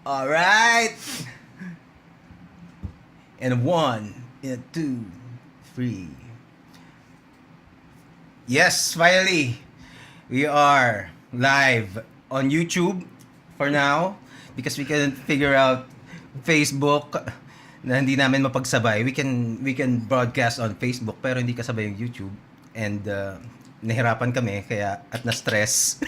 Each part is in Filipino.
All right. And 1, and 2, 3. Yes, finally, we are live on YouTube for now because we couldn't figure out Facebook na hindi namin mapagsabay. We can broadcast on Facebook pero hindi kasabay yung YouTube and nahirapan kami kaya at na-stress.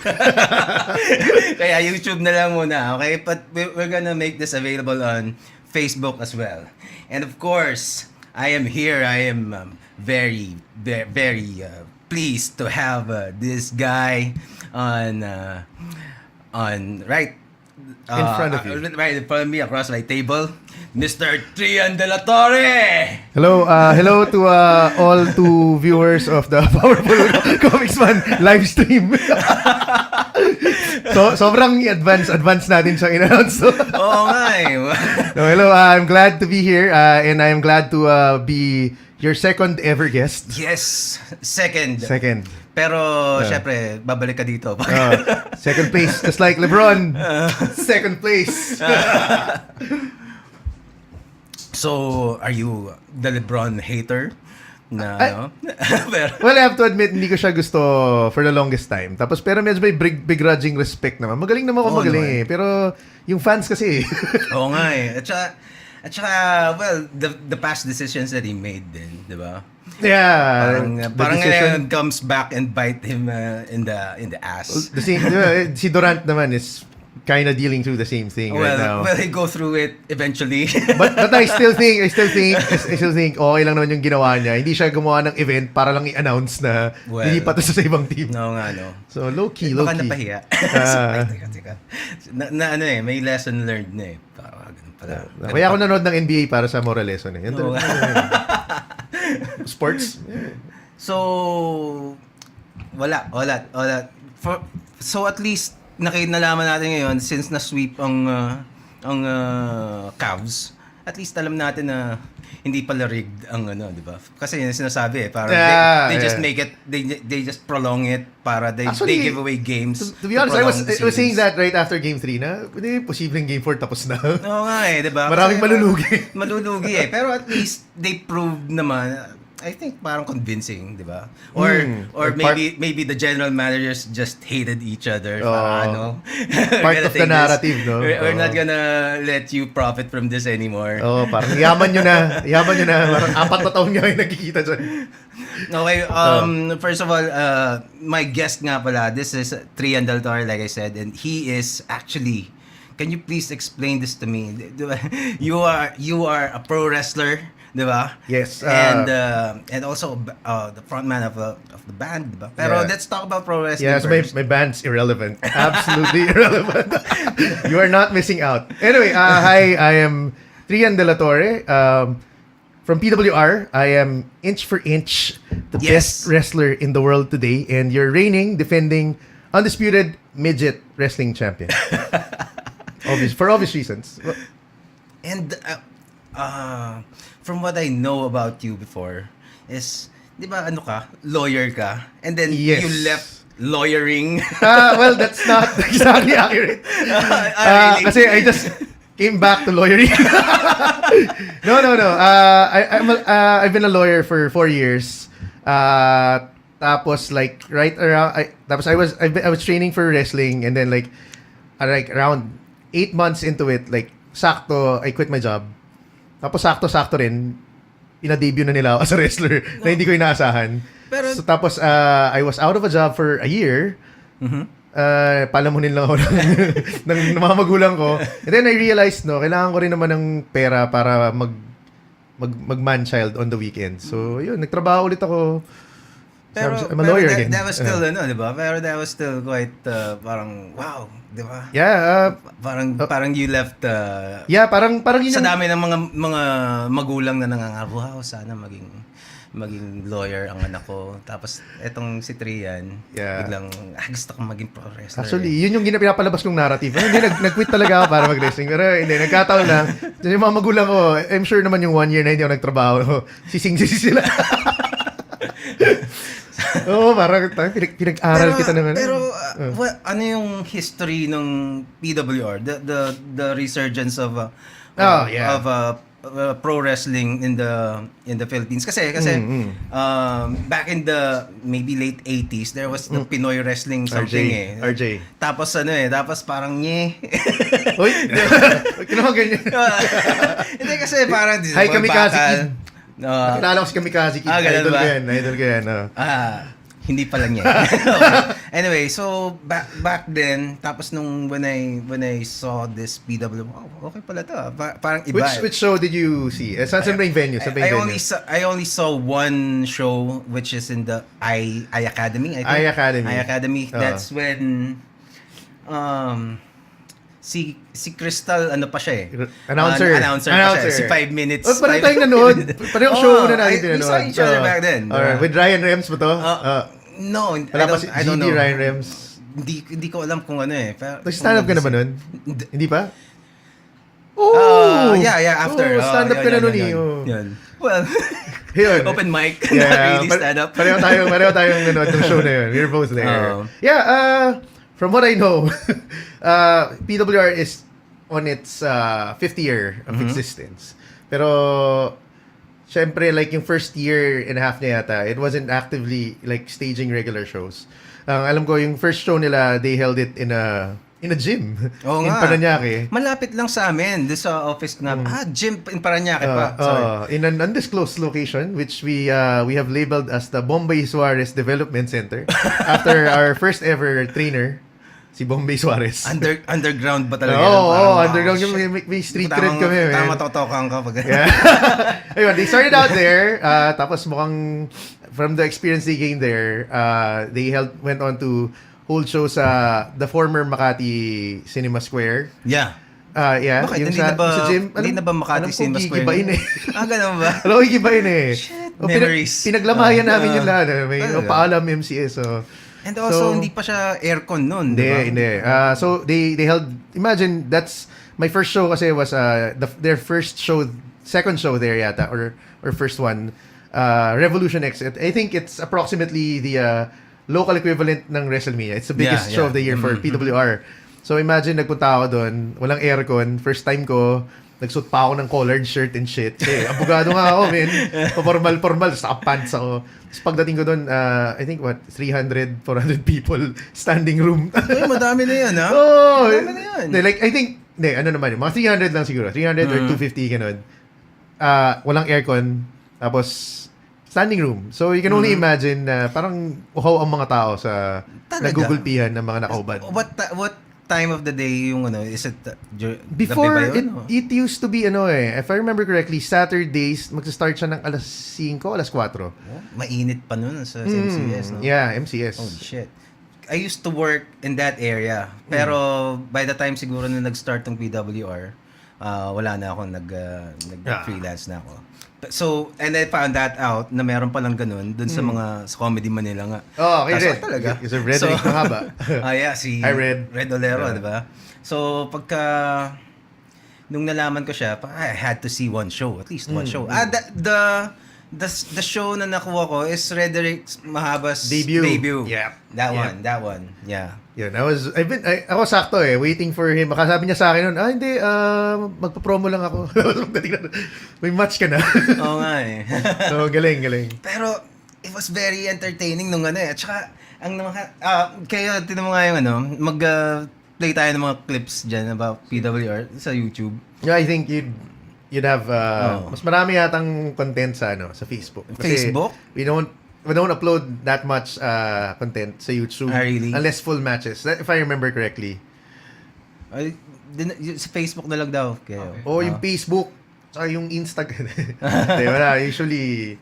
Kaya YouTube na lang muna, okay? But we're gonna make this available on Facebook as well. And of course, I am here. I am very pleased to have this guy on right in front of you, right in front of me, across my table, Mr. Trian Dela Torre. Hello, hello to all two viewers of the powerful Komiksman live stream. So sobrang advance natin siyang in-announce. Oo nga eh. So, hello, I'm glad to be here and I'm glad to be your second ever guest. Yes, second. Pero syempre babalik ka dito. Second place, just like LeBron. Second place. So, are you the LeBron hater? No. Well, I have to admit, hindi ko siya gusto for the longest time. Tapos, pero medyo may begrudging respect naman. Magaling naman ako magaling eh. Pero, yung fans kasi Oo nga eh. At saka, well, the past decisions that he made din, di ba? Yeah. Parang ngayon comes back and bite him in the ass. The same, si Durant naman is kind of dealing through the same thing right now. Well, he go through it eventually. but I still think okay lang naman yung ginawa niya. Hindi siya gumawa ng event para lang i-announce na hindi pa to sa ibang team. No nga, no. So, low-key. Baka napahiya. Teka. May lesson learned na eh. Ganun pala. Kaya ako nanood ng NBA para sa moral lesson eh. No. Sports. So, wala. So at least nalaman natin ngayon since na-sweep ang Cavs, at least alam natin na hindi pala rigged ang di ba? Kasi yung sinasabi parang they just make it, they just prolong it para they give away games. To be honest, I was saying that right after game 3 na, posibleng game 4 tapos na. Oo nga eh, di ba? Maraming malulugi. Malulugi eh. Pero at least they proved naman, I think parang convincing, di ba? Or maybe the general managers just hated each other. Part of the narrative, no? We're not gonna let you profit from this anymore. Parang yaman nyo na. Parang 4 na taon nga yung nagkikita dyan. Okay, first of all, my guest nga pala, this is Trian Dela Torre, like I said, and he is actually, can you please explain this to me? You are a pro wrestler, di ba? Yes. And also the frontman of the band, di ba? Pero let's talk about pro wrestling. Yeah, so my band's irrelevant. Absolutely irrelevant. You are not missing out. Anyway, hi, I am Trian Dela Torre. From PWR, I am inch for inch the best wrestler in the world today, and your reigning, defending, undisputed midget wrestling champion. For obvious reasons. And from what I know about you before is, di ba lawyer ka, and then you left lawyering. Well, that's not exactly accurate. Really? Kasi I just came back to lawyering. No. I've been a lawyer for 4 years. Tapos like right around, I was training for wrestling, and then like around 8 months into it, like sakto I quit my job. Tapos sakto rin ina-debut na nila ako as a wrestler na hindi ko inaasahan. Pero, so tapos I was out of a job for a year. Palamunin lang ako ng mga magulang ko. And then I realized kailangan ko rin naman ng pera para mag-man-child on the weekend. So yun, nagtrabaho ulit ako. Pero I'm a lawyer again. That was still di ba? Pero that was still quite parang wow, di ba? Yeah, parang you left parang yun sa dami ng mga magulang na nangangako, wow, sana maging lawyer ang anak ko. Tapos etong si Trian, biglang gusto kong maging pro wrestler. Actually, yun yung pinapalabas kong narrative. Hindi, nag-quit talaga ako para mag-wrestling. Pero hindi, nagkataon lang. Yung mga magulang ko, I'm sure naman yung 1 year na hindi ako nagtrabaho, sising-sisi sila. Oo, parang pinag-aral kita ng ano. Pero ano yung history ng PWR? The resurgence of pro wrestling in the Philippines kasi back in the maybe late 80s there was the Pinoy wrestling something RJ. Tapos tapos parang Uy, kinuha ganyan. hindi kasi parang Hi, Kamikaze Kid. No. Nakilala ko si Kamikaze Kid. Ganun ba? Idol ko yan. Hindi pa lang yan. Okay. Anyway, so back then, tapos nung when I saw this PW, wow, okay pala to. Parang iba. Which show did you see? Saan main venue? I only saw one show which is in the I Academy, I think. I Academy. That's when si Crystal ano pa siya Announcer pa siya. Si 5 minutes. Parang tayong nanood. Parang yung show na natin pinanood. We saw each other back then. Alright. With Ryan Rems ba to? No, wala pa si GD Ryan Rems. Hindi ko alam kung ano pero stand up ka na ba nun? Hindi pa? Yeah, after. Stand up ka na nun Yun. Well, yun. open mic, not really stand up. Pareho tayong nanood ng show na yun. We were both there. From what I know, PWR is on its 5th year of existence. Pero syempre, like yung first year and a half niya yata, it wasn't actively like staging regular shows. Alam ko, yung first show nila, they held it in a gym. Oo in nga. Parañaque. Malapit lang sa amin. Doon sa office nga. Gym in Parañaque pa. Sorry. In an undisclosed location, which we have labeled as the Bombay Suarez Development Center. After our first ever trainer, si Bombay Suarez. Underground ba talaga? Underground. May street cred kami. Tama totokan ka pag... Ayun, they started out there. Tapos mukhang from the experience they gained there, they went on to hold shows sa the former Makati Cinema Square. Yeah. Bakit? Yung sa gym. Hindi na ba Makati Cinema Square? Gibain ganun ba? Alam ko gibain Shit, memories. Pinaglamayan namin yung lahat. May paalam MCS. And also, hindi pa siya aircon nun, di ba? Hindi. So, they held, imagine, that's, my first show kasi was, their first show, second show there yata, or first one, Revolution X. I think it's approximately the local equivalent ng WrestleMania. It's the biggest show of the year for PWR. So, imagine, nagpunta ako doon, walang aircon, first time ko, nagsuot pa ako ng collared shirt and shit. Abogado nga ako, man. Formal, sa pants ako. Tapos pagdating ko doon, I think 300, 400 people, standing room. Madami na yan, ha? Madami na yan. I think, mga 300 lang siguro. 300 or 250, ganun. Walang aircon, tapos standing room. So, you can only imagine na parang uhaw ang mga tao sa nagugulpihan ng mga nakaubad. What time of the day yung is it before it used to be if I remember correctly, Saturdays magsa-start siya ng alas 5, alas 4. Mainit pa noon sa MCS, no? Yeah, MCS. Oh shit. I used to work in that area. Pero by the time siguro na nag-start ng PWR, wala na ako nag-freelance na ako. So, and I found that out na meron palang ganun dun sa mga sa Comedy Manila nga. Okay, Red. Talaga. Kasi Red rin mahaba. Si Hi, Red. Red Olero, di ba? So, nung nalaman ko siya, I had to see one show, at least one show. The show na nakuha ko is Rederick Mahaba's debut. Yeah. That one. Yeah. Yun, ako sakto waiting for him. Makasabi niya sa akin noon, hindi, magpa-promo lang ako. May match ka na. Oo nga So, galing. Pero, it was very entertaining nung At saka, kayo, tinan mo nga yung mag-play tayo ng mga clips dyan about PWR sa YouTube. Yeah, I think you'd have, mas marami yatang content sa Facebook. Kasi Facebook? We don't upload that much content sa YouTube. Really? Unless full matches. If I remember correctly. Sa Facebook na lang daw. Yung Facebook. Saka yung Instagram. Wala. Usually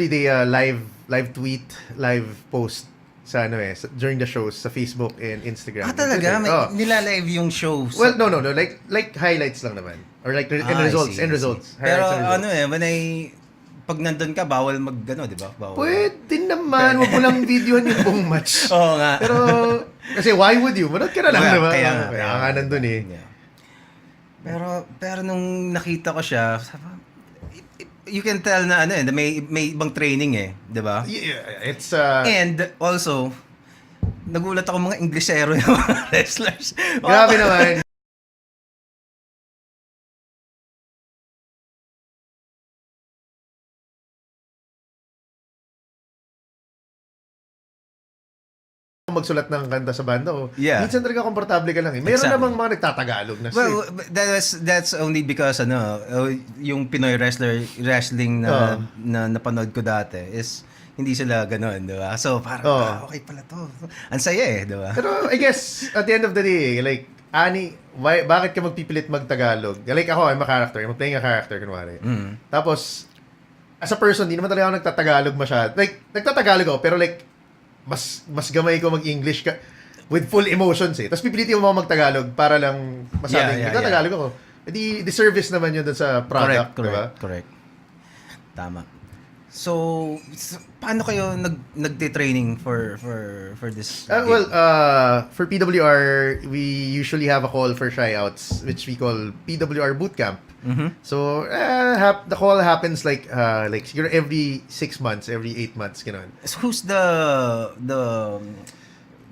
they live tweet, live post sa during the shows sa Facebook and Instagram. Talaga? Nilalive yung shows? Well, no. Like highlights lang naman. Or like end results. Pero pag nandun ka, bawal di ba? Bawal. Pwede naman. Huwag mo lang videohan yung buong match. Oo nga. Pero, kasi why would you? Manood ka na lang, diba? Kaya nga nandun Yeah. Pero nung nakita ko siya, you can tell na ano na may ibang training di ba? Yeah, it's And also, nagulat ako mga Inglesero yung mga wrestlers. grabe naman. Magsulat ng kanta sa banda ko. Yeah. Minsan talaga komportable ka lang eh. Meron Exactly. namang mga nagtatagalog na Well, that's only because yung Pinoy wrestling na napanood ko dati is hindi sila ganoon, di ba? So parang okay pala to. Ang saya di ba? Pero I guess at the end of the day, like bakit ka magpipilit magtagalog? Like ako, I'm a character. I'm playing a character kunwari. Tapos as a person, hindi naman talaga ako nagtatagalog masyado. Like nagtatagalog ako pero like mas gamay ko mag-English ka with full emotions eh. Tapos pipilitin mo mag-Tagalog para lang masabing nagtatagalog ako. The service naman yun dun sa product, diba? Correct. Tama. So, paano kayo nagte-training for this game? Well, for PWR, we usually have a call for tryouts, which we call PWR Bootcamp. So, the call happens like siguro every 6 months, every 8 months, gano'n. So who's the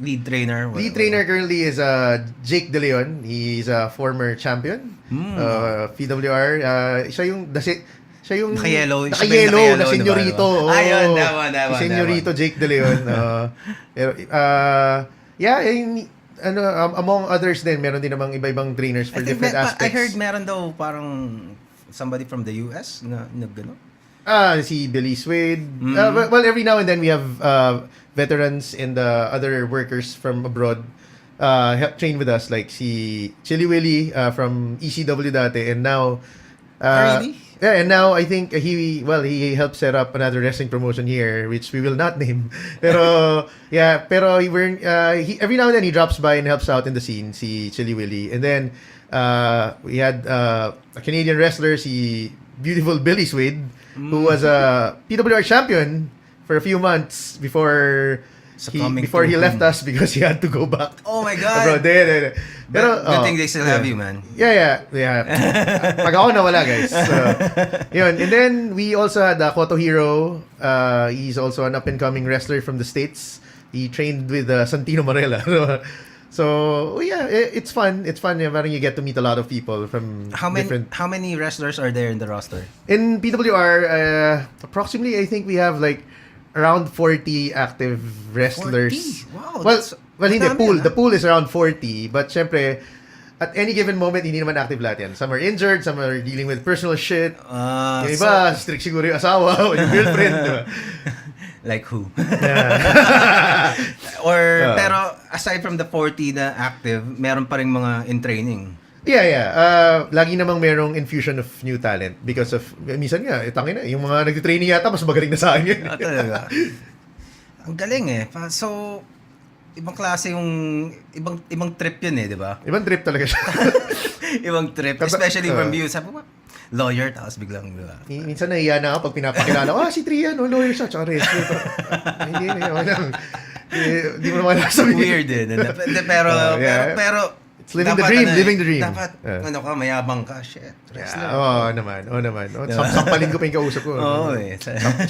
lead trainer? Lead trainer currently is Jake De Leon. He's a former champion. PWR. Siya yung Naka-yellow na senyorito. Diba? Ayun, tama. Si senyorito Jake De Leon. Pero among others din, meron din namang iba-ibang trainers for different aspects. I heard meron daw parang somebody from the US na gano. Si Billy Swade. Well, every now and then we have veterans and other workers from abroad help train with us, like si Chili Willy from ECW dati, and now really? yeah, and now I think he helped set up another wrestling promotion here, which we will not name. Pero every now and then he drops by and helps out in the scene, si Chili Willy. And then we had a Canadian wrestler, si beautiful Billy Swade, who was a PWR champion for a few months before he left us because he had to go back. Oh my God! Pero good thing they still have you, man. Yeah. Pag ako nawala, guys. Yun. And then we also had Koto Hiro. He's also an up-and-coming wrestler from the States. He trained with Santino Marella. So yeah, it's fun. It's fun. Parang you get to meet a lot of people from How many wrestlers are there in the roster? In PWR, approximately, I think we have like around 40 active wrestlers. 40? Wow, hindi, dami, the pool is around 40, but syempre at any given moment hindi naman active lahat yan. Some are injured, some are dealing with personal shit. Yung iba, strict siguro yung asawa o yung girlfriend, diba? Like who? Yeah. Pero aside from the 40 na active, meron pa ring mga in training. Yeah. Lagi namang merong infusion of new talent because of, minsan nga, tangina, yung mga nagtitraining yata, mas magaling na sa akin. Talaga. Ang galing So, ibang klase yung, ibang trip yun di ba? Ibang trip talaga siya. Ibang trip. Especially from you. Sabi mo, lawyer, tapos biglang, di ba? Minsan nahiya na ako pag pinapakilala ko, si Trian, lawyer siya, tsaka wrestler. Hindi mo naman sabihin. Weird pero it's living the dream. Dapat, mayabang ka. Shit, wrestler. Oo naman. Sampalin ko pa yung kausap ko.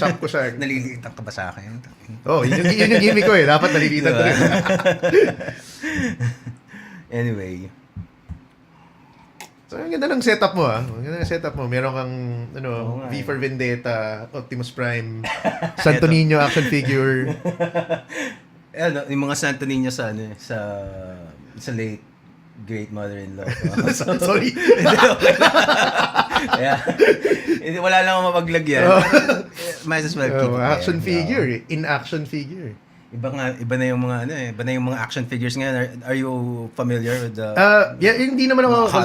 Chop ko siya. Nalilitan ka ba sa akin? Yun yung gimmick ko Dapat nalilitan ko rin. Anyway. So, ang ganda ng setup mo Ang ganda ng setup mo. Meron kang, V for Vendetta, Optimus Prime, Santo Niño action figure. Yung mga Santo Niño sa late great mother-in-law. Sorry. Wala lang akong mapaglagyan. Might as well keep it. Action figure. In-action figure. Iba na yung mga action figures ngayon. Are you familiar with the hindi naman ako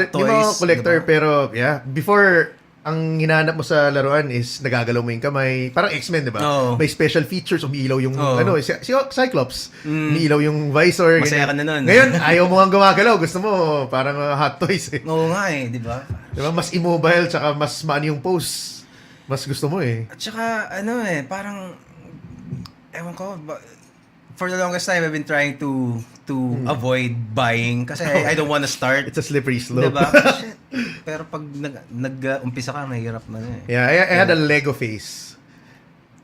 collector, diba? Pero before ang hinahanap mo sa laruan is nagagalaw mo yung kamay. Parang X-Men, di ba? Oh. May special features, umiilaw yung, si Cyclops. Umiilaw yung visor. Masaya ka na nun. Ngayon, ayaw mo nga gumagalaw. Gusto mo, parang Hot Toys Oo nga di ba? Di ba? Mas immobile, tsaka mas maano yung pose. Mas gusto mo At saka, parang, ewan ko, for the longest time, I've been trying to avoid buying kasi I don't wanna start. It's a slippery slope. Diba? Shit. Pero pag nag-umpisa ka, mahirap na eh. Yeah, I had a Lego phase.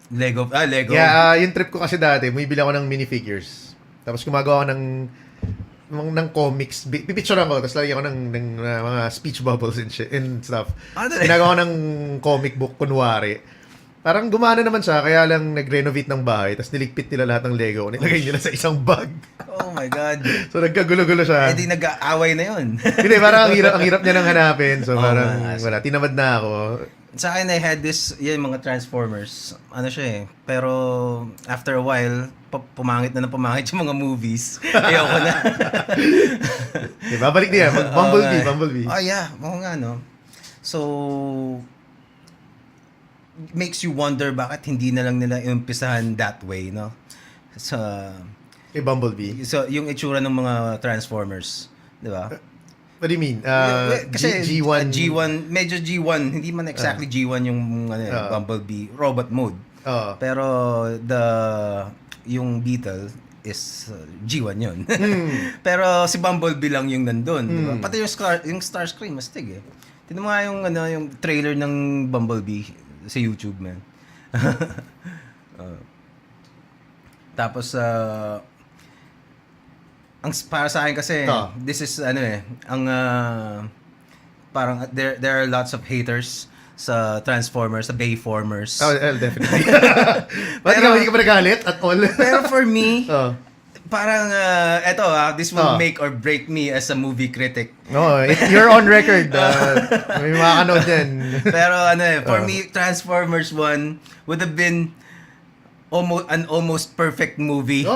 Lego. Yeah, yung trip ko kasi dati, bumibili ako ng minifigures. Tapos gumagawa ako ng comics. Pipicturean ko, tapos lagyan ko ng mga speech bubbles and shit and stuff. Ginagawa ko ng comic book, kunwari. Parang gumana naman siya, kaya lang nag-renovate ng bahay, tapos niligpit nila lahat ng Lego, nilagay nila sa isang bag. Oh my God. So nagkagulo-gulo siya. Eh di nag-aaway na yun. Hindi, parang ang hirap niya nang hanapin. So parang wala, tinamad na ako. Sa akin, I had this, mga Transformers. Ano siya eh. Pero after a while, pumangit na pumangit yung mga movies. Ayoko na. Diba, balik niya. Bumblebee. Oh yeah, oo nga no. So, makes you wonder bakit hindi na lang nila iumpisahan that way, no? Kay Bumblebee. So, yung itsura ng mga Transformers, di ba? What do you mean? Kasi G1? G1, medyo G1, hindi man exactly G1 yung Bumblebee, robot mode. Pero yung Beetle is G1 yun. Pero si Bumblebee lang yung nandun, di ba? Pati yung Starscream, mastig eh. Tignan mo nga yung trailer ng Bumblebee sa YouTube, man. Tapos ang para sa akin kasi this is parang there are lots of haters sa Transformers, sa Bayformers. Oh, definitely. Bakit hindi ka pa nagalit at all? Pero for me, parang this will make or break me as a movie critic. No, you're on record. May makakanood yan. Pero for me, Transformers 1 would have been almost perfect movie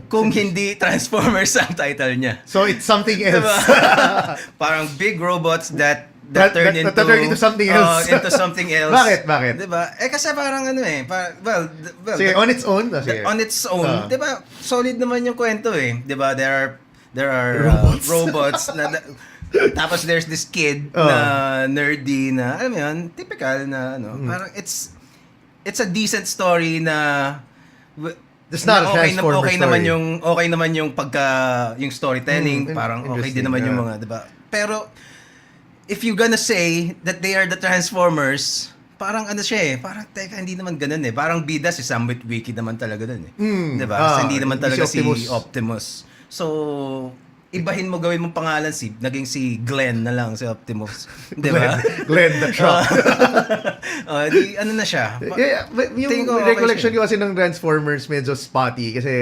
kung hindi Transformers ang title niya. So it's something else. Diba? Parang big robots that turn into something else. Into something else. Bakit? Diba? Kasi parang sige, on its own. On its own, diba? Solid naman yung kwento eh. Diba? There are robots na tapos there's this kid na nerdy na, alam mo yun, typical na parang it's a decent story na it's not a Transformer story. Okay naman yung yung storytelling, parang okay din naman yung mga, 'di ba? Pero if you gonna say that they are the Transformers, parang siya eh, parang teka, hindi naman ganoon eh. Parang bida si Sam Witwicky naman talaga doon eh. 'Di ba? Hindi naman talaga si Optimus. So ibahin mo, gawin mong pangalan naging si Glenn na lang, si Optimus. Di ba? Glenn the Truck. Ano na siya? Yung recollection ko kasi ng Transformers medyo spotty kasi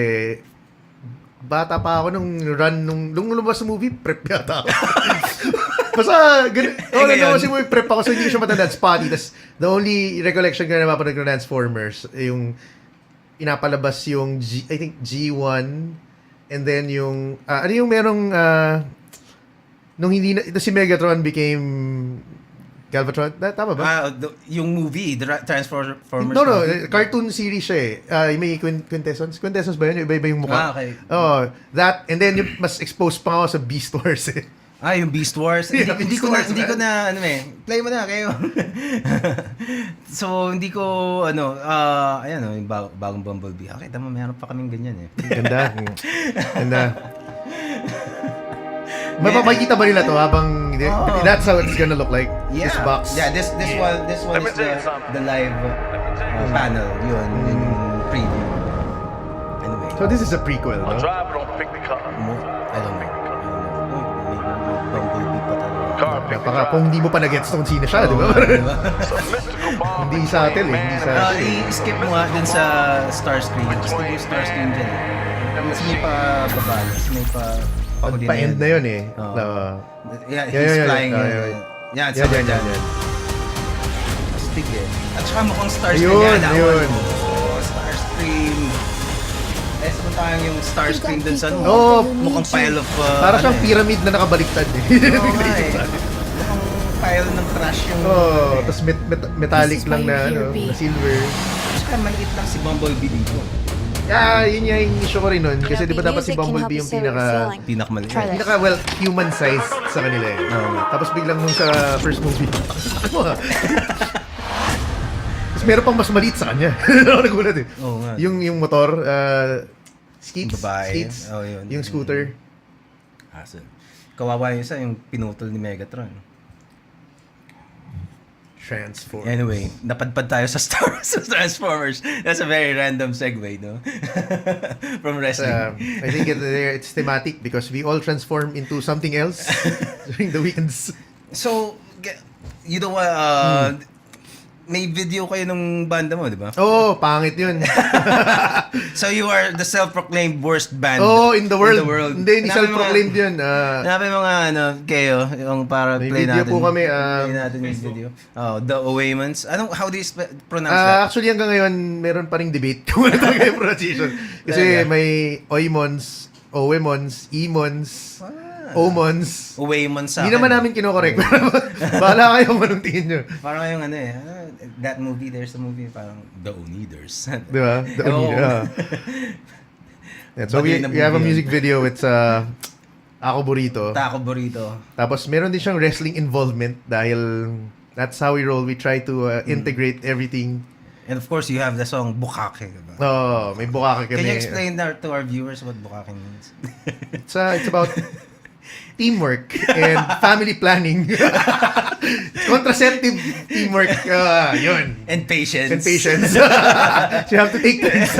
bata pa ako nung lumabas sa movie, prep yata ako. Basta, kasi movie prep ako, so hindi ko siya matandaan, spotty. Tas, the only recollection ko na napapanood ng Transformers, yung pinapalabas yung I think G1. And then yung yung merong nung hindi na ito si Megatron became Galvatron, tama ba? Yung movie, the Transformers. No, cartoon series siya eh. May Quintessence ba yun? Iba yung mukha. Okay. That, and then yung mas exposed pa ako sa Beast Wars eh. Yung Beast Wars. Hindi ko na play mo na kayo. So hindi ko yung bagong Bumblebee. Okay, tama, meron pa kaming ganyan eh. Ganda. Makikita ba nila to habang that's how it's gonna look like? Yeah. This box. Yeah, this one is the live panel. Yun yung preview. Anyway. So this is a prequel, no? I don't pick the car. I don't know. Bumblebee pa talaga. Baka kung hindi mo pa na-gets kung sino siya, di ba? Hindi sa atin eh. I-skip mo nga dun sa Starscream. Gusto yung Starscream dyan eh. Mas may pa babala. Mas may pa pa-end na yun eh. Yeah, he's flying. Yan, sabi dyan. Astig eh. At saka mukhang Starscream yan. Yun. Starscream. Sa tayong yung Starscream dun sa mukhang pile of para siyang pyramid na nakabaliktad eh. Mukhang pile ng trash yung tapos metallic lang na silver. Saka maliit lang si Bumblebee dito. Yun yung issue ko rin nun. Kasi di ba dapat si Bumblebee yung pinakamaliit. Human size sa kanila eh. Tapos biglang nung sa first movie. Tapos meron pang mas maliit sa kanya. Ako nagulat eh. Oo nga. Yung motor, Skeets. Babae. Skeets. Oh, yun. Yung scooter. Aso. Kawawa yung isa, yung pinutol ni Megatron. Transform. Anyway, napadpad tayo sa Star Wars sa Transformers. That's a very random segue, no? From wrestling. I think it's thematic because we all transform into something else during the weekends. So, you know what, may video kayo ng banda mo, di ba? Oh, pangit yun. So you are the self-proclaimed worst band In the world. Hindi, Hanapin self-proclaimed yun. Hanapin mga kayo, yung para May play video natin. po kami. Play natin yung video. Oh, the Oemons. How do you pronounce that? Actually, hanggang ngayon, meron pa ring debate kung ano talaga yung pronunciation. Kasi Talaga? may Oemons, Oemons, Oemons. Oemons sa Hindi naman namin kinokorek. Bahala kayo kung anong tingin nyo. Parang yung that movie, there's a movie, parang The Oneiders. Di ba? So we have a music video. It's Ako Burrito. Taco Burrito. Tapos meron din siyang wrestling involvement dahil that's how we roll. We try to integrate everything. And of course, you have the song Bukake. Diba? Oh, may bukake kami. Can you explain to our viewers what Bukake means? It's about teamwork and family planning. Contraceptive teamwork. Yun. And patience. And patience. So you have to take turns.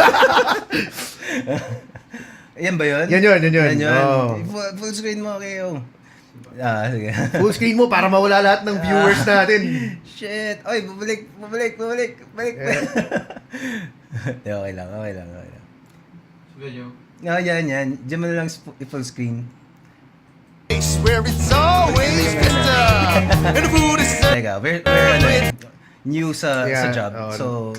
Yan ba yun? Yan yun. Oh. Full screen mo kayo. Sige. Full screen mo para mawala lahat ng viewers natin. Shit. Oy, bumalik. Balik. Okay lang. Video. Yan. Diyan mo na lang full screen. Where it's always better. And the food is Teka, we're new sa job. So,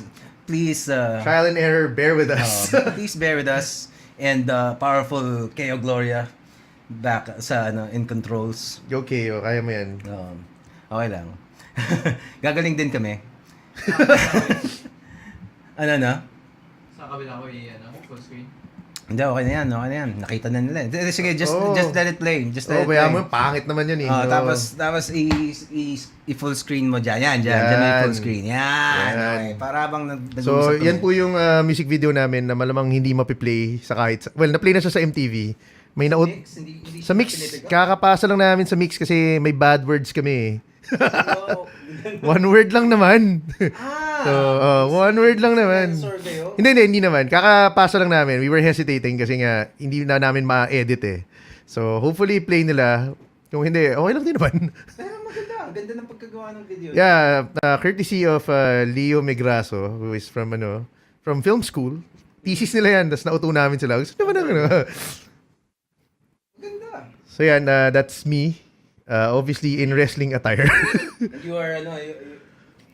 please Trial and error, bear with us. please bear with us. And powerful Keo Gloria back sa in controls. Okay, kaya mo yan. Okay lang. Gagaling din kami. Ano na? Sa kabila ko full screen. Hindi, okay na yan. Nakita na nila. Sige, just let it play. Just let it kaya play. mo, pangit naman yun eh. Tapos i-full screen mo dyan. Yan may full screen. Yan. Okay. Para bang So, yan po yung music video namin na malamang hindi mapiplay sa kahit... Well, na-play na siya sa MTV. May naut... Sa mix, kakapasa lang namin sa mix kasi may bad words kami eh. One word lang naman. So, one word lang naman. Hindi naman. Kakapasa lang namin. We were hesitating kasi nga hindi na namin ma-edit eh. So, hopefully play nila. Kung hindi, okay lang din naman. Pero maganda. Ganda ng pagkagawa ng video. Yeah, courtesy of Leo Megraso, who is from film school. Thesis nila yan, tapos nauto namin sila. Gusto naman Ganda. So yan, that's me. Obviously in wrestling attire. And you are,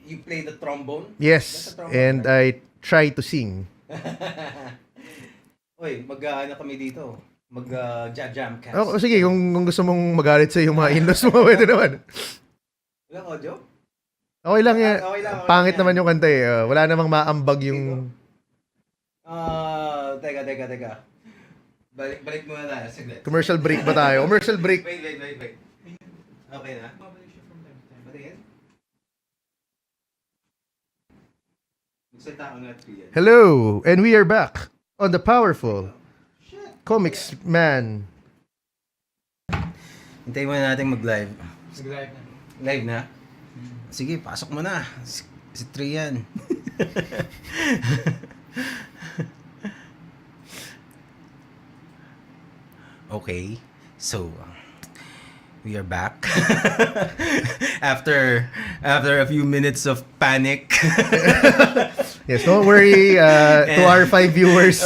you play the trombone? Yes, and I try to sing. Uy, kami dito. Jam cast. Oh, sige, kung gusto mong magalit sa yung mga in-laws mo, pwede naman. Walang audio? Okay lang yan. Okay lang Pangit yan. naman yung kanta eh. Wala namang maambag yung... Teka. Balik muna tayo. Saglit. Commercial break ba tayo? Commercial break. Wait. Okay na? Batiin? Magsalita ko nga 3 yan. Hello, and we are back on the powerful Komiksman. Hintayin muna natin mag-live. Nag-live na. Live na? Sige, pasok mo na. Si Trian. Okay, so we are back after a few minutes of panic. Yes, don't worry. To our 5 viewers,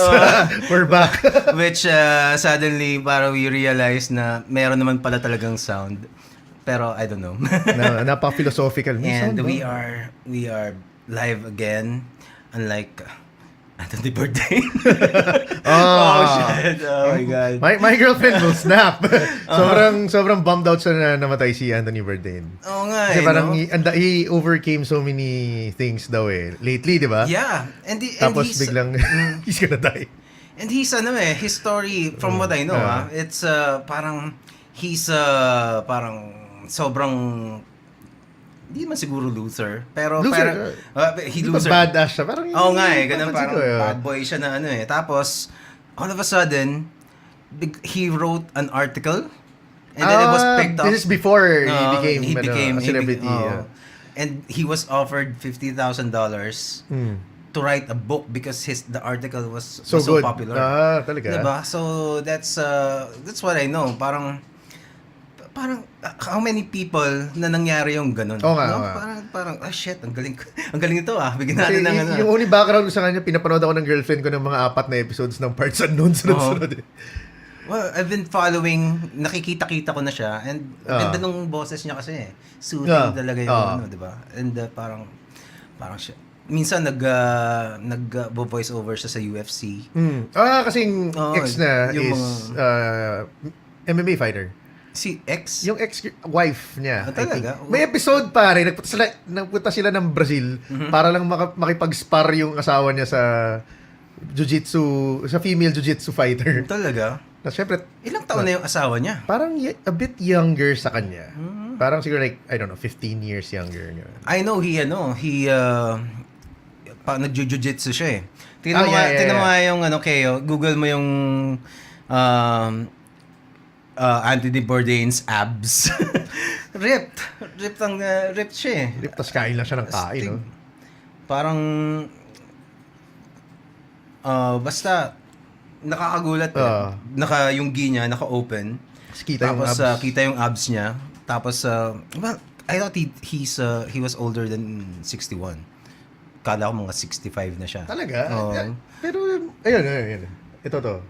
we're back. Which suddenly parang we realized na meron naman pala talagang sound. Pero I don't know. Napaka-philosophical. May And sound ba? we are live again, unlike Anthony birthday. Oh shit! Oh my god! My girlfriend will snap. sobrang bummed out siya na namatay si Anthony Bourdain. Oo nga. Kasi parang no? he overcame so many things daw eh. Lately, di ba? Yeah, and Tapos he's, biglang he's gonna die. And his his story from what I know, it's parang he's parang sobrang hindi man siguro loser, pero Loser, he Di ba loser. badass siya? Parang Oo nga ganun napansin parang ko, bad boy siya na Tapos all of a sudden, he wrote an article, and then it was picked up. This is before No, he became a celebrity. And he was offered $50,000 to write a book because the article was so good. popular. Talaga? Diba? So that's what I know. Parang how many people na nangyari yung ganun? Oo nga, no? oo nga. Parang shit, ang galing ito Bigyan natin ng ano. Yung only background ko sa kanya, pinapanood ako ng girlfriend ko ng mga 4 na episodes ng Parts Unknown sunod-sunod. Well, I've been following, nakikita-kita ko na siya, and ganda nung boses niya kasi soothing talaga yung di ba? And parang siya. Minsan voice over siya sa UFC. Kasing ex na yung is MMA fighter. Si ex? Yung ex-wife niya. Talaga? May episode pare, nagpunta sila ng Brazil para lang makipag-spar yung asawa niya sa female jiu-jitsu fighter. Talaga? Na syempre, Ilang taon na yung asawa niya? parang a bit younger sa kanya. Parang siguro like, I don't know, 15 years younger. I know he nag-jiu-jitsu siya eh. Tingnan mo nga yung Keo, Google mo yung Anthony Bourdain's abs. ripped siya eh. Ripped, tas kain lang siya ng kain, no? Parang basta nakakagulat yung gi niya naka-open. Kita yung Tapos abs. kita yung abs niya. Tapos well, I thought he was older than 61. Kala ko mga 65 na siya. Talaga? Oo. Pero, ayun. Ito to.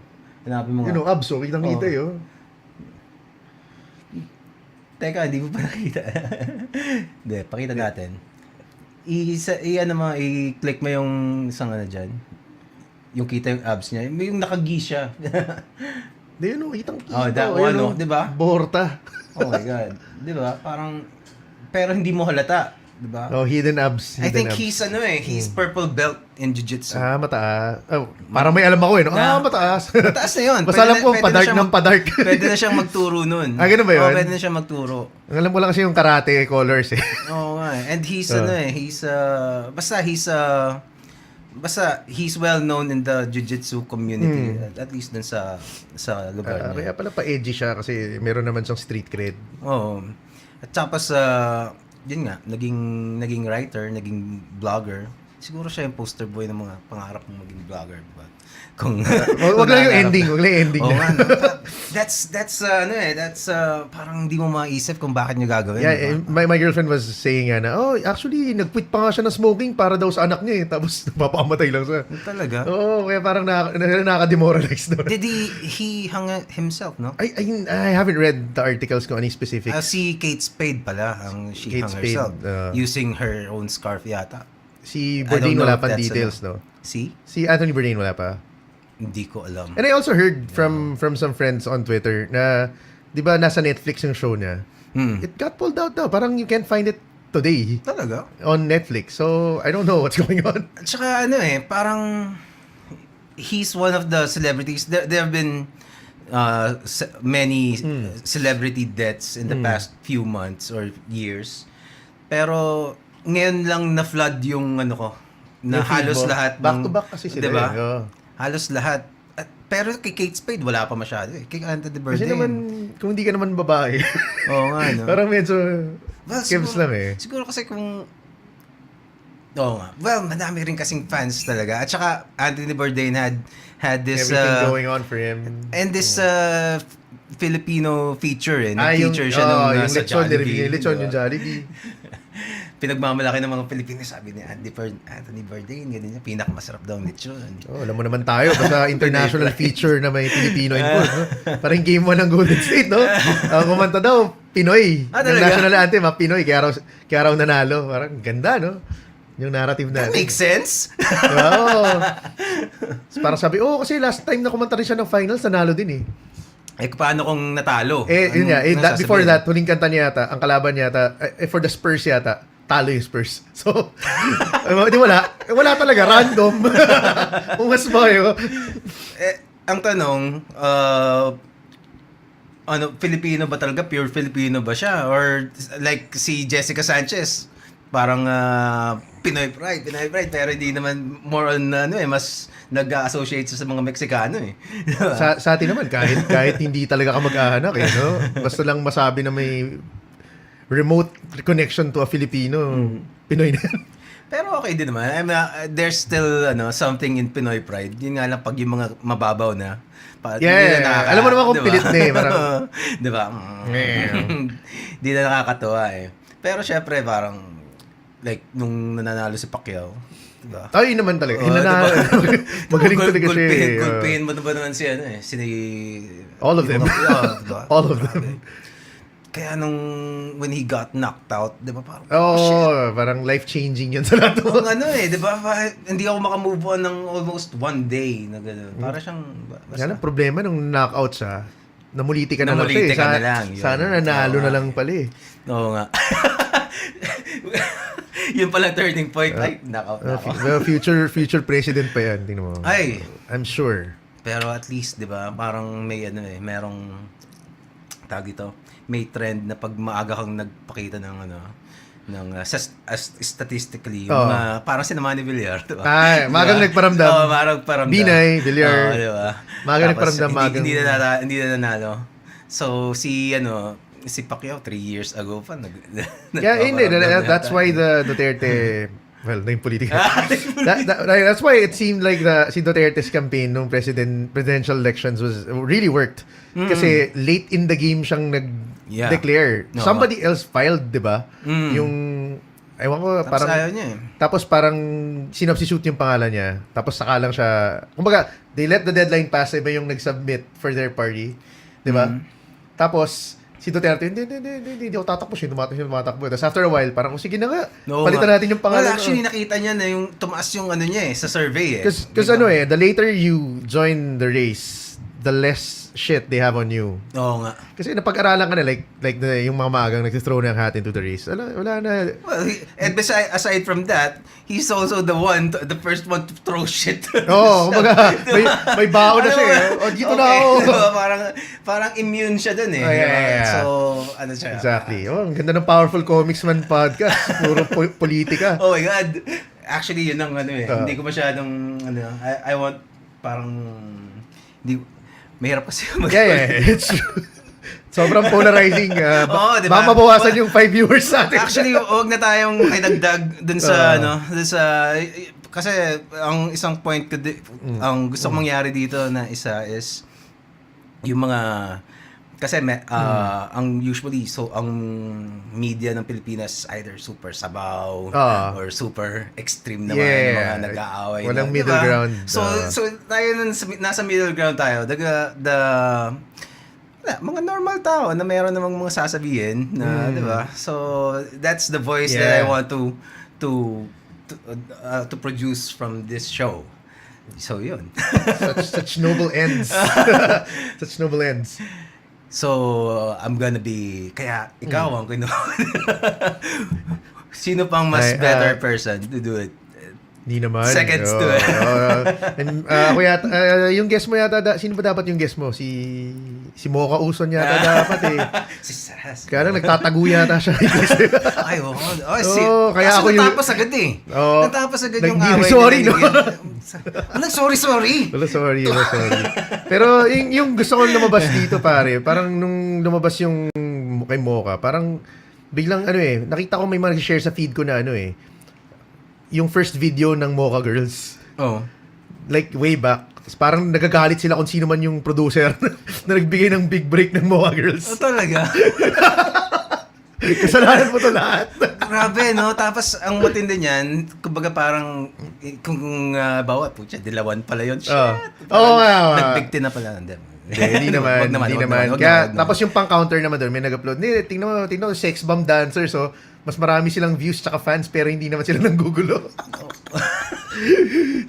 Hanapin mo nga. Yun, abs, kitang-kita yun. Teka, hindi mo pa nakita. Hindi, pakita natin. I-click mo yung isang dyan. Yung kita yung abs niya. Yung nakagi siya. Hindi, kitang-kita. That one, di ba? Borta. Oh my God. Di ba? Parang, pero hindi mo halata. Di ba? Hidden abs. I think he's purple belt in jiu-jitsu. Mataas. Parang may alam ako no? Mataas. Mataas na yun. Basta alam ko, padark ng padark. Pwede na siyang magturo nun. Ganun ba yun? Pwede na siyang magturo. Ang alam ko lang kasi yung karate colors eh. Oo nga eh. And he's well known in the jiu-jitsu community. At least dun sa lugar Kaya niya. pala pa-edgy siya kasi meron naman siyang street cred. Oo. At tapos, yun nga, naging writer, naging vlogger. Siguro siya yung poster boy ng mga pangarap mong maging vlogger, diba? Kung Wag lang yung ending, Oo nga, no? That's parang hindi mo maisip kung bakit niyo gagawin. Yeah, diba? my girlfriend was saying actually, nag-quit pa nga siya ng smoking para daw sa anak niya eh. Tapos, napapakamatay lang siya. Talaga? Oo, kaya parang nakaka-demoralize doon. Did he hung himself, no? I haven't read the articles kung ano yung specifics. Si Kate Spade pala, she Kate hung Spade, herself. Using her own scarf yata. Si I don't Bourdain know wala if pa that's details, no? Si Anthony Bourdain wala pa. Hindi ko alam. And I also heard from some friends on Twitter na, di ba, nasa Netflix yung show niya. It got pulled out daw. Parang you can't find it today. Talaga? On Netflix. So, I don't know what's going on. At saka parang he's one of the celebrities. There have been many celebrity deaths in the past few months or years. Pero ngayon lang na-flood yung na Yung halos feed mo. lahat. Back to back kasi sila. Diba? Eh. Halos lahat. Pero kay Kate Spade, wala pa masyado eh. Kay Anthony Bourdain. Kasi naman, kung hindi ka naman babae. Oo nga, no? Parang medyo kebs siguro, lang eh. Siguro kasi kung... Oo nga. Well, madami rin kasing fans talaga. At saka, Anthony Bourdain had this... Everything going on for him. And this Filipino feature eh. Nag-feature yung siya nung yung nasa lechon, Jollibee. lechon diba? yung Jollibee. Pinagmamalaki ng mga Pilipino, sabi ni Anthony Bourdain, ganun niya, pinakamasarap daw ang lechon. Alam mo naman tayo, basta international feature na may Filipino involved. No? Parang game 1 ng Golden State, no? Kumanta daw, Pinoy. Yung national anthem, Pinoy, kaya raw nanalo. Parang ganda, no? Yung narrative natin. That makes sense. Oo. Parang sabi, kasi last time na kumanta rin siya ng finals, nanalo din eh. Paano kung natalo? Yun nga. Before that, huling kanta niya yata, ang kalaban niya yata, for the Spurs yata, talo yung Spurs. So, di wala talaga, random. Ungas mo yun. Ang tanong, Filipino ba talaga? Pure Filipino ba siya? Or like si Jessica Sanchez, parang Pinoy pride, pero hindi naman more on mas nag-associate sa mga Meksikano eh. Sa atin naman, kahit hindi talaga ka mag-anak, no? Basta lang masabi na may remote connection to a Filipino, Pinoy na yan. Pero okay din naman. There's still something in Pinoy pride. Yun nga lang pag yung mga mababaw na. Alam mo naman kung pilit na eh. Parang, di ba? Di na nakakatuwa eh. Pero syempre parang like nung nananalo si Pacquiao, diba? Ay, naman talaga. Magaling talaga siya. Gulpihin mo na ba naman si all of them. Diba? All of them. Kaya when he got knocked out, di ba parang, shit. Parang life-changing yun sa lahat. Di ba? Hindi ako makamove on ng almost one day na gano'n. Para siyang, Yan ang problema nung knockout siya. Namuliti ka na lang Namuliti siya. ka na lang. Sana nanalo na lang pala eh. Oo nga. Yun palang turning point. Ay, knockout na ako. Future president pa yan. Tingnan mo. Ay. I'm sure. Pero at least, di ba, parang may merong tawag ito, may trend na pag maaga kang nagpakita ng statistically, parang si Manny Villar, di ba? Ay, magang nagparamdam. Oo, magang paramdam. Binay, Villar. Di ba? Magang Tapos, nagparamdam, hindi na nanalo. So, si Pacquiao, 3 years ago pa. That's why the Duterte, well, na yung politika. That's why it seemed like si Duterte's campaign nung presidential elections really worked. Kasi late in the game siyang nag-declare. No. Somebody else filed, di ba? Yung, ewan ko, Tapos parang, ayaw niya eh. tapos parang sinubstitute yung pangalan niya. Tapos saka lang siya, kumbaga, they let the deadline pass, iba yung nag-submit for their party. Di ba? Tapos, si Duterte, hindi ako tatakbo siya, tumatakbo. Tapos after a while, parang, sige na nga, palitan natin yung pangalan. Well, actually, nakita niya na yung tumaas yung niya eh, sa survey eh. Because the later you join the race, the less shit they have on you. Oo nga. Kasi napag-aralan ka na, like yung mga maagang nag-throw ng hat into the race. Wala na. Well, and aside from that, he's also the first one to throw shit. Kumbaga, may bao na siya eh. Dito na ako. Parang immune siya dun eh. Yeah. So, siya. Exactly. Ang ganda ng Powerful Komiksman podcast. Puro politika. Oh my God. Actually, yun ang hindi ko masyadong, I want, parang, mahirap kasi It's true. Sobrang polarizing. Diba? Baka mabawasan yung 5 viewers sa atin. Actually, huwag na tayong idagdag dun sa, kasi ang isang point ko, ang gusto kong mangyari dito na isa is, yung mga, kasi ang usually, ang media ng Pilipinas either super sabaw or super extreme naman, mga nag-aaway. Walang middle ground. So tayo nasa middle ground tayo. Mga normal tao na mayroon namang mga sasabihin na, di ba? So that's the voice that I want to produce from this show. So yun. such noble ends. Such noble ends. So, I'm gonna be... Kaya, ikaw ang kinuha. Sino pang mas better person to do it? Hindi naman. Seconds to it. Ako yata, yung guest mo yata, sino ba dapat yung guest mo? Si Mocha Uson yata dapat eh. Si Saras. Kaya lang nagtatago yata siya. Ay, kaya ako yung... natapos agad eh. Natapos agad yung away. Sorry, no? Sorry. Sorry. Pero yung gusto kong lumabas dito, pare, parang nung lumabas yung kay Mocha, parang biglang nakita ko may mga share sa feed ko na yung first video ng Mocha Girls. Like way back. Parang nagagalit sila kung sino man yung producer na nagbigay ng big break ng Mocha Girls. Talaga? Kasalanan mo to lahat. Grabe, no? Tapos, ang matindi niyan, kumbaga parang, kung bawa, putya, dilawan pala yun. Shit! Nagbigti na pala. Hindi naman. Kaya, tapos yung pang-counter naman doon, may nag-upload. Tingnan mo, sex bomb dancer. So, mas marami silang views tsaka fans, pero hindi naman sila nanggugulo.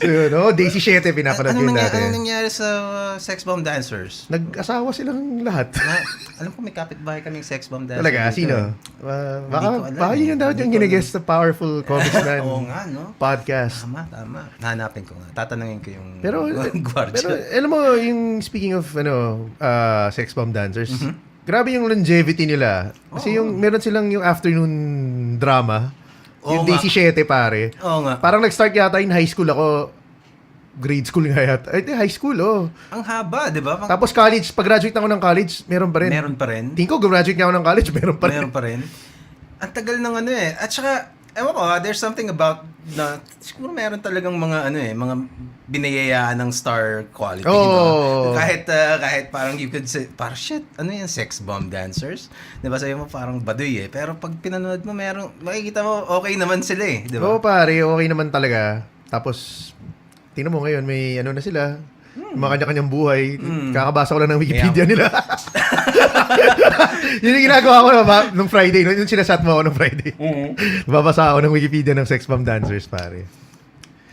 So, Daisy 7, pinapanood yun natin. Ano nangyari sa sex bomb dancers? Nag-asawa silang lahat. Alam ko may kapitbahay kaming sex bomb dancers. Talaga? Sino? Baka yun yung dapat yung ginagest sa Powerful Komiksman podcast. Tama. Hanapin ko nga. Tatanungin ko yung guardia. Pero alam mo, yung speaking of sex bomb dancers, grabe yung longevity nila. Kasi meron silang yung afternoon drama. Yung Daisy 7, pare. Oo nga. Parang nag-start yata in high school ako. grade school nga yata. Ay, high school, oh. Ang haba, di ba? Tapos college, pag-graduate ako ng college, meron pa rin. Meron pa rin. Tingin ko, graduate nga ako ng college, meron pa rin. Meron pa rin. Ang tagal ng ano eh. At saka, ewan ko there's something about na siguro meron talagang mga ano eh, mga binayayaan ng star quality. Oh. Kahit parang you could say, parang shit, ano yan, sex bomb dancers? Diba sabi mo parang baduy eh. Pero pag pinanood mo, makikita mo, okay naman sila eh. Diba? Oo, pare, okay naman talaga. Tapos, tingnan mo ngayon, may ano na sila. Mga kanya-kanyang buhay. Kakabasa ko lang ng Wikipedia nila. Yun yung ginagawa ko nung Friday. Yung sinasat mo ako nung Friday. Babasa ako ng Wikipedia ng sex bomb dancers, pare.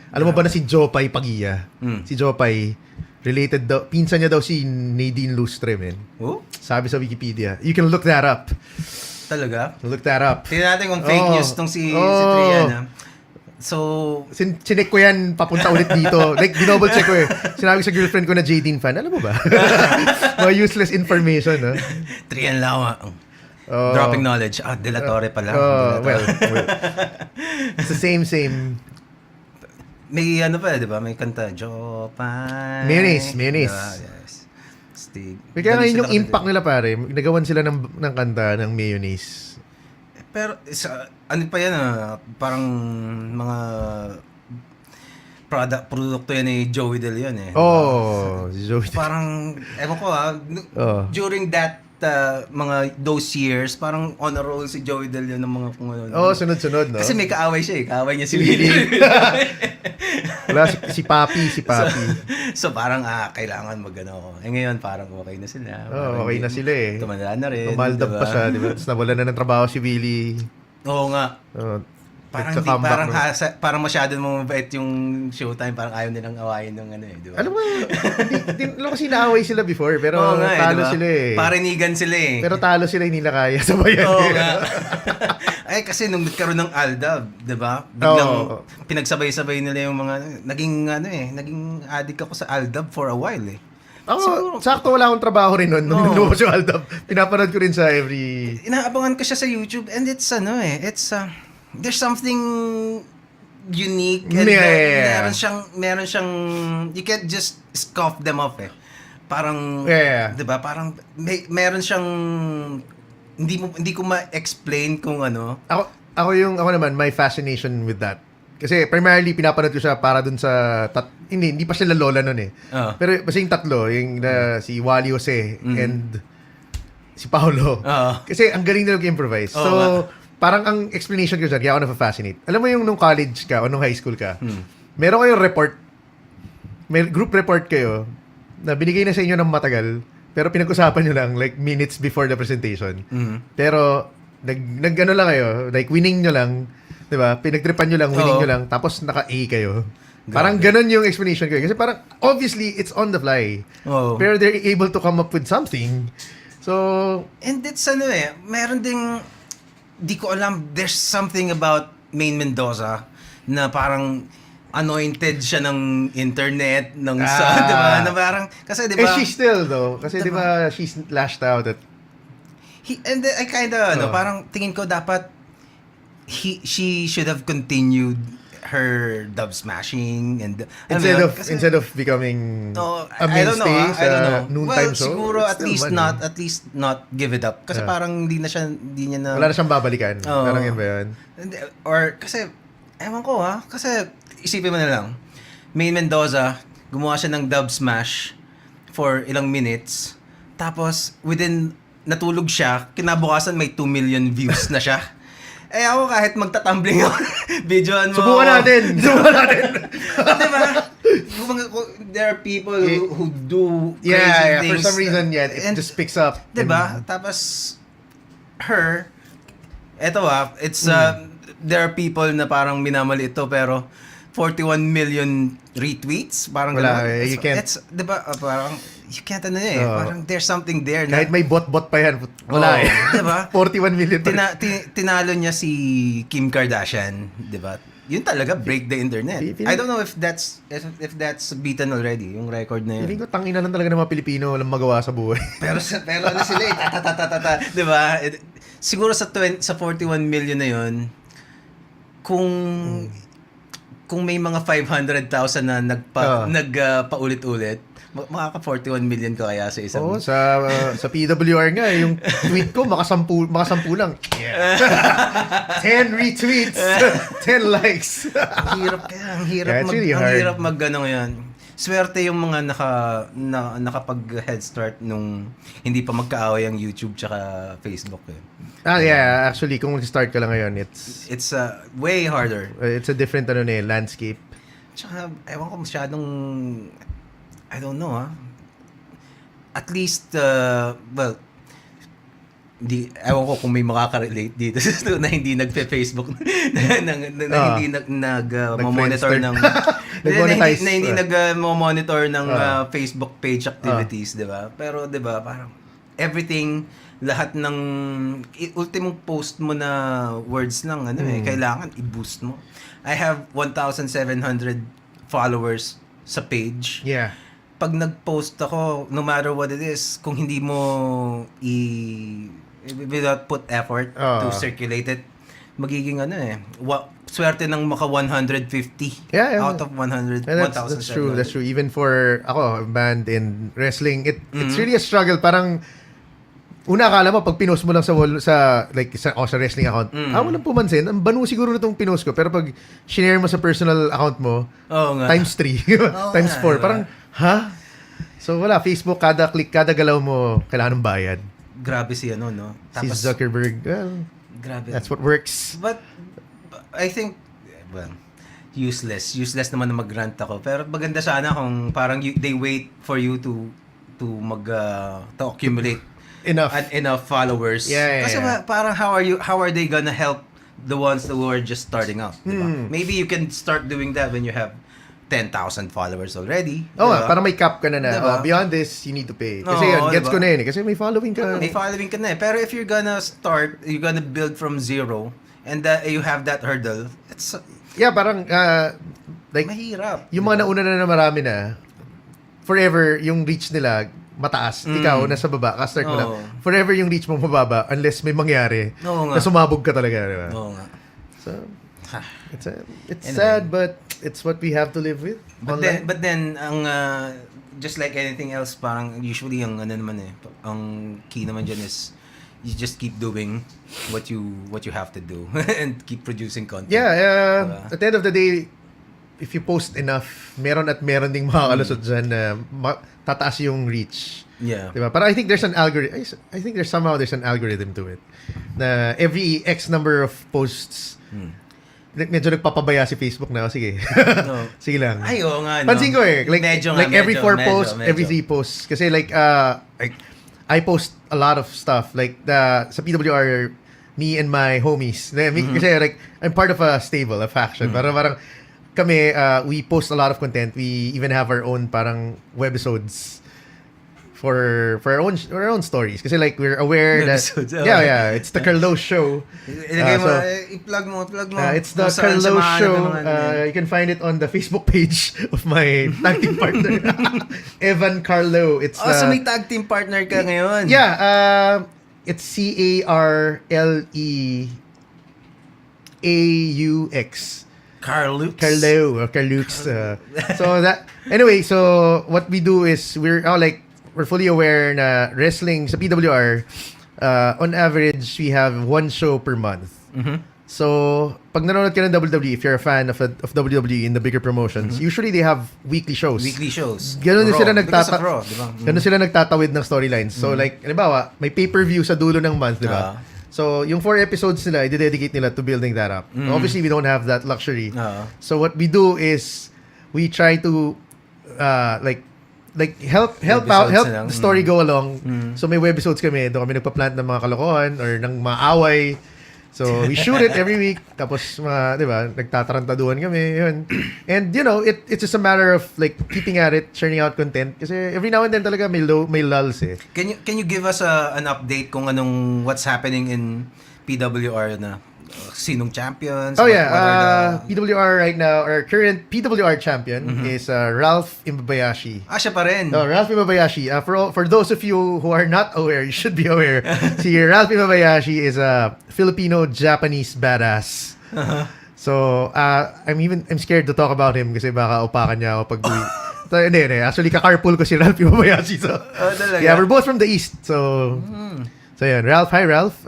Alam mo ba na si Jopay Pagia? Si Jopay, related daw, pinsan niya daw si Nadine Lustre, men. Oh? Sabi sa Wikipedia. You can look that up. Talaga? Look that up. Tingnan natin kung fake news tong si Trian. So, Chinek ko yan, papunta ulit dito. Like, dinouble check ko eh. Sinabi ko sa girlfriend ko na Jadine fan. Alam mo ba? Mga useless information, no? Trian lang. Dropping knowledge. Dela Torre pala. Well. It's the same. May ano pa, di ba? May kanta. Jopay. Mayonnaise. Diba? Yes. Stig. Kaya ngayon yung impact nila, pare. Nagawan sila ng kanta ng mayonnaise. Pero, ano pa yan parang mga produkto yan ni Joey De Leon eh. Si Joey. Parang, ewan ko during that those years, parang on a roll si Joey De Leon ng mga kung ano. Sunod-sunod, no? Kasi may kaaway siya eh. Kaaway niya si Willie. Wala, si Papi. So parang, kailangan mag-ano. Ngayon, parang okay na sila. Okay na sila eh. Tumanda na rin. Tumaldab pa siya, di ba? Tapos nawala na ng trabaho si Willie. Oo nga. Parang masyado mong mabait yung showtime, parang ayaw nilang awayin ng ano eh, di ba? Alam mo, hindi kasi naaway sila before, pero talo diba? sila eh. Parinigan sila eh. Pero talo sila, hindi na kaya sabayan. Oo nga. Ay, kasi nung nagkaroon ng Aldab, di ba? Biglang pinagsabay-sabay nila yung mga, naging addict ako sa Aldab for a while eh. Sakto wala akong trabaho rin nun nung lumabas yung Aldab. Pinapanood ko rin sa every... Inaabangan ko siya sa YouTube and it's there's something unique and meron siyang you can't just scoff them off eh. Parang 'di ba? Parang meron siyang hindi ko ma-explain kung ano. Ako naman my fascination with that. Kasi primarily pinapanood ko siya para dun sa hindi pa sila lola nun eh. Pero basta yung tatlo, yung si Wally Jose and si Paolo. Kasi ang galing nila mag-improvise. So parang ang explanation ko dyan, kaya ako na-fascinate. Alam mo yung nung college ka o nung high school ka, meron kayong report, may group report kayo, na binigay na sa inyo ng matagal, pero pinag-usapan nyo lang, like minutes before the presentation. Pero, nag-ano lang kayo, like winning nyo lang, di ba? Pinagtripan nyo lang, winning nyo lang, tapos naka-A kayo. Parang ganun yung explanation ko. Kasi parang, obviously, it's on the fly. Pero they're able to come up with something. So, and it's meron ding, di ko alam, there's something about Maine Mendoza na parang anointed siya ng internet, ng di ba? Na parang, kasi di ba? She's still though. Kasi di ba, she's lashed out at... And I kinda, parang tingin ko dapat, she should have continued her dub smashing and instead of becoming a mainstay sa noontime show. Siguro at least not give it up kasi parang hindi niya na wala na siyang babalikan. Parang yun ba yun? Or kasi ewan ko kasi isipin mo na lang, Maine Mendoza gumawa siya ng dub smash for ilang minutes tapos natulog siya, kinabukasan may 2 million views na siya. Ako kahit magtatumbling ako, videoan mo. Subukan natin. Diba? There are people who do crazy things. For some reason, it just picks up. Diba? Tapos, there are people na parang minamali ito, pero 41 million retweets. Parang wala, gano'n. you can't. Diba? Parang, you can't parang there's something there. Kahit may bot pa yan. Wala Diba? 41 million. Tinalo niya si Kim Kardashian. Diba? Yun talaga, break the internet. I don't know if that's beaten already, yung record na yun. Feeling ko tangina lang talaga ng mga Pilipino, walang magawa sa buhay. pero ano sila eh, diba? Siguro sa 41 million na yun, kung kung may mga 500,000 na paulit-ulit, makaka 41 million ka kaya sa isang... Oo, sa PWR nga, yung tweet ko, makasampu lang. Yeah. 10 retweets, 10 likes. Ang hirap kaya, Yeah, it's really hard. ang hirap yan. Swerte yung mga nakapag head start nung hindi pa magkaaway ang YouTube tsaka Facebook eh. Yeah, actually, kung start ka lang ngayon, It's way harder. it's a different landscape. Tsaka, ewan ko masyadong, I don't know At least, well, ewan ko kung may makaka-relate dito na hindi nagpe-Facebook na hindi nag-monitor ng Nag-monetize. na hindi nag-monitor ng Facebook page activities, 'di ba? Pero 'di ba, parang everything, lahat ng ultimong post mo na words lang kailangan i-boost mo. I have 1,700 followers sa page. Yeah. Pag nag-post ako, no matter what it is, kung hindi mo without put effort to circulate it, magiging swerte ng maka 150 out of 100, Yeah, 1,700. that's true. That's true. Even for ako, band in wrestling, it's really a struggle. Parang una akala mo pag pinost mo lang sa wall, sa wrestling account, walang pumansin. Ang banu siguro na itong pinost ko. Pero pag share mo sa personal account mo, times 3, times 4, diba? parang So wala, Facebook, kada click, kada galaw mo, kailangan ng bayad. Grabe si no? Si Zuckerberg, well, Grabe. that's what works. But I think, well, useless naman na mag-rant ako. Pero maganda sana kung parang they wait for you to accumulate enough followers. Yeah. Kasi parang how are they gonna help the ones who are just starting out, diba? Maybe you can start doing that when you have 10,000 followers already. Diba? Parang may cap ka na Diba? Beyond this, you need to pay. Kasi gets ko na yun. Kasi may following ka. May following ka na eh. Pero if you're gonna build from zero, and you have that hurdle, it's Yeah, parang, mahirap. Yung mga nauna na marami na, forever, yung reach nila, mataas. Ikaw, nasa baba, ka-start mo lang. Forever yung reach mo mababa, unless may mangyari, na sumabog ka talaga. Diba? Oo nga. So, it's sad, but it's what we have to live with. But then ang just like anything else, parang usually ang ang key naman dyan is you just keep doing what you have to do and keep producing content. Yeah, Diba? at the end of the day, if you post enough, meron ding makakalusot dyan na tataas yung reach. Yeah. Diba? Pero I think there's an algorithm. I think there's an algorithm to it. Na every X number of posts, medyo nagpapabaya si Facebook na, sige. No. Sige lang. Ay, oo nga. Pansin ko like every 4 posts, every 3 posts. Kasi I post a lot of stuff. Like, sa PWR, me and my homies. Kasi I'm part of a stable, a faction. Parang kami, we post a lot of content. We even have our own parang webisodes for our own stories. Kasi we're aware Webisodes, that it's the Carlo Show. Ilagay mo, i-plug mo. It's the Carlo Show. You can find it on the Facebook page of my tag team partner, Evan Carlo. So may tag team partner ka ngayon? Yeah, it's Carleux. Carlux. So what we do is we're fully aware na wrestling sa PWR, on average we have 1 show per month. So pag nanonood ka ng WWE, if you're a fan of WWE in the bigger promotions, usually they have weekly shows. Ganun din sila ganun sila nagtatawid ng storylines. So halimbawa, may pay-per-view sa dulo ng month, di ba? So, yung 4 episodes nila, i-dedicate nila to building that up. Obviously, we don't have that luxury. So, what we do is, we try to, help the story go along. So, may webisodes kami. Doon kami nagpa-plant ng mga kalokohan or ng mga away. So, we shoot it every week. Tapos, di ba, nagtatarantaduhan kami. Yun. And, it's just a matter of, keeping at it, churning out content. Kasi every now and then talaga may lulls eh. Can you give us an update kung what's happening in PWR na? Sinong champions? PWR right now, our current PWR champion is Ralph Imbabayashi. Siya pa rin. Ralph Imbabayashi. For those of you who are not aware, you should be aware. Si Ralph Imbabayashi is a Filipino-Japanese badass. So, I'm scared to talk about him kasi baka upakan niya ako pag uwi. So, hindi. Actually, kakarpool ko si Ralph Imabayashi. So, Talaga? yeah, we're both from the East. So, so yun. Ralph, hi Ralph.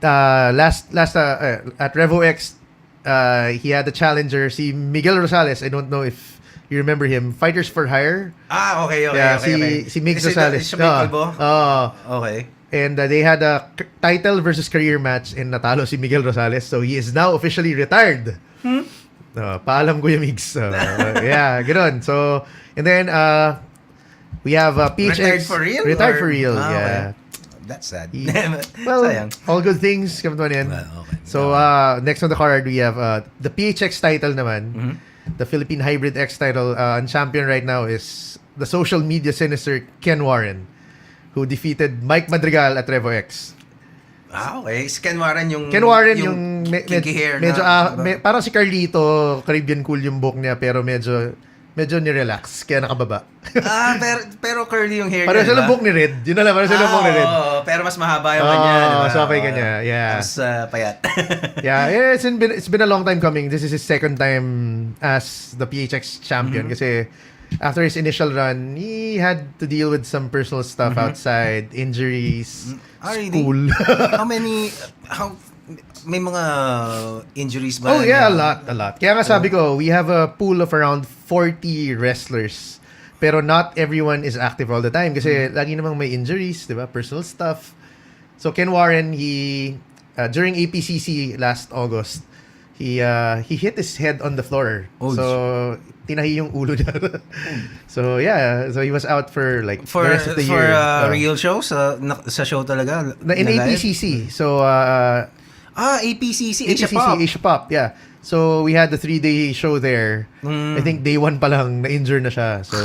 Last at Revo X, he had a challenger, si Miguel Rosales. I don't know if you remember him. Fighters for Hire. Okay. Yeah, okay. si Miguel Is it- Rosales. is siya may kalbo? Okay. And they had a title versus career match and natalo si Miguel Rosales. So he is now officially retired. Paalam Kuya Migs. So, yeah, ganoon. So, and then we have PHX. Retired for real? Retired or- for real, Ah, yeah. okay. That's sad. Well, Sayang. all good things come to an end. Well, okay. So, next on the card, we have the PHX title naman. Mhm. The Philippine Hybrid X title. Ang champion right now is the social media sinister Ken Warren, who defeated Mike Madrigal at Revo X. Okay. Si Ken Warren yung... yung kinky hair medyo na... parang si Carlito, Caribbean cool yung buhok niya, pero medyo ni-relax, kaya nakababa. pero curly yung hair Pareho niya, sila diba? buhok ni Red. Yun na lang, pareho sila buhok ni Red. Oo, pero mas mahaba yung kanya, diba? Mas mapay kanya, yeah. Mas payat. Yeah, it's been a long time coming. This is his second time as the PHX champion kasi after his initial run, he had to deal with some personal stuff outside, injuries, Really? school. May mga injuries ba? Oh yeah, a lot. Kaya nga sabi ko, we have a pool of around 40 wrestlers. Pero not everyone is active all the time kasi lagi namang may injuries, 'di ba? Personal stuff. So Ken Warren, he during APCC last August, he hit his head on the floor. Oh, so tinahi yung ulo niya. So yeah, so he was out for like For the rest of the for year. real show sa show talaga. In na live? APCC. So APCC, Asia Pop. Asia Pop, yeah. So we had the 3-day show there. I think day 1 pa lang na-injure na siya. So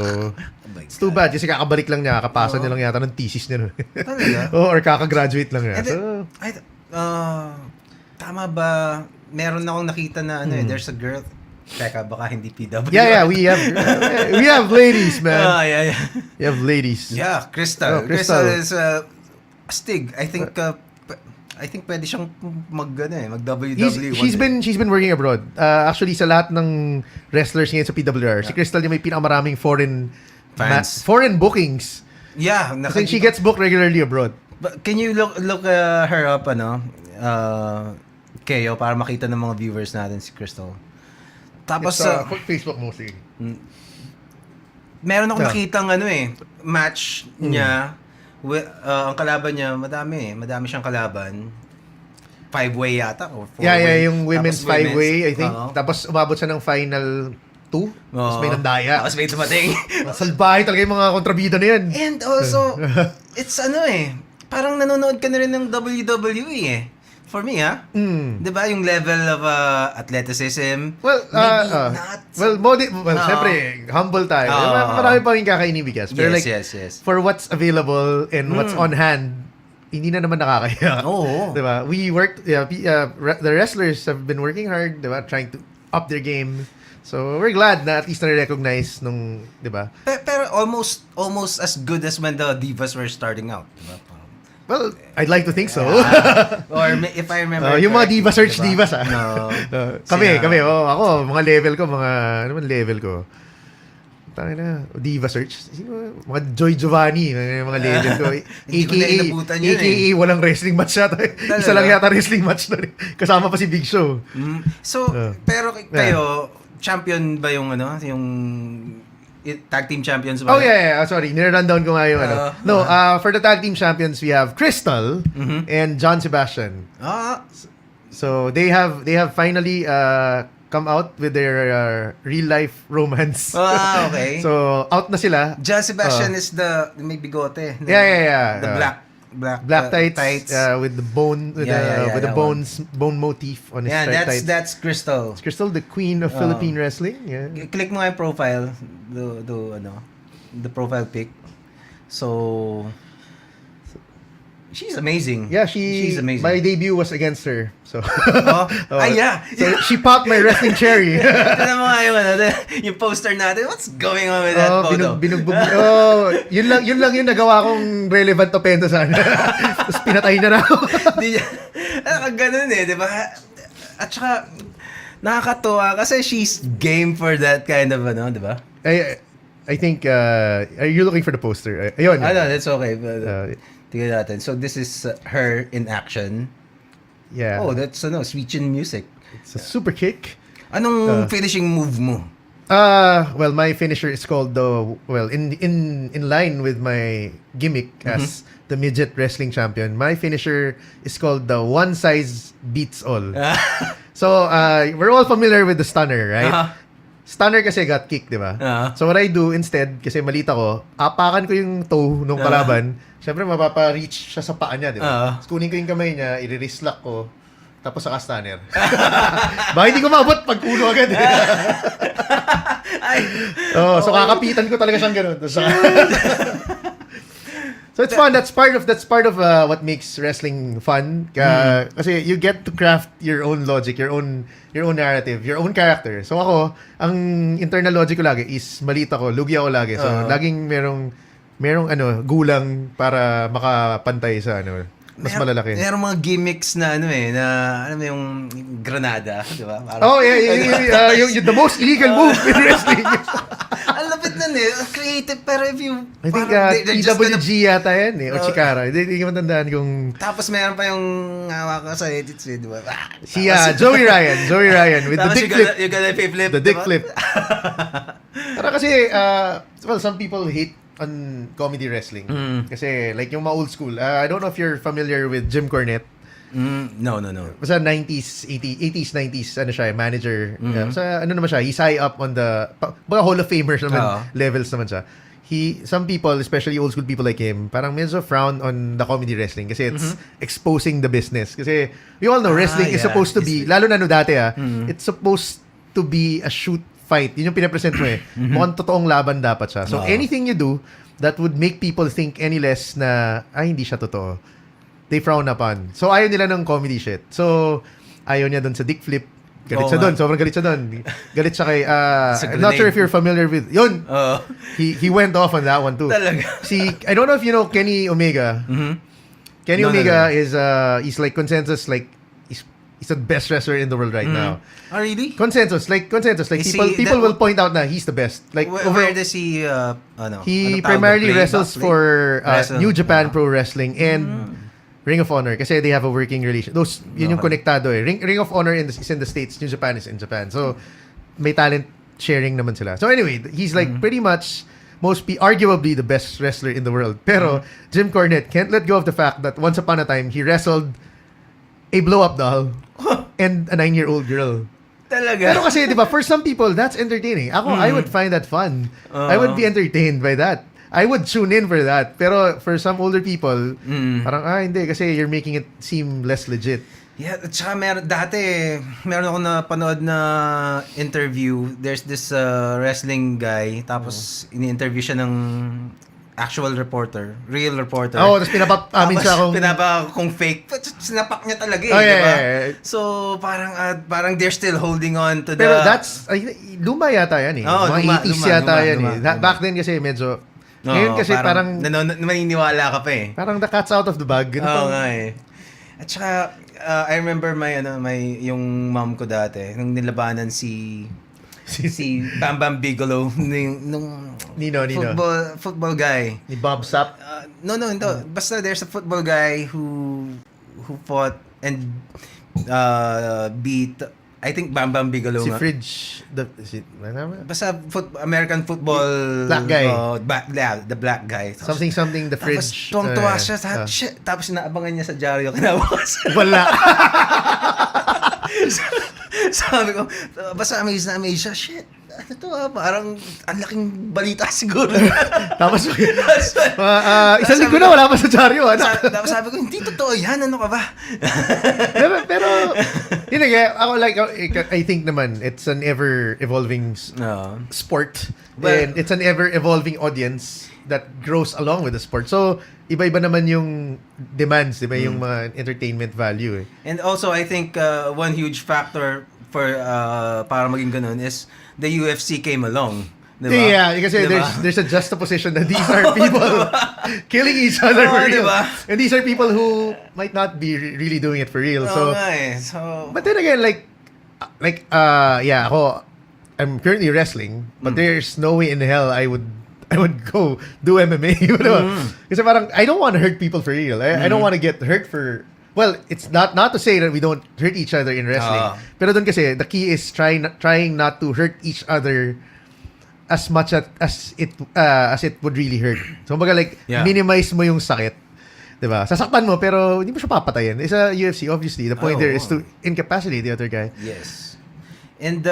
it's too bad kasi kakabalik lang niya, kakapasa niya lang yata ng thesis niya. Talaga? Or kakagraduate lang niya. And then, So, tama ba? Meron akong nakita na there's a girl. Teka, baka hindi PW. yeah, we have ladies, man. Yeah. We have ladies. Yeah, Crystal. Oh, Crystal. Crystal is astig. I think pwede siyang mag WWE. She's been working abroad. Actually sa lahat ng wrestlers ngayon sa PWR, si Crystal yung may pinakamaraming foreign Fans. foreign bookings. Yeah, I think she gets booked regularly abroad. But can you look her up Kayo para makita ng mga viewers natin si Crystal. Tapos It's Facebook mostly. meron akong nakitang match niya. Ang kalaban niya, madami siyang kalaban. 5-way yata or 4-way. Yeah, yung women's Tapos 5-way, I think. Oo. Tapos umabot siya ng final 2. Tapos may nandaya. Tapos may dumating. Salbahe talaga yung mga kontrabida na yan. And also, it's parang nanonood ka na rin ng WWE For me, di ba yung level of athleticism? Well, maybe not. syempre, humble tayo. Marami pa rin kakainibigas. Pero Yes. for what's available and what's on hand, hindi na naman nakakaya. Oo. Di ba? We worked, the wrestlers have been working hard, di ba? Trying to up their game. So, we're glad na at least na-recognize nung, di ba? Pero almost as good as when the Divas were starting out. Di ba? Well, I'd like to think so. Or if I remember yung mga diva search diba? divas No. kami, ako, mga level ko, ano man level ko? Tangina na, diva search. Sino? Mga Joy Giovanni, mga level ko. Hindi ko na inabutan yun AKA walang wrestling match yata. Isa lang yata wrestling match na rin. Kasama pa si Big Show. So, pero kayo, champion ba yung yung tag team champions ba? Oh yeah. Sorry, nire-rundown ko nga yung for the tag team champions, we have Crystal and John Sebastian. So they have finally come out with their real life romance. Okay. So out na sila. John Sebastian is the may bigote. Yeah. The black tights, with the bone with the bone motif on his tights. That's Crystal. It's Crystal, the queen of Philippine wrestling. Yeah. Click mo nga yung profile, the profile pic. So she's amazing. Yeah, she's amazing. My debut was against her. So yeah. So she popped my wrestling cherry. Tignan mo nga yung poster natin. What's going on with that photo? Binugbog. Yun lang yung nagawa kong relevant offense sa kanya. Tapos pinatay na ako. Ang ganun di ba? At saka, nakakatuwa kasi she's game for that kind of, di ba? I think, are you looking for the poster? Ayun. No, that's okay. Uh, Tingnan natin. So, this is her in action. Yeah. Oh, that's, sweet chin music. It's a super kick. Anong finishing move mo? Well, my finisher is called in line with my gimmick as the midget wrestling champion. My finisher is called the one size beats all. So, we're all familiar with the stunner, right? Uh-huh. Stunner kasi got kicked, di ba? Uh-huh. So, what I do instead, kasi malita ko, apakan ko yung toe nung kalaban. Siyempre, mapapa-reach siya sa paa niya, di ba? So, kunin ko yung kamay niya, i-wrist lock ko, tapos saka stunner. Baka hindi ko maabot pag ulo agad. So kakapitan ko talaga siyang ganun. So it's fun. That's part of what makes wrestling fun. Kasi you get to craft your own logic, your own narrative, your own character. So ako, ang internal logic ko lagi is malita ko, lugi ako lagi. So laging merong gulang para makapantay sa mas malalaki. Merong mga gimmicks na na yung granada, di ba? Yung the most illegal move in wrestling. Ang lapit nun creative, pero if you... I think PWG yata yan o Chikara. Hindi ko matandaan kung... Tapos meron pa yung hawak ko sa edits, di ba? Si Joey Ryan with the dick flip. You're gonna flip. The dick flip. Pero kasi, some people hate on comedy wrestling. Kasi like yung mga old school. I don't know if you're familiar with Jim Cornette. No. Basta 90s, 80s, 90s, siya, manager. Basta naman siya, he's high up on the, mga Hall of Famers naman, levels naman siya. Some people, especially old school people like him, parang medyo frown on the comedy wrestling kasi it's exposing the business. Kasi we all know wrestling is supposed to be, lalo na dati it's supposed to be a shoot fight. Yun yung pinapresent mo Mukhang totoong laban dapat siya. So anything you do that would make people think any less na, hindi siya totoo, they frown upon. So ayaw nila ng comedy shit. So ayaw niya dun sa dick flip. Galit siya dun. Sobrang galit siya dun. Galit siya kay, I'm not sure if you're familiar with, yun. He went off on that one too. Talaga? I don't know if you know Kenny Omega. Kenny Omega is, he's like consensus, like, he's the best wrestler in the world right now. Oh, really? Consensus. Like people will point out na he's the best. Like where does he he primarily wrestles for New Japan Pro Wrestling and Ring of Honor kasi they have a working relation. Yun yung konektado Ring of Honor is in the States, New Japan is in Japan. So may talent sharing naman sila. So anyway, he's like pretty much arguably the best wrestler in the world. Pero Jim Cornette can't let go of the fact that once upon a time he wrestled a blow-up doll and a 9-year-old girl. Talaga? Pero kasi, di ba, for some people, that's entertaining. Ako, I would find that fun. I would be entertained by that. I would tune in for that. Pero for some older people, parang, hindi, kasi you're making it seem less legit. Yeah, at saka meron ako napanood na interview. There's this wrestling guy, tapos ini-interview siya ng actual reporter, real reporter. Tapos pinapa-amin siya kung fake. Sinapak niya talaga di ba? Yeah. So, parang they're still holding on to Pero that's, luma yata yan mga 80s yata yan Back then kasi medyo, ngayon kasi parang maniniwala ka pa Parang the cat's out of the bag. Nga At saka, I remember yung mom ko dati, nung nilabanan si Bam Bam Bigelow nung Nino football guy ni Bob Sapp. No, basta there's a football guy who fought and beat I think Bam Bam Bigelow si Fridge basta American football black guy the black guy something the Fridge tapos tuwang-tuwa siya shit tapos inaabangan niya sa dyaryo kinabukasan wala. Sabi ko, basta amazed siya, shit, ano to parang ang laking balita siguro. Tapos, isang linggo na wala pa sa dyaryo. Tapos sabi ko, hindi totoo yan, ano ka ba? pero yun ako I think naman, it's an ever-evolving sport. And it's an ever-evolving audience that grows along with the sport. So, iba-iba naman yung demands, diba? Yung mga entertainment value And also, I think one huge factor for para maging ganun is the UFC came along. Diba? Yeah, kasi there's a juxtaposition that these are people killing each other for real. Diba? And these are people who might not be really doing it for real. So, So, but then again, like, ako, I'm currently wrestling, but there's no way in hell I would go do MMA. You know? Kasi parang, I don't want to hurt people for real. I don't want to get hurt for... Well, it's not to say that we don't hurt each other in wrestling. Pero doon kasi, the key is trying not to hurt each other as much as it would really hurt. So, kumbaga like, minimize mo yung sakit. Diba? Sasaktan mo, pero hindi mo siya papatayin. Sa UFC, obviously, the point there is to incapacitate the other guy. Yes. And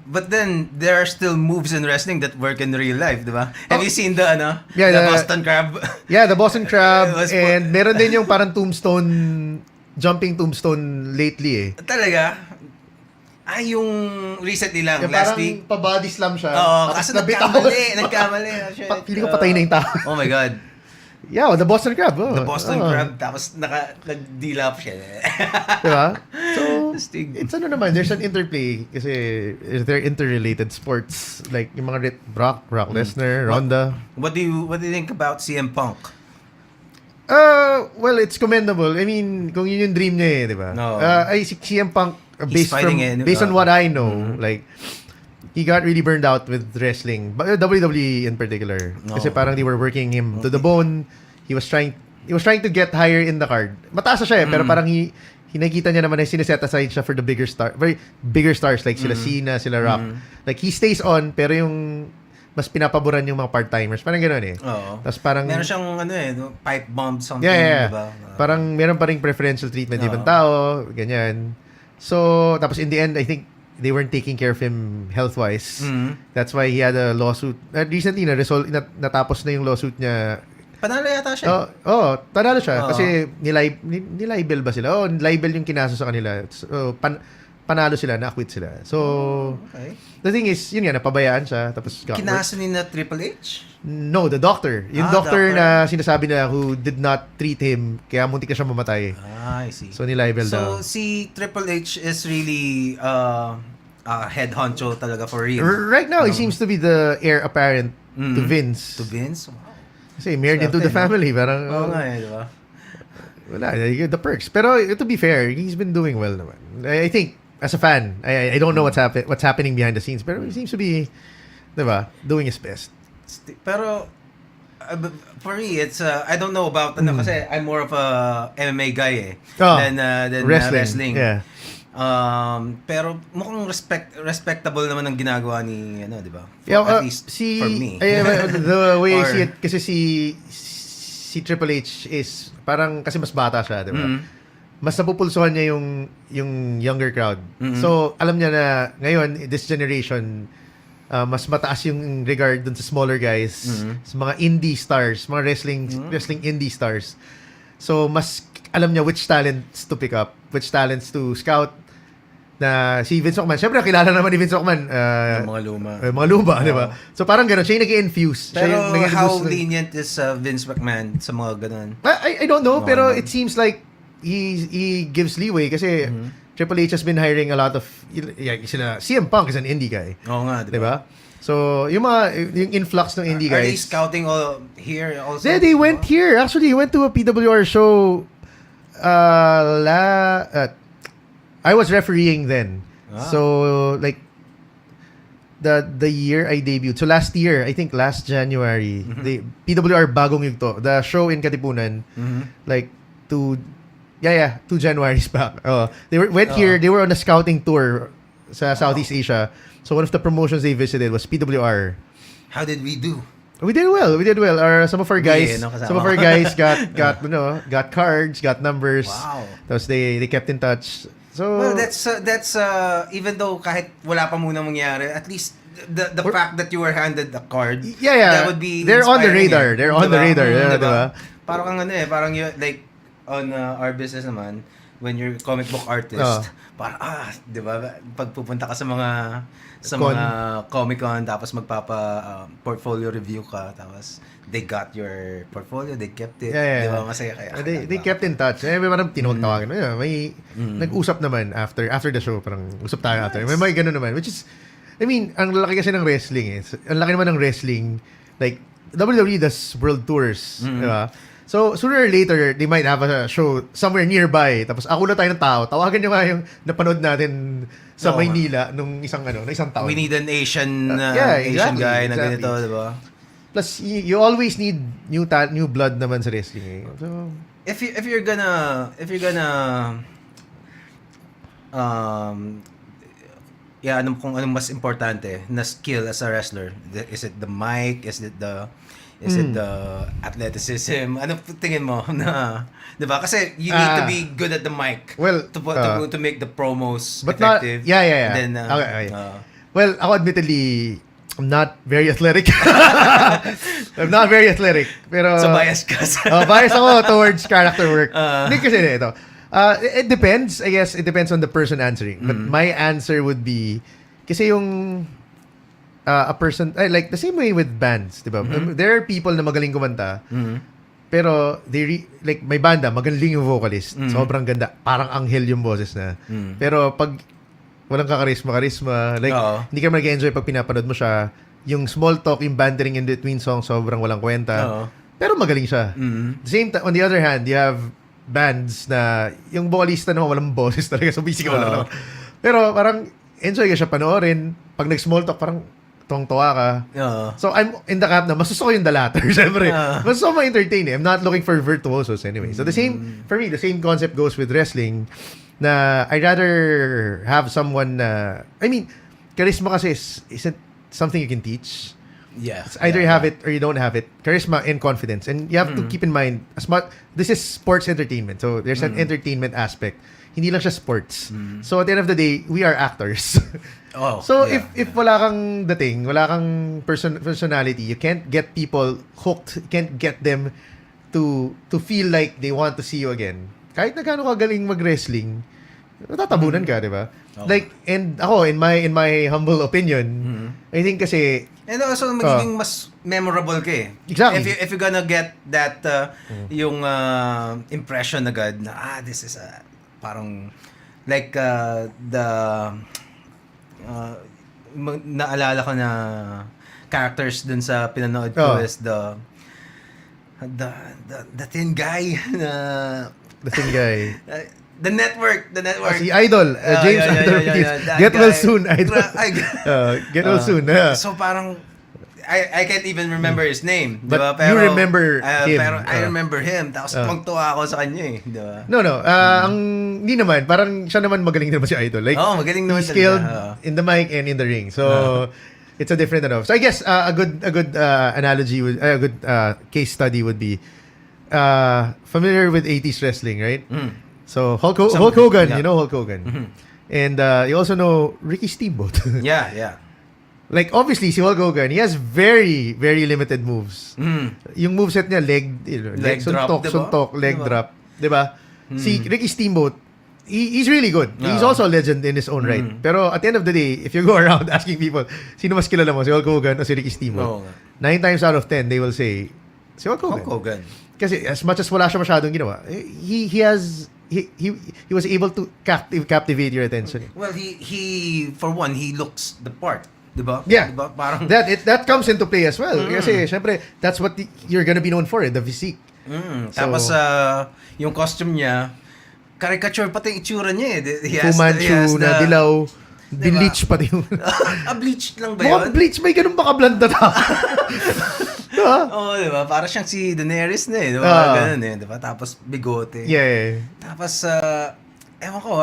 but then there are still moves in wrestling that work in real life, di ba? Have you seen the Boston Crab? Yeah, the Boston Crab, and meron din yung parang jumping tombstone lately eh. Talaga? Yung recently lang, Yung last parang week. pa-body slam siya. Oo, kaso nagkamali. Oh, shit. Feeling ko patay na yung tao. Oh my God. Yeah, the Boston Crab. Oh. The Boston Crab, tapos nag-deal up siya. Diba? So, Stig. it's naman, there's an interplay kasi they're interrelated sports. Like yung mga Brock Lesnar, Ronda. What do you think about CM Punk? Well, it's commendable. I mean, kung yun yung dream niya eh, di ba? No. Si CM Punk, He's fighting based on what I know, like, he got really burned out with wrestling, but WWE in particular. No. Kasi parang they were working him to the bone. He was trying to get higher in the card. Mataas na siya eh, pero parang nakikita niya naman na sineset aside siya for the bigger stars like sila Cena, sila Rock. Like he stays on, pero yung mas pinapaboran yung mga part-timers. Parang gano'n eh. Oo. Tapos parang Meron siyang pipe bomb something, yeah. diba? Parang meron pa ring preferential treatment ibang tao, ganyan. So, tapos in the end, I think they weren't taking care of him health-wise. That's why he had a lawsuit. Recently, natapos na yung lawsuit niya. Panalo yata siya. Panalo siya. Kasi nilibel ba sila? Libel yung kinaso sa kanila. So, panalo sila, na-acquit sila. So, Okay. the thing is, yun nga, napabayaan siya. Tapos, Kinaso ni na Triple H? No, the doctor. Yung doctor na sinasabi nila who did not treat him, kaya muntik na siya mamatay. I see. So, nilibel daw. So, si Triple H is really head honcho talaga for real. Right now, he seems to be the heir apparent to Vince. To Vince? Wow. Kasi married into the family. Parang, Oo nga eh, di ba? wala, you get the perks. Pero to be fair, he's been doing well naman. I think, as a fan, I don't know what's happening behind the scenes, pero he seems to be, di ba, doing his best. Pero, for me, it's, I don't know about, kasi I'm more of a MMA guy eh, than wrestling. Yeah. Pero mukhang respectable naman ang ginagawa ni, di ba? Yeah, At least for me. The way I see it, kasi si Triple H is, parang, kasi mas bata siya, di ba? Mas napupulsuhan niya yung younger crowd. So, alam niya na, ngayon, this generation, mas mataas yung regard dun sa smaller guys, sa mga indie stars, mga wrestling indie stars. So, mas alam niya which talents to pick up, which talents to scout. Na si Vince McMahon, syempre kilala naman ni Vince McMahon. Mga luma, di ba? So, parang gano'n, siya yung nag-infuse. Pero how lenient is Vince McMahon sa mga gano'n? I don't know, pero it seems like he gives leeway kasi Triple H has been hiring a lot of CM Punk is an indie guy. Oo nga, diba? So, yung influx ng indie guys. Are they scouting here also? They went here. Actually, he went to a PWR show I was refereeing then. So, like, the year I debuted. So, last year, I think last January, the PWR Bagong Yugto, the show in Katipunan, like, 2 Januaries back. They went here. They were on a scouting tour sa Southeast Asia. So one of the promotions they visited was PWR. How did we do? We did well. Some of our guys, got cards, got numbers. Wow. Tapos they kept in touch. So well, that's even though kahit wala pa muna mangyari, at least the fact that you were handed a card. Yeah. That would be They're on the inspiring radar. eh. They're on the radar. Diba? Parang parang you like on our business naman, when you're comic book artist, parang di ba, pag pupunta ka sa mga Comic-Con, tapos portfolio review ka, tapos they got your portfolio, they kept it. Di ba, masaya kaya. They kept in touch. Parang tinutawagin. May nag-usap naman after the show, parang usap tayo after. May gano'n naman, which is, I mean, ang laki kasi ng wrestling eh. Ang laki naman ng wrestling, like, WWE does world tours, di ba? So, sooner or later, they might have a show somewhere nearby. Tapos, ako na tayo ng tao. Tawagan nyo nga yung napanood natin sa Oo, Maynila nung isang taon. We need an Asian yeah, Asian exactly, guy na exactly. ganito, di ba? Plus, you always need new blood naman sa wrestling. So, If you're gonna kung anong mas importante na skill as a wrestler, is it the mic, is it the athleticism? Ano tingin mo na, 'di ba? Kasi you need to be good at the mic. Well, to make the promos but not, effective. yeah. And then, okay. Well, ako admittedly, I'm not very athletic. I'm not very athletic. Pero, so bias ka sa... bias ako towards character work. Hindi kasi ito. It depends. I guess it depends on the person answering. But my answer would be, kasi yung a person, like the same way with bands, di ba? There are people na magaling kumanta, pero like may banda, magaling yung vocalist. Sobrang ganda. Parang anghel yung boses na. Pero pag walang karisma, like, hindi ka mag-enjoy pag pinapanood mo siya. Yung small talk, yung bantering in between songs, sobrang walang kwenta. Pero magaling siya. On the other hand, you have bands na yung vocalista naman walang boses talaga. So, basically, wala naman. Pero parang, enjoy ka siya panoorin. Pag nag-small talk, parang tuwang-tuwa ka. So, I'm in the camp na masusuko yung the latter, syempre. Masusuko ma-entertain eh. I'm not looking for virtuosos anyway. So, for me, the same concept goes with wrestling. Na I'd rather have someone na, I mean, charisma kasi isn't something you can teach. Yeah. It's either you have it or you don't have it. Charisma and confidence. And you have to keep in mind, this is sports entertainment. So there's an entertainment aspect. Hindi lang siya sports. So at the end of the day, we are actors. So if wala kang dating, wala kang personality, you can't get people hooked. You can't get them to feel like they want to see you again. Kahit na gaano ka galing mag-wrestling, natatabunan ka, di ba? Like, and ako, in my humble opinion, I think kasi... And also, magiging mas memorable ka eh. Exactly. If you're gonna get that, yung impression agad na, this is parang, like, naalala ko na characters dun sa pinanood ko is the thin guy na... The thin guy. The network. Si Idol. James Idol. Get well soon, Idol. Get well soon. So parang, I can't even remember his name. But diba? Pero, you remember him. Pero I remember him. Tapos tuwang-tuwa ako sa kanya eh. Diba? No. Hindi naman. Parang siya naman magaling naman si Idol. Like, magaling naman he's skilled in the mic and in the ring. So, it's a different So, I guess a good analogy, a good case study would be, familiar with 80s wrestling, right? So Hulk Hogan, you know Hulk Hogan. And you also know Ricky Steamboat. Yeah. Like obviously si Hulk Hogan, he has very very limited moves. Yung moveset niya leg suntok, leg drop, 'di ba? Si Ricky Steamboat, he's really good. He's also a legend in his own right. Pero at the end of the day, if you go around asking people, sino mas kilala mo, si Hulk Hogan o si Ricky Steamboat? 9 times out of 10 they will say si Hulk Hogan. Kasi as much as wala siya masyadong ginawa, he was able to captivate your attention. Well, he for one, he looks the part, 'di ba? Yeah. Diba? Parang that comes into play as well. Kasi syempre that's what you're gonna be known for, the physique. Tapos yung costume niya, caricature pati yung itsura niya eh. Fu Manchu na dilaw, diba? bleach pati yung bleach lang ba yun? Bleach, may ganun ba ka-blond na tao? Oo, diba? Para siyang si Daenerys na eh. Diba? Ganun eh. Diba? Tapos bigote. Yeah. Tapos, ewan ko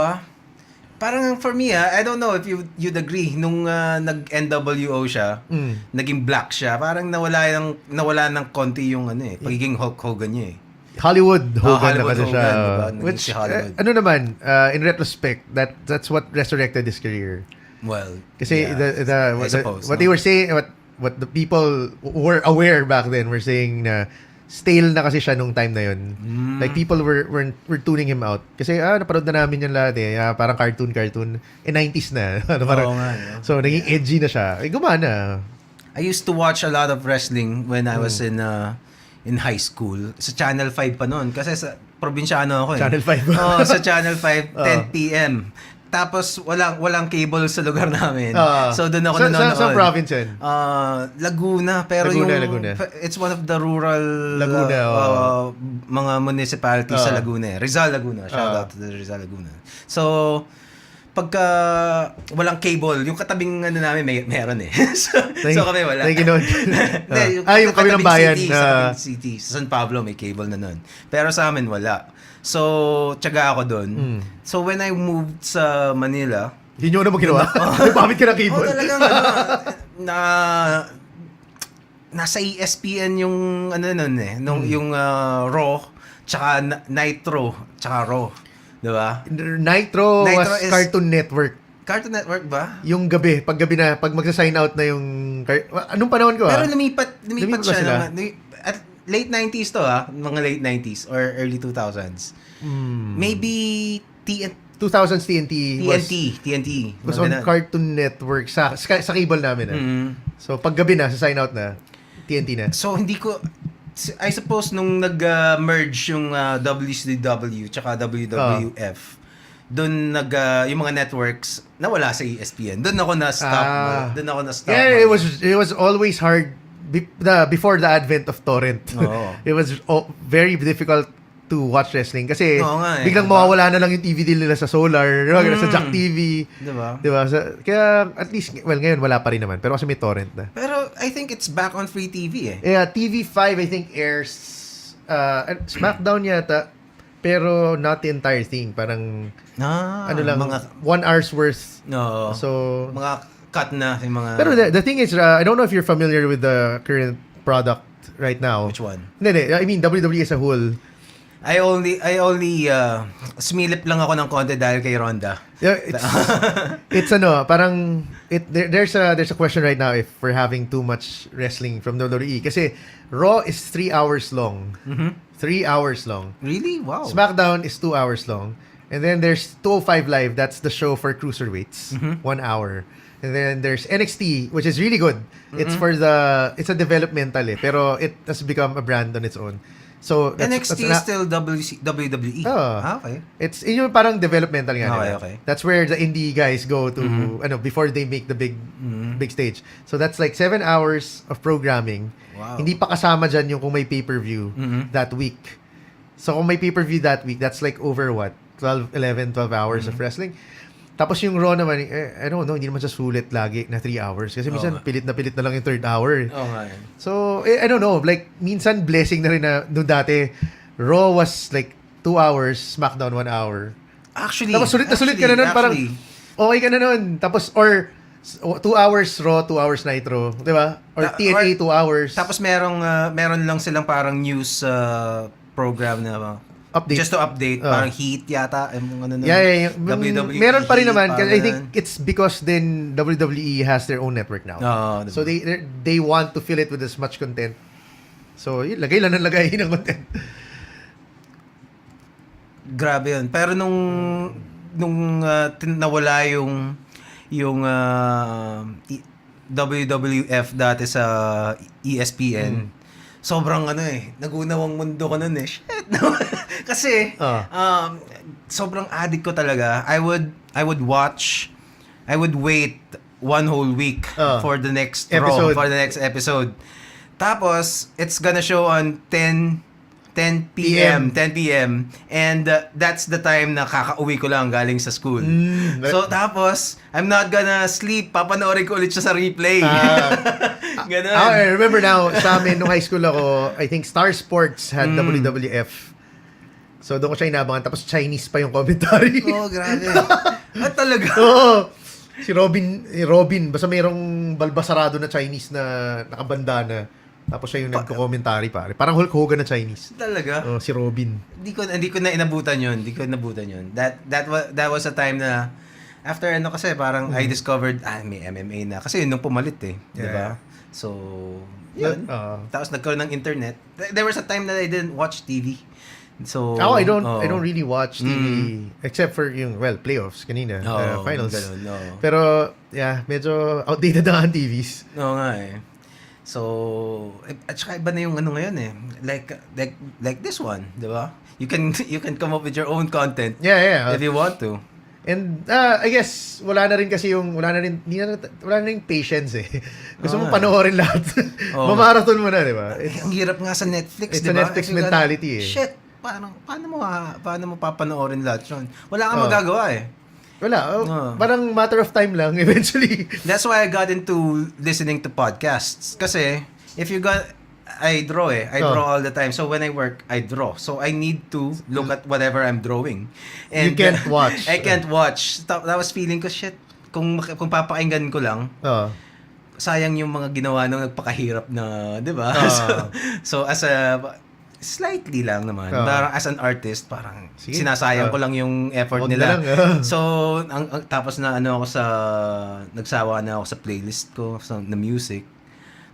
parang for me I don't know if you'd agree, nung nag-NWO siya, naging black siya, parang nawala ng konti yung pagiging Hulk Hogan niya eh. Hollywood Hogan na kasi siya. Diba? Which, Si Hollywood. ano naman, in retrospect, that's what resurrected his career. Well, Kasi yeah, I suppose, what they were saying, what the people were aware back then were saying na stale na kasi siya nung time na yun. Like people were tuning him out. Kasi napanood na namin yung lahat eh. Parang cartoon. 90s na. Parang, so naging edgy na siya. Gumana. I used to watch a lot of wrestling when I was in high school. Sa Channel 5 pa noon. Kasi sa probinsyano ako eh. Channel 5. Sa Channel 5, 10 p.m. tapos walang cable sa lugar namin. So doon ako sa nanonood. sa province yan? Laguna, pero Laguna. it's one of the rural Laguna, mga municipalities sa Laguna. Rizal Laguna. Shout out to the Rizal Laguna. So pagka walang cable, yung katabing namin meron eh. so kami wala. Hindi, yung kabilang bayan sa kabilang city, sa San Pablo may cable na nun. Pero sa amin wala. So tiyaga ako doon. So when I moved sa Manila, hindi nyo na ginawa? Pamit ka ng cable? Talagang nasa ESPN yung nun eh, yung Raw, tsaka Nitro, tsaka Raw. Diba? Nitro was is Cartoon Network. Cartoon Network ba? Yung gabi, pag magsa-sign out na yung... Anong panahon ko Pero lumipat ba siya. sila? At late 90s to mga late 90s or early 2000s. Maybe 2000s TNT was on Cartoon Network sa cable namin. So pag gabi na, sa sign out na, TNT na. So hindi ko... I suppose nung nag-merge yung WCW tsaka WWF, doon yung mga networks nawala sa ESPN. Doon ako na-stop. Yeah, it was always hard before the advent of torrent. It was very difficult to watch wrestling kasi biglang mawawala na lang yung TV deal nila sa Solar, sa Jack TV. Diba? Kaya at least, ngayon wala pa rin naman. Pero kasi may torrent na. Pero I think it's back on free TV eh. Yeah, TV5 I think airs SmackDown yata, pero not the entire thing. Parang lang, mga 1 hour's worth. So mga cut na yung mga... Pero the thing is, I don't know if you're familiar with the current product right now. Which one? Hindi, I mean WWE as a whole. I only smilip lang ako ng konti dahil kay Ronda. Yeah, it's parang there's a question right now if we're having too much wrestling from WWE kasi Raw is 3 hours long. 3 hours long. Really? Wow. SmackDown is 2 hours long. And then there's 205 Live, that's the show for cruiserweights, 1 hour. And then there's NXT, which is really good. It's it's a developmental pero it has become a brand on its own. So NXT is still WWE. Okay. It's yung parang developmental nga nila. Okay. That's where the indie guys go to before they make the big stage. So that's like 7 hours of programming. Wow. Hindi pa kasama dyan yung kung may pay-per-view that week. So kung may pay-per-view that week, that's like over 12 hours of wrestling. Tapos yung Raw naman, I don't know, hindi naman siya sulit lagi na 3 hours. Kasi minsan, pilit na lang yung third hour. So, I don't know, like, minsan blessing na rin na doon dati, Raw was like 2 hours, SmackDown 1 hour. Actually, tapos sulit ka na nun, parang, okay ka na nun. Tapos, or 2 hours Raw, 2 hours Nitro, di ba? Or TNA 2 hours. Tapos meron lang silang parang news program na update. Just to update, parang Heat yata. Yeah. WWE meron pa rin naman. Kasi I think it's because then WWE has their own network now. So they want to fill it with as much content. So yun, lagay lang ng lagay ng content. Grabe yun. Pero nung nawala yung WWF dati sa ESPN, sobrang nagunawang mundo ko nun eh. Shit. Kasi sobrang addict ko talaga. I would wait one whole week for the next episode. Tapos it's gonna show on 10 p.m. And that's the time na kakauwi ko lang galing sa school. So tapos I'm not gonna sleep, papanoorin ko ulit siya sa replay. Ganun. I remember now, sa amin nung high school ako, I think Star Sports had WWF. So doon ko siya inabangan, tapos Chinese pa yung commentary. Grabe. Talaga? Oo. Si Robin, basta mayroong balbasarado na Chinese na nakabandana. Tapos siya yung nagko-commentary pare. Parang Hulk Hogan na Chinese. Talaga? Si Robin. Hindi ko na inabutan yun. That was a time na after kasi parang I discovered may MMA na. Kasi yun nung pumalit eh. Yeah. Diba? So, yun. Tapos nagkaroon ng internet. There was a time that I didn't watch TV. So, I don't really watch TV except for yung playoffs kanina, finals. Ganun, Pero medyo outdated na ang TVs. Oo nga eh. So, at saka iba na yung ngayon eh. Like this one, 'di ba? You can come up with your own content. Yeah. If you want to. And I guess wala na rin patience eh. Gusto mo panoorin lahat. Mamarathon mo na, di ba? Ang hirap nga sa Netflix, It's di a ba? Netflix mentality eh. Shit, paano mo papanoorin lahat yun? Wala kang magagawa eh. Wala. Parang matter of time lang eventually. That's why I got into listening to podcasts. Kasi, I draw I draw all the time. So when I work, I draw. So I need to look at whatever I'm drawing. And You can't watch. I can't watch. That was feeling ko, shit, kung papakinggan ko lang, sayang yung mga ginawa nung nagpakahirap na, di ba? So as a, slightly lang naman. Parang as an artist, parang sinasayang ko lang yung effort nila. So, tapos na nagsawa na ako sa playlist ko, na music.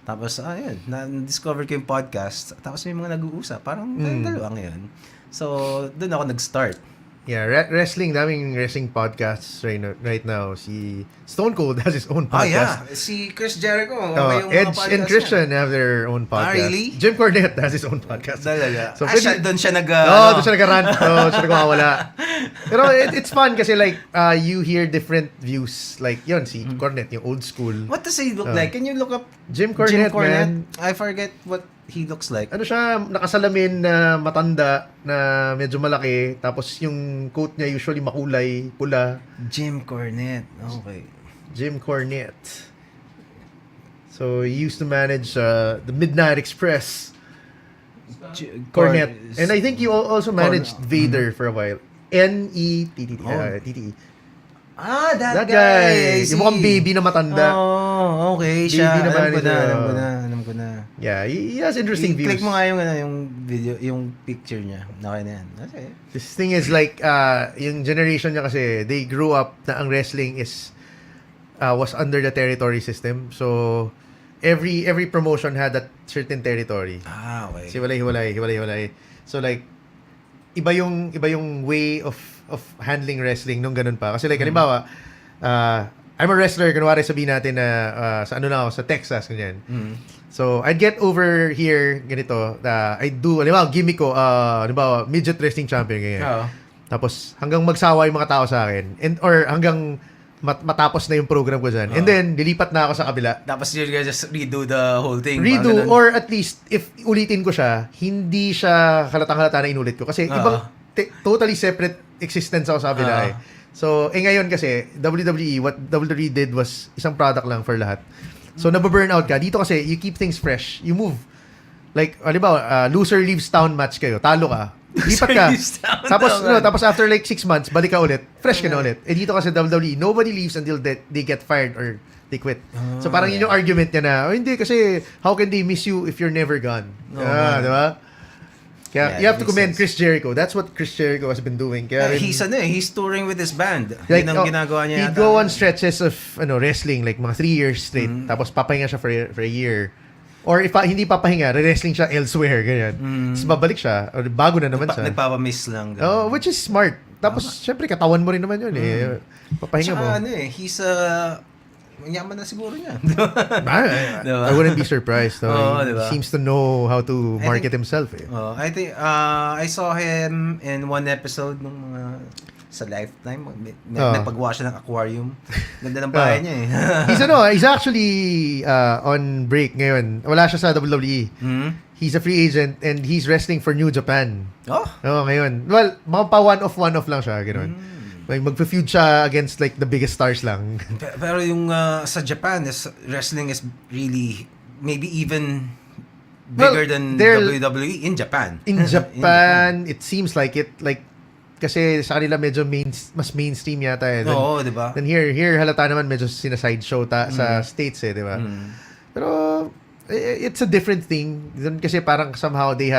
Tapos, ayun, na-discover ko yung podcast. Tapos may mga nag-uusap. Parang dalawa ngayon. So, doon ako nag-start. Yeah, daming wrestling podcasts right now. Si Stone Cold has his own Oh, podcast. yeah. Si Chris Jericho. Edge and Christian have their own podcast. Really? Jim Cornette has his own podcast. Talaga. So, Doon siya doon siya nag-rant. Siya nagwawala. Pero it's fun kasi like, you hear different views. Like, yun, si Cornette, yung old school. What does he look like? Can you look up Jim Cornette, man? I forget what he looks like. Ano siya, nakasalamin na matanda, na medyo malaki. Tapos yung coat niya usually makulay, pula. Jim Cornette. Okay. Jim Cornette. So, he used to manage the Midnight Express. Cornette. And I think you also managed Vader for a while. N-E-T-T-E. That guy. I Yung mukhang baby na matanda. Oh, okay. Siya. Baby na Alam manager. ko na. Yeah, he has interesting views. Click mo nga yung video, yung picture niya. Okay na yan. Okay. This thing is like, yung generation niya kasi, they grew up na ang wrestling was under the territory system. So, every promotion had that certain territory. Okay. Kasi hiwalay. So like, iba yung way of handling wrestling nung ganun pa. Kasi like, halimbawa, I'm a wrestler, kunwari sabihin natin na sa Texas, ganyan. So, I'd get over here, ganito, I'd do, halimbawa, gimmick ko, halimbawa, midget wrestling champion, ganyan. Tapos, hanggang magsawa yung mga tao sa akin, or hanggang matapos na yung program ko dyan. And then, lilipat na ako sa kabila. Tapos you're gonna just redo the whole thing. Or at least, if ulitin ko siya, hindi siya halatang-halata na inulit ko. Kasi ibang, totally separate existence ako sa kabila eh. So, ngayon kasi, what WWE did was isang product lang for lahat. So, nababurn out ka. Dito kasi, you keep things fresh. You move. Like, halimbawa, loser leaves town match kayo. Talo ka. Lipat ka. Tapos after like 6 months, balik ka ulit. Fresh ka na ulit. Eh dito kasi WWE, nobody leaves until they get fired or they quit. So parang yun yung argument niya na, hindi kasi how can they miss you if you're never gone? Di ba? Kaya you have to commend Chris Jericho. That's what Chris Jericho has been doing. Kaya he's touring with his band. Like, yun ang ginagawa niya. He'd go on stretches of wrestling like mga 3 years straight. Tapos papahinga siya for a year. Or if hindi papahinga, re-wrestling siya elsewhere, ganyan. Tapos babalik siya, or bago na naman siya. Nagpapamiss lang. Which is smart. Tapos, syempre, katawan mo rin naman yun eh. Papahinga mo. He's yaman na siguro niya. I wouldn't be surprised. Diba? He seems to know how to market himself eh. I think, I saw him in one episode nung sa Lifetime. Nagpagawa siya ng aquarium. Ganda ng bahay niya eh. He's actually on break ngayon. Wala siya sa WWE. He's a free agent and he's wrestling for New Japan. Ngayon. Well, mga one-off lang siya. Ganoon. Like, magpa-feud siya against like the biggest stars lang. Pero yung sa Japan, wrestling is really maybe even bigger than WWE in Japan. In Japan, it seems like it. Like, kasi sa kanila medyo mas mainstream yata eh. Oo, di ba? Then here halata naman medyo sina-sideshow sa States eh, di ba? Pero it's a different thing. Kasi parang somehow they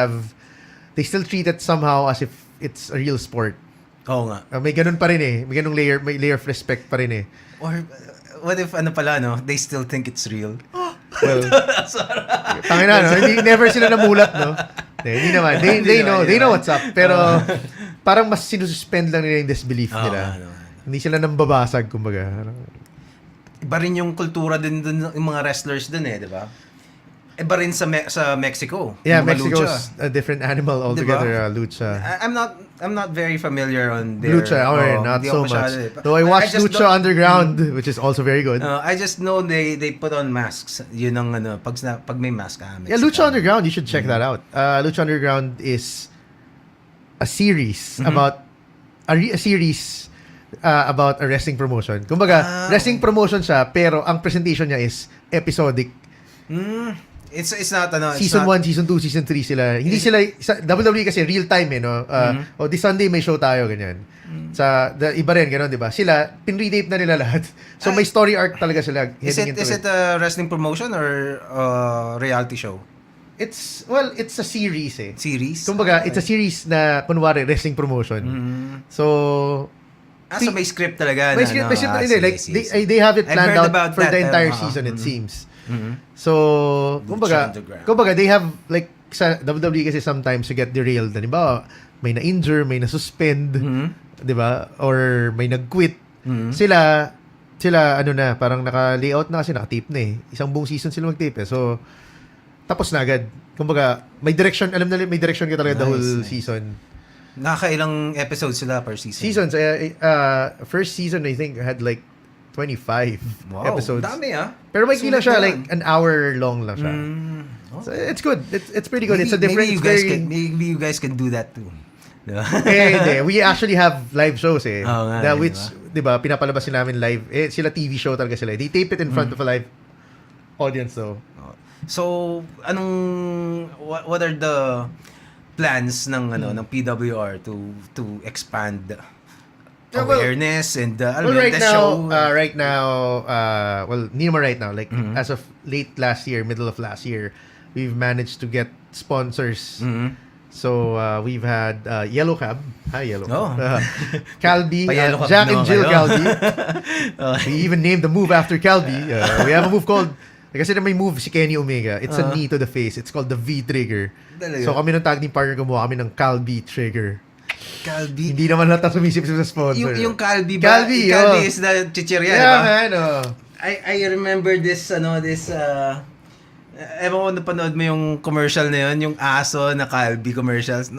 still treat it somehow as if it's a real sport. Oo nga. May ganun pa rin eh. May ganung layer of respect pa rin eh. Or what if they still think it's real? Well, tangina no, never sila namulat no. Hindi naman. They know what's up. Pero parang mas sinususpend lang nila yung disbelief nila. Hindi sila nambabasag kumbaga. Iba rin yung kultura din dun, yung mga wrestlers dun eh, di ba? Iba rin sa Mexico. Yeah, Mga Mexico's lucha. a different animal altogether, lucha. I'm not very familiar on their Lucha, not hindi so ako masyado much. eh. Though I watched just Lucha don't- Underground, which is also very good. I just know they put on masks. Yun ang pag may mask ka. Yeah, Lucha Underground, you should check that out. Lucha Underground is a series about a series about a wrestling promotion. Kumbaga, wrestling promotion siya, pero ang presentation niya is episodic. It's not Season 1, Season 2, Season 3 sila. Hindi sila, sa WWE kasi real time no? O this Sunday may show tayo, ganyan. Iba rin, gano'n, di ba? Sila, pinretape na nila lahat. So may story arc talaga sila heading into Is it a wrestling promotion or reality show? It's a series eh. Series? Kumbaga, it's a series na, kunwari, wrestling promotion. So, so may script talaga. may script, hindi, like, they have it I've planned heard out about for that, the entire season, it seems. So, Lucha kumbaga, Underground. they have, like, sa WWE kasi sometimes you get derailed. Diba? May na-injure, may na-suspend, diba? Or may nag-quit. Sila, parang naka-layout na kasi, naka-tape na eh. Isang buong season sila mag-tape eh. So, tapos na agad. Kumbaga, may direction, alam na may direction ka talaga the whole season. Nakakailang episodes sila per season? Seasons, first season I think had like 25 episodes. Dami Pero may lang siya, Sulit like an hour long lang siya. So, it's good. It's pretty good. It's a different... Maybe you guys can do that too. Diba? Hindi. We actually have live shows eh. Oo nga, Which, diba, pinapalabas sila namin live. Sila TV show talaga sila. They tape it in front of a live audience though. So, what are the plans ng ng PWR to expand awareness and right the now, show? hindi naman right now. Like, as of late last year, middle of last year, we've managed to get sponsors. So, we've had Yellow Cab. Hi, Yellow. Oh. Calbi. Pa-Yellow Cab Jack and naman Jill kayo. Calbi. We even named the move after Calbi. We have a move called... Kasi na may move si Kenny Omega. It's a knee to the face. It's called the V-Trigger. Talaga? So, kami ng tag team partner, gumawa kami ng Calbi Trigger. Calbi. Hindi naman lahat sumisip sa sponsor. Yung Calbi ba? Calbi, Calbi is the chichirya, Yeah, diba? man. I remember this ewan ko napanood mo yung commercial na yun, yung aso na Calbi commercials.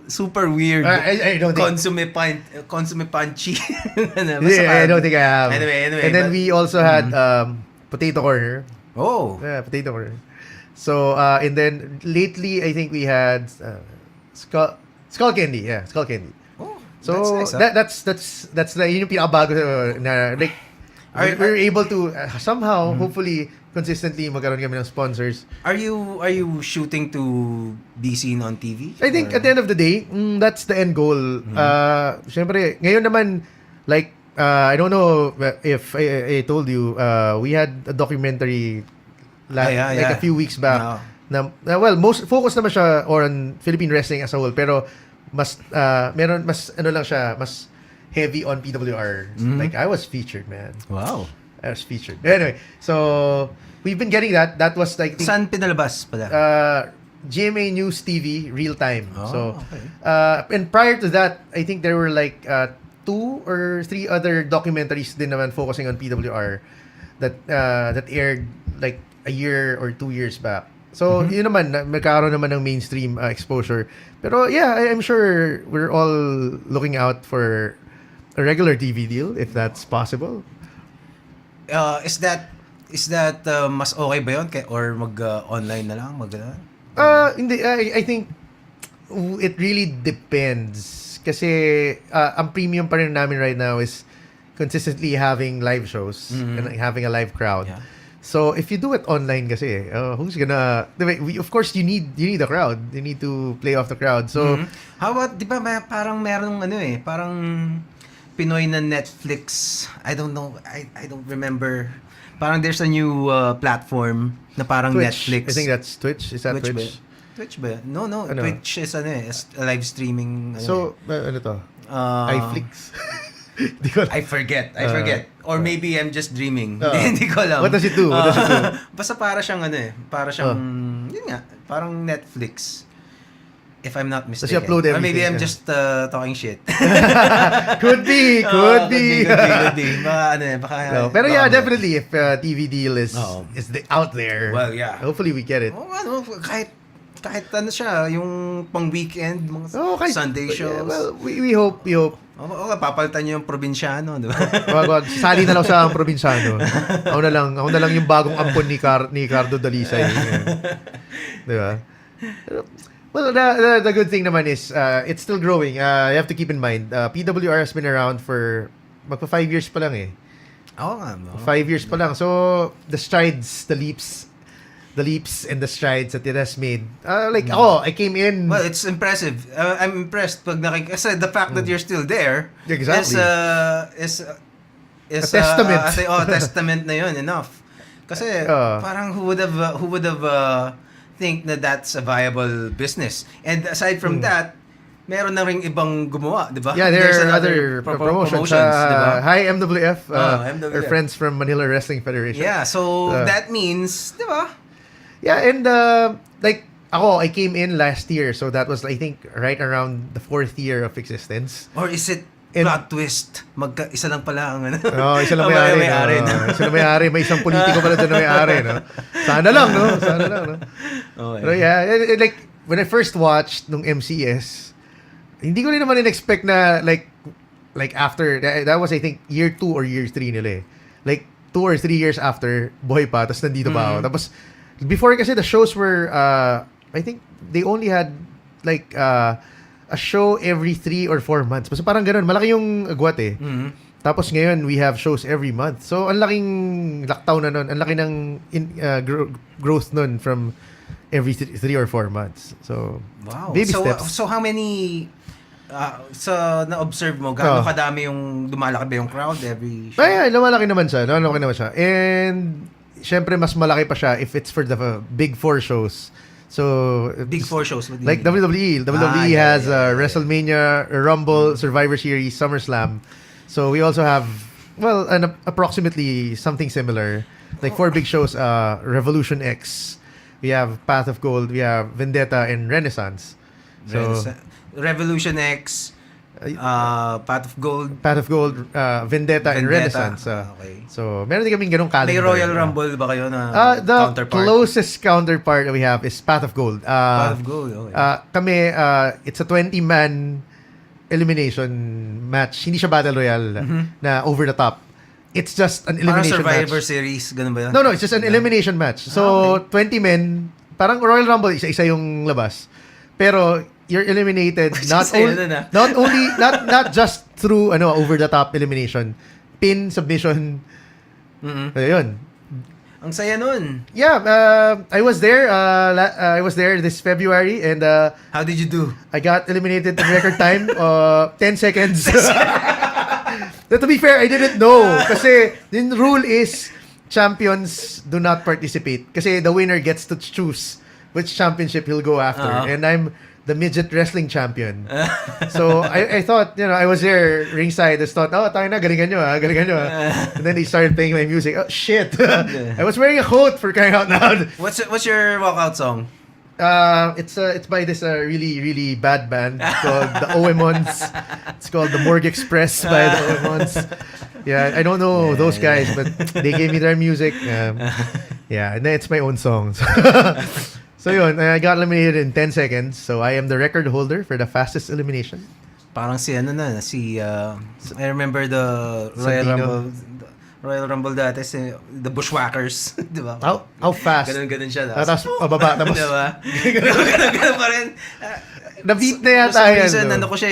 Super weird. I don't think... Consume punchy. I don't think I have. Anyway. And then we also had Potato Corner. Oh. Yeah, Potato Corner. So, and then lately, I think we had Skull Candy. Yeah, Skull Candy. Oh, So, that's nice, that's yun yung pinakabago na, like, we're able to somehow, hopefully, consistently magkaroon kami ng sponsors. Are you shooting to be seen on TV? I think at the end of the day, that's the end goal. Syempre, ngayon naman, like, I don't know if I told you, we had a documentary like a few weeks back. Well, most focus naman siya on Philippine wrestling as a whole, pero mas lang siya, mas heavy on PWR. Like, I was featured, man. Wow. I was featured. Anyway, so we've been getting that. That was like Saan pinalabas pala? GMA News TV real time. Oh, So okay. and prior to that, I think there were like 2 or 3 other documentaries din naman focusing on PWR that aired like a year or 2 years back. So yun naman, magkaroon naman ng mainstream exposure. Pero yeah, I'm sure we're all looking out for a regular TV deal if that's possible. Is that mas okay ba yun? Or mag-online na lang? Hindi. I think it really depends. Kasi ang premium pa rin namin right now is consistently having live shows and having a live crowd. Yeah. So if you do it online kasi, who's gonna... of course, you need the crowd. You need to play off the crowd. So, How about, di ba parang merong parang Pinoy na Netflix. I don't know. I don't remember. Parang there's a new platform na parang Twitch. Netflix. I think that's Twitch. Is that Twitch? Twitch ba? No. Ano? Twitch is is live streaming. So, ano to? iFlix? I forget. Or maybe I'm just dreaming. Hindi ko alam. What does it do? Basta para siyang para siyang, yun nga, parang Netflix. If I'm not Tapos mistaken. i-upload Or maybe everything, I'm yeah. just talking shit. Could be, could be. Could be. Baka ano baka... No, pero yeah, baka- definitely if TV deal is Oo. out there. Well, yeah. Hopefully we get it. Oh, ano, kahit ano siya, yung pang weekend, mga Sunday shows. Yeah, well, we hope. Papalitan niyo yung probinsyano, di ba? Wag, sali na lang sa probinsyano. Ako na lang yung bagong ampon ni Cardo Dalisay. Di ba? Well, the good thing naman is it's still growing. You have to keep in mind, PWR has been around for magpa 5 years pa lang eh. Oo nga, no? 5 years pa lang. So, the strides, the leaps and the strides that it has made. I came in. Well, it's impressive. I'm impressed pag kasi the fact that you're still there Exactly. is A testament. Testament na yun, enough. Kasi parang who would have think na that's a viable business. And aside from that, meron na ring ibang gumawa, di ba? Yeah, there There's are another other promotions. di ba? Hi, MWF. MWF. Our friends from Manila Wrestling Federation. Yeah, so that means, di ba? Yeah, and I came in last year, so that was, I think, right around the 4th year of existence. Or is it And- plot twist? Isa lang pala ang ano. Isa lang may-ari. may-ari, No? no? Isa lang may-ari. May isang politiko pala dyan na may-ari. No? Sana lang, no? Okay. Pero yeah, like, when I first watched nung MCS, hindi ko rin naman in-expect na, like after, that was, I think, year 2 or year 3 nila eh. Like, 2 or 3 years after, buhay pa, tapos nandito pa ako. Tapos, before kasi the shows were, I think, they only had, like, a show every 3 or 4 months. Basta parang ganun. Malaki yung agwat eh. Tapos ngayon, we have shows every month. So, ang laking lockdown na nun. Ang laki ng growth nun from every 3 or 4 months. So, Wow. baby steps. So how many na-observe mo, gaano kadami yung dumalaki ba yung crowd every show? Ay, lumalaki naman siya. And, syempre, mas malaki pa siya if it's for the big 4 shows. So, Big 4 shows. What do you like mean? WWE. WWE has WrestleMania, Rumble, Survivor Series, SummerSlam. So we also have, well, approximately something similar. Like 4 big shows, Revolution X. We have Path of Gold. We have Vendetta and Renaissance. So Revolution X, Path of Gold, Vendetta and Renaissance. Okay. So meron din kaming ganung calendar. May Royal Rumble ba kayo na The counterpart? closest counterpart that we have is Path of Gold. Path of Gold, okay. Kami, it's a 20-man elimination match. Hindi siya Battle Royale na over the top. It's just an Parang elimination Survivor match. Series, ganun ba yun? No, it's just an elimination match. So, 20 men, parang Royal Rumble, isa-isa yung labas. Pero, you're eliminated not just through over the top elimination, pin, submission. Ayun. Ang saya nun. Yeah, I was there. I was there this February, and How did you do? I got eliminated in record time, 10 seconds. To be fair, I didn't know. Kasi the rule is champions do not participate. Kasi the winner gets to choose which championship he'll go after. And I'm the midget wrestling champion. So I thought, I was there ringside. I thought, tayo na, galingan nyo. And then they started playing my music. Oh, shit. I was wearing a coat, for crying out loud. What's your walkout song? It's by this really, really bad band called the Oemons. It's called the Morgue Express by the Oemons. Yeah, I don't know those guys, but they gave me their music. Yeah, and then it's my own song. So yun, I got eliminated in 10 seconds. So I am the record holder for the fastest elimination. Parang si I remember the Royal Rumble dati, the Bushwhackers, di ba? How fast? Ganun siya. Tapos pababa, tapos Di ba? Ganun pa rin. na-beat na yata For some yan. reason, no? ko siya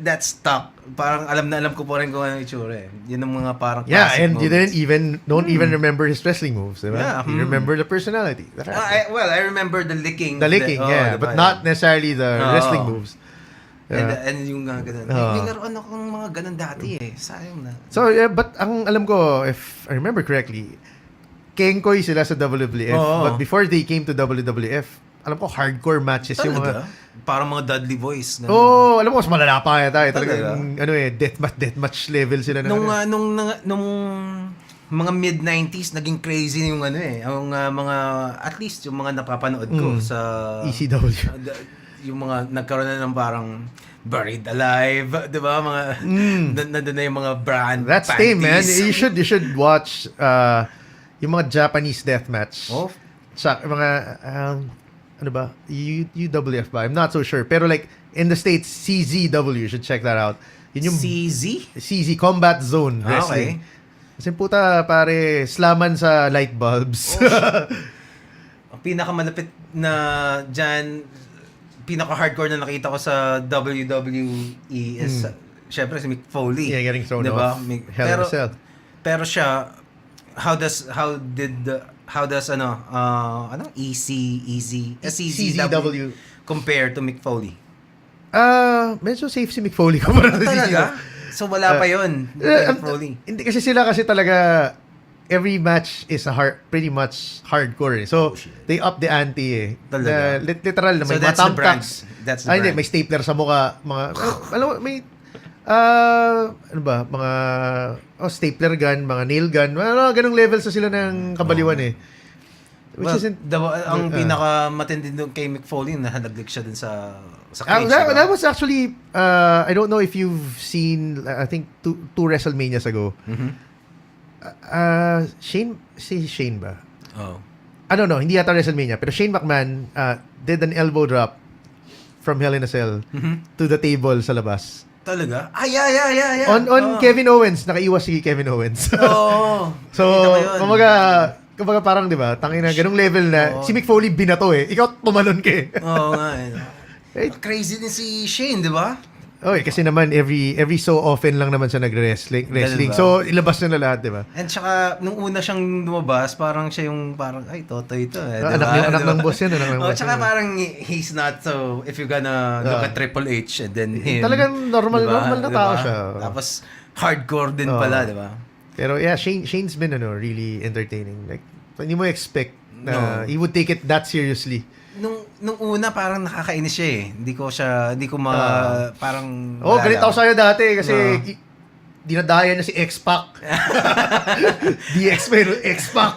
that's stuck. Parang alam ko po rin kung ano yung itsura eh. Yun ang mga parang Yeah, classic and you moments. don't even remember his wrestling moves, diba? Yeah, You remember the personality. I remember the licking. The licking, yeah, but not necessarily the wrestling moves. And yung ganun. May laruan akong mga ganun dati eh. Sayang na. So, yeah, but ang alam ko, if I remember correctly, Kengkoy sila sa WWF, but before they came to WWF, alam ko hardcore matches yung mga... Parang mga Dudley Boys. alam ko mas malala pa yata. Talaga? Talagang, deathmatch level sila. Nung mga mid-90s, naging crazy yung yung mga, at least yung mga napapanood ko sa... ECW. yung mga nagkaroon na ng parang Buried Alive, 'di ba? Mga nandun na yung mga brand That's panties. tame, man. You should watch yung mga Japanese deathmatch. Oh. Sa mga ano ba? UWF ba? I'm not so sure. Pero like in the States, CZW, you should check that out. Yun yung CZ Combat Zone Wrestling. Okay. Kasi puta pare slaman sa light bulbs. Ang pinakamalapit na dyan, pinaka-hardcore na nakita ko sa WWE is syempre si Mick Foley. Yeah, getting thrown diba? off. Hell in a Cell. Pero siya, how does CZW compare to Mick Foley? Medyo safe si Mick Foley kumpara sa Talaga? So wala pa yun. Mick Foley. Hindi kasi sila talaga every match is pretty much hardcore. So they up the ante eh. Talaga? Literal na So may that's mga the brand. thumbtacks. That's the Hindi, brand. may stapler sa mukha, mga alam mo may ano ba, mga stapler gun, mga nail gun, mga ganung levels na sila ng kabaliwan eh. Which Well, isn't ang pinaka-matindi doon kay Mick Foley, nahalaglag siya dun sa cage. that was actually I don't know if you've seen I think two WrestleManias ago. Shane ba? Oh. I don't know, hindi yata WrestleMania, pero Shane McMahon did an elbow drop from Hell in a Cell to the table sa labas. Talaga? Yeah. On Kevin Owens, nakaiwas si Kevin Owens. Oo. So, Nakita ko yun. kumbaga parang 'di ba, tangina ganung level na si Mick Foley binato eh. Ikaw tumalon ka eh. Oo nga eh. Crazy din si Shane, di ba? Oy, kasi naman every so often lang naman siya nagre-wrestling. Ganun ba? So, ilabas na lahat, 'di ba? And saka, nung una siyang lumabas, parang siya yung parang, ay, totoy ito eh. Anak ng boss yan, anak ng boss Tsaka yan. parang he's not so, if you're gonna look at Triple H and then him. Talagang normal na tao siya. Tapos, hardcore din Oo. pala, di ba? Pero yeah, Shane's been really entertaining. Like, hindi mo expect na No. he would take it that seriously. Nung una, parang nakakainis siya eh. Hindi ko parang... Oh, wala galit lang. ako sa'yo dati kasi No. dinadaya na si X-Pac. DX pero X-Pac.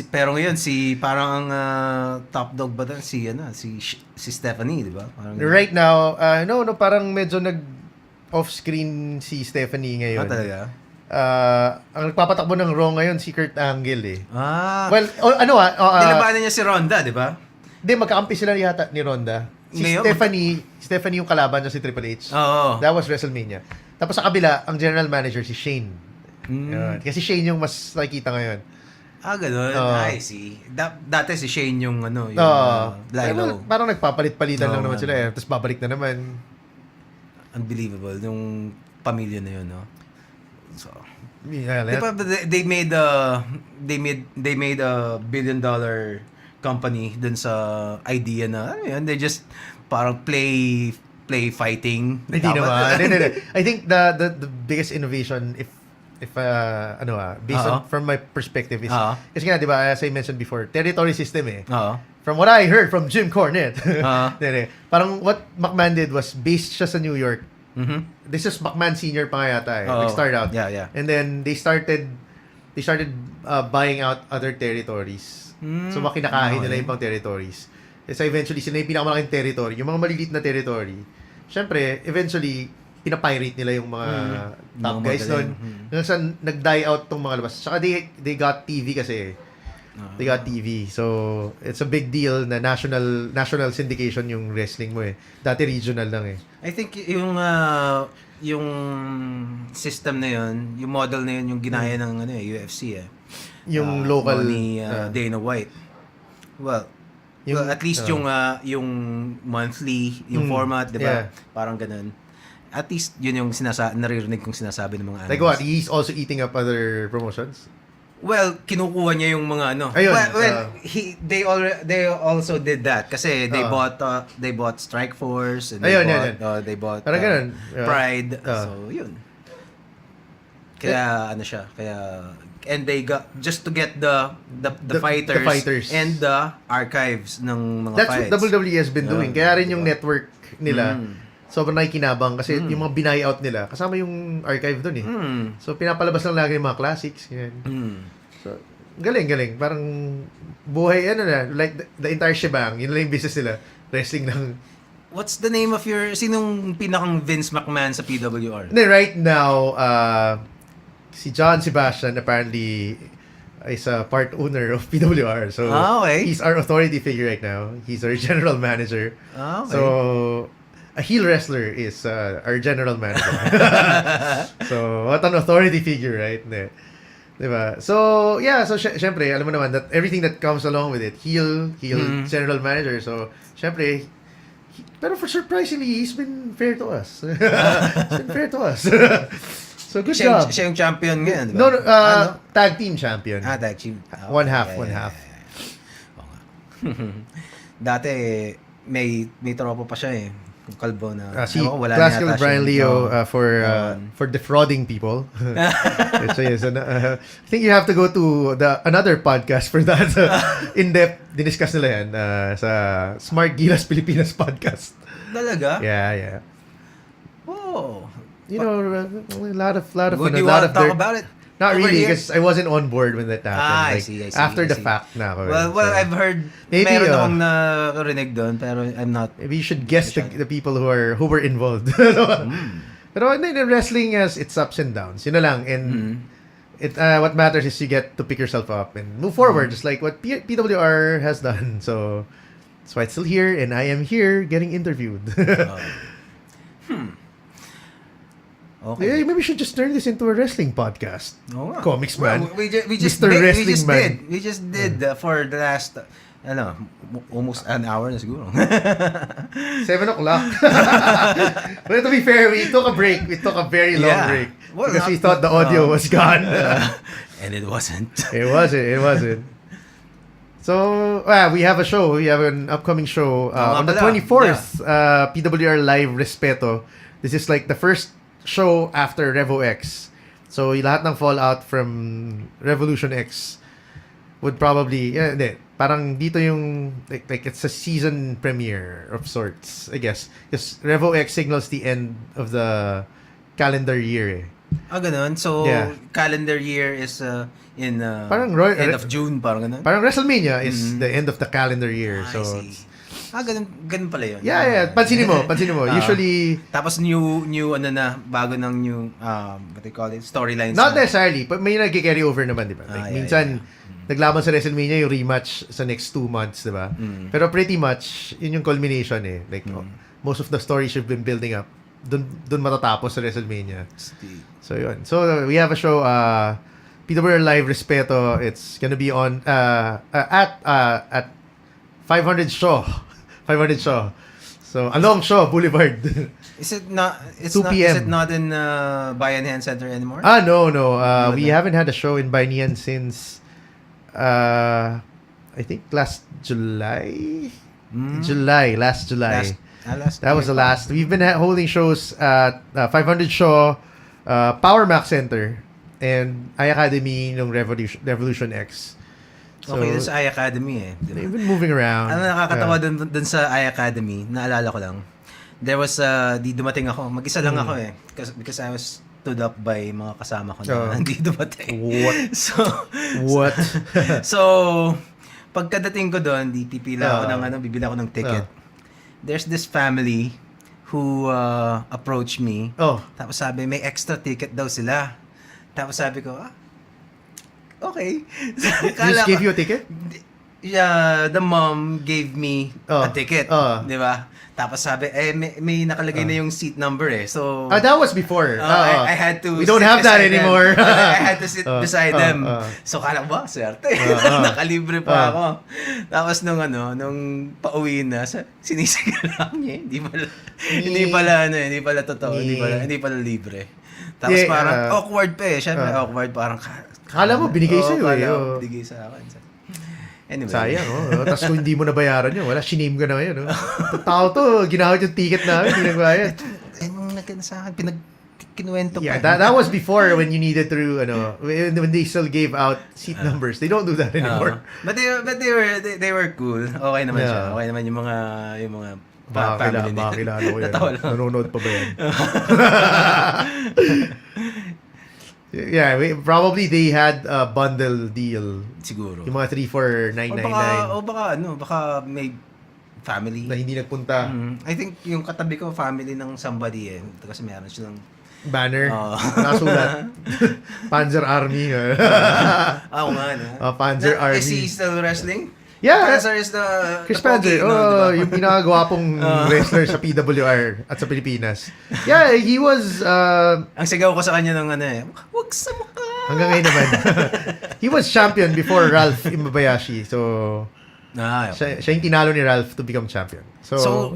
Pero ngayon, parang ang top dog ba doon? Si Stephanie, di ba? Parang, Right now, no, parang medyo off-screen si Stephanie ngayon. talaga? Ang nagpapatakbo ng Raw ngayon si Kurt Angle eh. Well, Well, nilabanan niya si Ronda, di ba? Hindi, magkakampi sila yata ni Ronda. Si Ngayon? Stephanie yung kalaban niya si Triple H. Oo. That was WrestleMania. Tapos sa kabila, ang general manager si Shane. Yun. Kasi Shane yung mas nakikita ngayon. Ganun. Oo. I see. Dati si Shane yung yung Well, Lilo. parang nagpapalit-palitan lang Oo, naman man. sila eh. Tapos babalik na naman. Unbelievable. Yung pamilya na yun, no? So, Yeah, di ba, they made a $1 billion company dun sa idea na, ano yun, they just parang play fighting. Hindi naman. Hindi. I think the biggest innovation based on from my perspective is kasi nga 'di ba as I mentioned before, territory system eh. From what I heard from Jim Cornette. Parang what McMahon did was based siya sa New York. This is McMahon Senior pa nga yata eh. Nag-start out. Yeah. And then they started buying out other territories. So makinakain nila yung ibang territories. So eventually sila yung pinakamalaking territory, yung mga maliliit na territory. Syempre, eventually pinapirate nila yung mga top Mga guys magaling. doon. Hanggang sa nag-die out tong mga labas. Saka they got TV kasi. They got TV. So, it's a big deal na national syndication yung wrestling mo eh. Dati regional lang eh. I think yung system na yun, yung model na yun, yung ginaya ng UFC eh. Yung local ni Dana White. Well, at least yung monthly, yung format, 'di ba? Yeah. Parang ganun. At least yun yung naririnig kong sinasabi ng mga Like what? He's also eating up other promotions? Well, kinukuha niya yung mga Ayun, they also did that kasi they bought Strike Force and Ayun. they bought Parang ganun. Pride. So, yun. Kaya and they got just to get the fighters and the archives ng mga That's fights. what WWE has been doing. Kaya rin yung network nila sobrang nakikinabang kasi yung mga binay out nila kasama yung archive doon eh. So pinapalabas lang lagi yung mga classics. Yan. So galing. Parang buhay, like the entire shebang. Yun lang yung business nila. Wrestling lang. What's the name of sinong pinakang Vince McMahon sa PWR? And then right now, si John Sebastian apparently is a part owner of PWR. So, okay. he's our authority figure right now. He's our general manager. Okay. So, a heel wrestler is our general manager. So, what an authority figure, right? Diba? So, yeah. So, syempre, alam mo naman that everything that comes along with it, heel, general manager. So, syempre, pero for surprisingly, he's been fair to us. He's been fair to us. So, good job. Siya yung champion ngayon, diba? No, tag team champion. Tag team. One half. Oo nga. Dati, may tropa pa siya eh. Yung kalbo na. Si wala Classical na yata Brian siya. Leo for defrauding people. So yes, I think you have to go to another podcast for that. In-depth, diniscuss nila yan sa Smart Gilas Pilipinas podcast. Talaga? Yeah. Oh. You know, a lot of Would a you lot want to of talk dirt. about it? Not Over really, here? because I wasn't on board when that happened. I see. After the fact na ako. Well, So, I've heard maybe, meron akong narinig doon, pero I'm not. maybe you should guess the people who were involved. Pero wrestling has its ups and downs. Yun na lang. And what matters is you get to pick yourself up and move forward, just like what PWR has done. So that's why it's still here, and I am here getting interviewed. Okay. Yeah, maybe we should just turn this into a wrestling podcast. Oo nga. Komiksman. Well, we just Mr. did. Wrestling Man. We just did for the last almost an hour na siguro. 7 o'clock. But to be fair, we took a break. We took a very long break. Well, because we thought the audio was gone. And it wasn't. It wasn't. So, we have a show. We have an upcoming show on the 24th. PWR Live Respeto. This is like the first show after Revo X. So, lahat ng fallout from Revolution X would probably, parang dito yung, like it's a season premiere of sorts, I guess. Because Revo X signals the end of the calendar year. Ganun. So, calendar year is in Parang end of June, parang ganun. Parang WrestleMania is the end of the calendar year. I So, see. Ganun pala yun. yeah. Pansinin mo. Usually, tapos new bago ng new, what they call it, storylines. not necessarily, but may nag-carry over naman, di ba? Like, minsan, naglaban sa WrestleMania yung rematch sa next 2 months, di ba? Pero pretty much, yun yung culmination eh. Like, most of the stories you've been building up, dun matatapos sa WrestleMania. So, yun. So, we have a show, PWR Live Respeto. It's gonna be on, at 500 Shaw. So, along Shaw Boulevard. Is it not? It's 2 not. p.m. Is it not in Bayanihan Center anymore? No. We haven't had a show in Bayanihan since I think last July. Last July. That was the last. We've been holding shows at 500 Shaw, Power Max Center, and iAcademy ng Revolution X. So, Okay, dun sa iAcademy eh. Diba? They've been moving around. Ano nakakatawa dun sa iAcademy, naalala ko lang. There was, di dumating ako. Mag-isa lang ako eh. Because I was stood up by mga kasama ko na hindi dumating. What? What? So, pagkadating ko doon, di pipila ako bibila ako ng ticket. There's this family who approached me. Tapos sabi, may extra ticket daw sila. Tapos sabi ko, okay. Just gave you a ticket? Yeah, the mom gave me a ticket. Di ba? Tapos sabi, may nakalagay na yung seat number eh. So, that was before. I had to We don't have that anymore. I had to sit beside them. So, kala ko ba, swerte. Nakalibre pa ako. Tapos nung pauwi na, sinisigaw lang niya. Hindi pala totoo. Hindi pala libre. Tapos parang awkward pa eh. Siyempre awkward, parang kala mo, binigay sa'yo eh. Binigay sa akin. Anyway. Sayang, Tapos kung hindi mo nabayaran yun, shame ka na ngayon, Tao to, ginawat yung ticket namin, hindi nagbayad. Nung sa akin, kinuwento Yeah, pa. that was before when you needed to, when they still gave out seat numbers. They don't do that anymore. But they were cool. Okay naman siya. Okay naman yung mga family nila. Makakilala ko yan. Natawa lang. Nanonood pa ba yan? Yeah, probably they had a bundle deal. Siguro. Yung mga 3 for O 999 baka may family. na hindi nagpunta. I think yung katabi ko, family ng somebody eh. Kasi meron silang... Banner. Oo. Nakasulat. Panzer Army. Oo nga, no? Panzer Army. Is he still wrestling? Yeah. Panzer is Chris the Panzer. pogi, no? Diba? Yung pinakagwapong wrestler sa PWR at sa Pilipinas. Yeah, he was... Ang sigaw ko sa kanya ng ano eh, wag sa mukha! hanggang ngayon naman. He was champion before Ralph Imabayashi. So, Okay. siya yung tinalo ni Ralph to become champion. So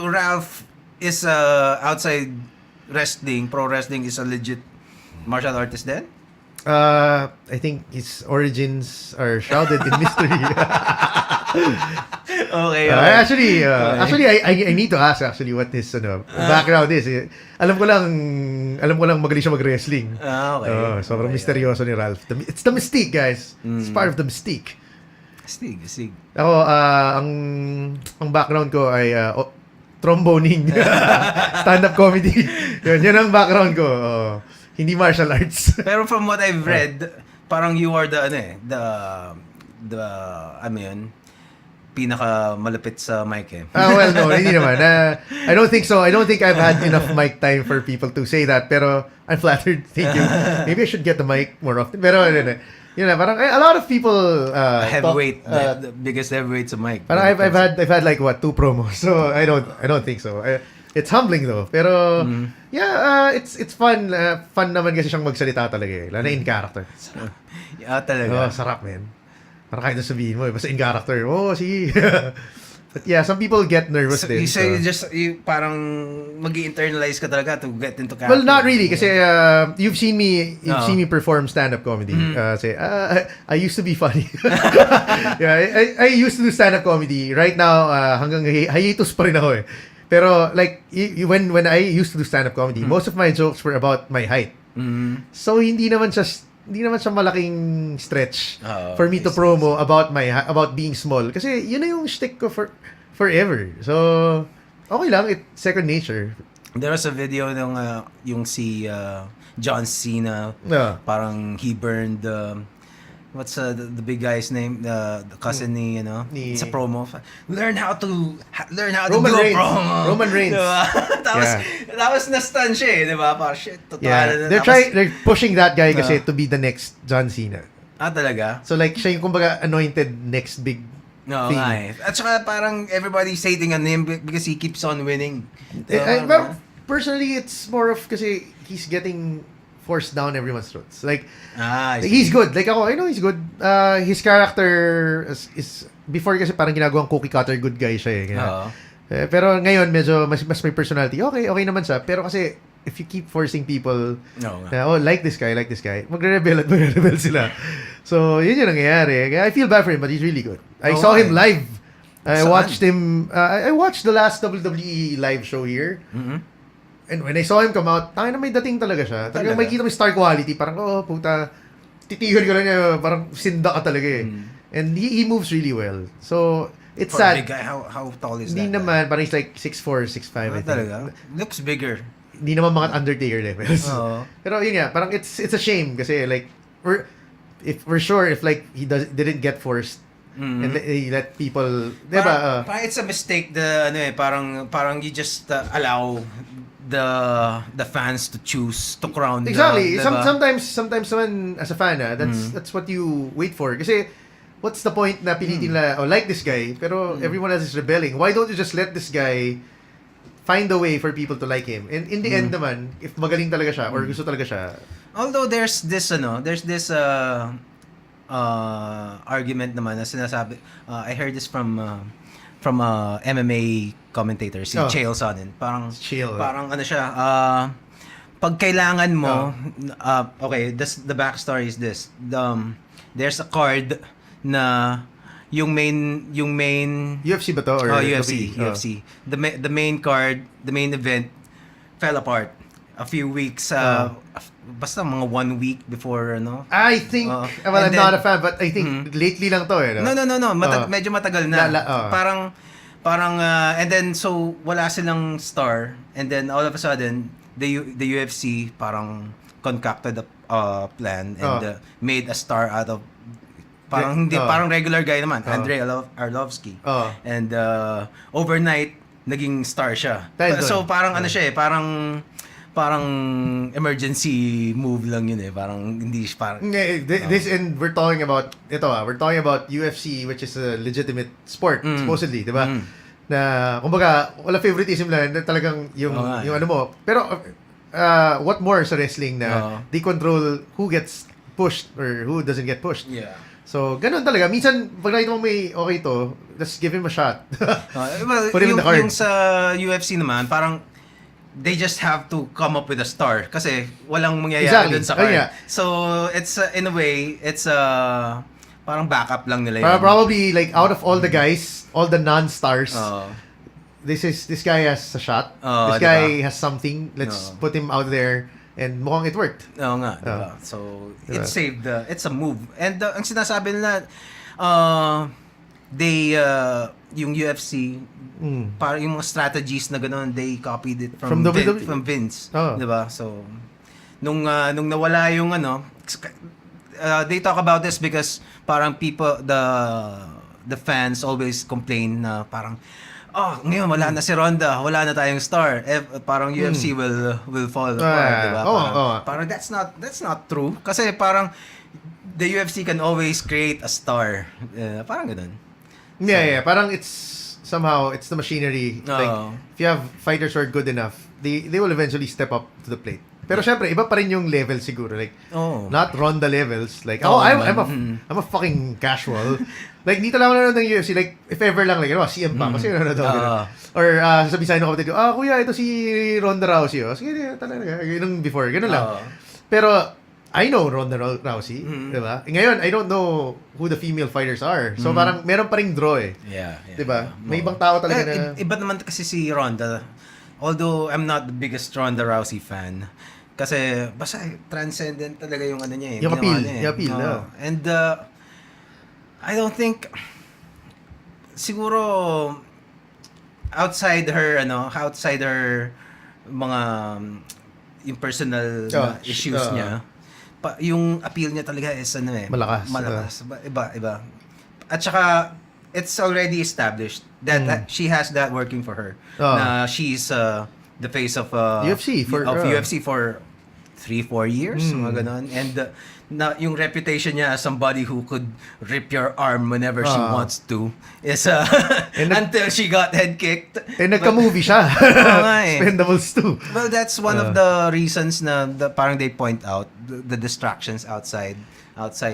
Ralph is outside wrestling, pro wrestling is a legit martial artist then? I think his origins are shrouded in mystery. Okay. Actually, I need to ask what his background is. Alam ko lang magaling siya mag-wrestling. Okay. Sobrang Okay. misteryoso ni Ralph. It's the mystique, guys. It's part of the mystique. Sig. Ako, ang background ko ay tromboning. Stand-up comedy. Yun ang background ko. Hindi martial arts. Pero from what I've read, parang you are the ano yun, pinaka malapit sa mic eh. Well, no, hindi naman. I don't think so. I don't think I've had enough mic time for people to say that. Pero I'm flattered. Thank you. Maybe I should get the mic more often. Pero yun na, parang a lot of people Heavyweight, talk, the biggest heavyweight sa mic. parang I've had like 2 promos. So I don't think so. It's humbling though. Pero it's fun. Fun naman kasi siyang magsalita talaga eh. Lalo na in character. Yeah, talaga. Sarap, man. Parang kahit na sabihin mo, basta in character. Sige. But yeah, some people get nervous So, din. you parang mag-internalize ka talaga to get into character. Well, not really kasi you've seen me perform stand-up comedy. I used to be funny. Yeah, I used to do stand-up comedy. Right now, hanggang hiatus pa rin ako eh. Pero like when I used to do stand-up comedy, most of my jokes were about my height. So hindi naman siya malaking stretch for me to promo about being small kasi yun na yung shtick ko forever. So okay lang, it's second nature. There was a video ng yung si John Cena, parang he burned what's the big guy's name, the cousin ni it's a promo. Learn how to Roman do Reigns. a promo. Roman Reigns. Diba? Tapos na-stun siya eh, di ba? Parang shit, totoo. Yeah. They're pushing that guy kasi to be the next John Cena. Talaga? So like siya yung kumbaga anointed next big No, thing. nga eh. At saka parang everybody's hating on him because he keeps on winning. But personally, it's more of kasi he's getting forced down everyone's throats. Like, he's good. Like ako, I know he's good. His character is before kasi parang ginagawang cookie cutter good guy siya eh. Pero ngayon, medyo mas may personality. Okay naman siya. Pero kasi, if you keep forcing people like this guy, magre-rebel sila. So, yun yung nangyayari. I feel bad for him, but he's really good. I saw him live. I watched him. I watched the last WWE live show here. Mm-hmm. And when I saw him come out, na may dating talaga siya. Talagang may kita mo star quality. Parang, puta, titigan ko lang niya. Parang sinda ka talaga eh. And he moves really well. So, it's for sad. A big guy, how tall is Hindi that? naman, parang he's like 6'4", 6'5", I think. Talaga? Looks bigger. Hindi naman mga Undertaker levels. Pero yun nga, parang it's a shame kasi like, we're sure if like he didn't get forced, and he let people, diba? Parang it's a mistake parang you just allow the fans to choose to crown Exactly. diba? Sometimes naman as a fan, that's what you wait for. Kasi what's the point na pilitin nila, like this guy, pero everyone else is rebelling. Why don't you just let this guy find a way for people to like him? And in the end naman, if magaling talaga siya or gusto talaga siya. Although there's this argument naman na sinasabi, I heard this from MMA commentator si Chael Sonnen. Parang ano siya, pag kailangan mo okay, the backstory is this. There's a card na yung main UFC ba to or UFC. The main card, the main event fell apart a few weeks basta mga 1 week before I think I'm not a fan but I think lately lang to eh. No. Medyo matagal na. Parang and then so wala silang star and then all of a sudden the UFC parang concocted plan and made a star out of parang hindi Oh. parang regular guy naman, Andrei Arlovsky. Oh. And overnight naging star siya. Dahil So doon. parang ano siya eh, parang emergency move lang yun eh. Parang hindi parang This and we're talking about UFC, which is a legitimate sport supposedly, 'di ba? Na kumbaga wala favoritism lang, na talagang yung ano mo. Pero what more sa wrestling na they control who gets pushed or who doesn't get pushed. yeah. So, ganun talaga. Minsan, pag nakita mo may okay to, just give him a shot. Well, Put him in the card. yung sa UFC naman, parang they just have to come up with a star kasi walang mangyayari Exactly. dun sa card. Yeah. So, it's in a way, it's parang backup lang nila yun. Probably, like, out of all the guys, all the non-stars, Oo. this guy has a shot. Oh, This diba? guy has something. Let's put him out there. And mukhang it worked. Oo nga, diba? So, Diba? it saved, it's a move. And ang sinasabi nila, yung UFC, parang yung mga strategies na gano'n, they copied it From WWE. from Vince. Oh. Diba? So, nung nawala yung they talk about this because parang the fans always complain na parang, ngayon wala na si Ronda, wala na tayong star. Parang UFC will fall apart, diba? Parang that's not true. Kasi parang the UFC can always create a star. Parang ganun. Yeah. Parang it's the machinery. Like, if you have fighters who are good enough, they will eventually step up to the plate. Pero syempre, iba pa rin yung level siguro. Like, not Ronda levels. Like, I'm a fucking casual. Like, dito lang ako nanonood ng UFC. Like, if ever lang, like, CM Punk. Kasi nanonood ako. Or, sabi sa akin ng kapatid ko, kuya, ito si Ronda Rousey. Sige, talaga. Ganun before. Ganun lang. Pero, I know Ronda Rousey. Diba? Ngayon, I don't know who the female fighters are. So, parang, meron pa ring draw eh. Yeah. Diba? May ibang tao talaga na... Iba naman kasi si Ronda. Although, I'm not the biggest Ronda Rousey fan. Kasi, basta transcendent talaga yung ano niya eh. Yung appeal. Niya, eh. Yung appeal, And, I don't think, siguro, outside her mga, yung personal issues niya, yung appeal niya talaga is malakas. Iba. At saka, it's already established that she has that working for her. Na she's the face of UFC for 3-4 years, mga ganon. And na yung reputation niya as somebody who could rip your arm whenever she wants to is until she got head kicked. Nagka-movie siya. Expendables 2. Well, that's one of the reasons na parang they point out the distractions outside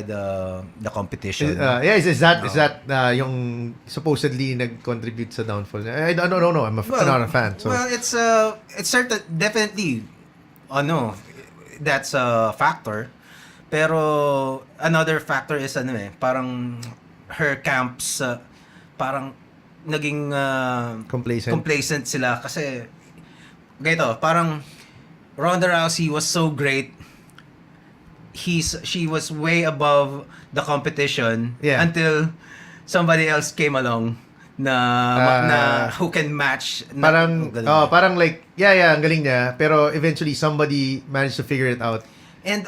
the competition. Is that yung supposedly nag-contribute sa downfall? I don't know. I'm not a fan. So. Well, it's certain, definitely, that's a factor. Pero another factor is parang her camps parang naging complacent sila kasi ganito, parang Ronda Rousey was so great. She was way above the competition until somebody else came along na who can match parang like ang galing niya, pero eventually somebody managed to figure it out. And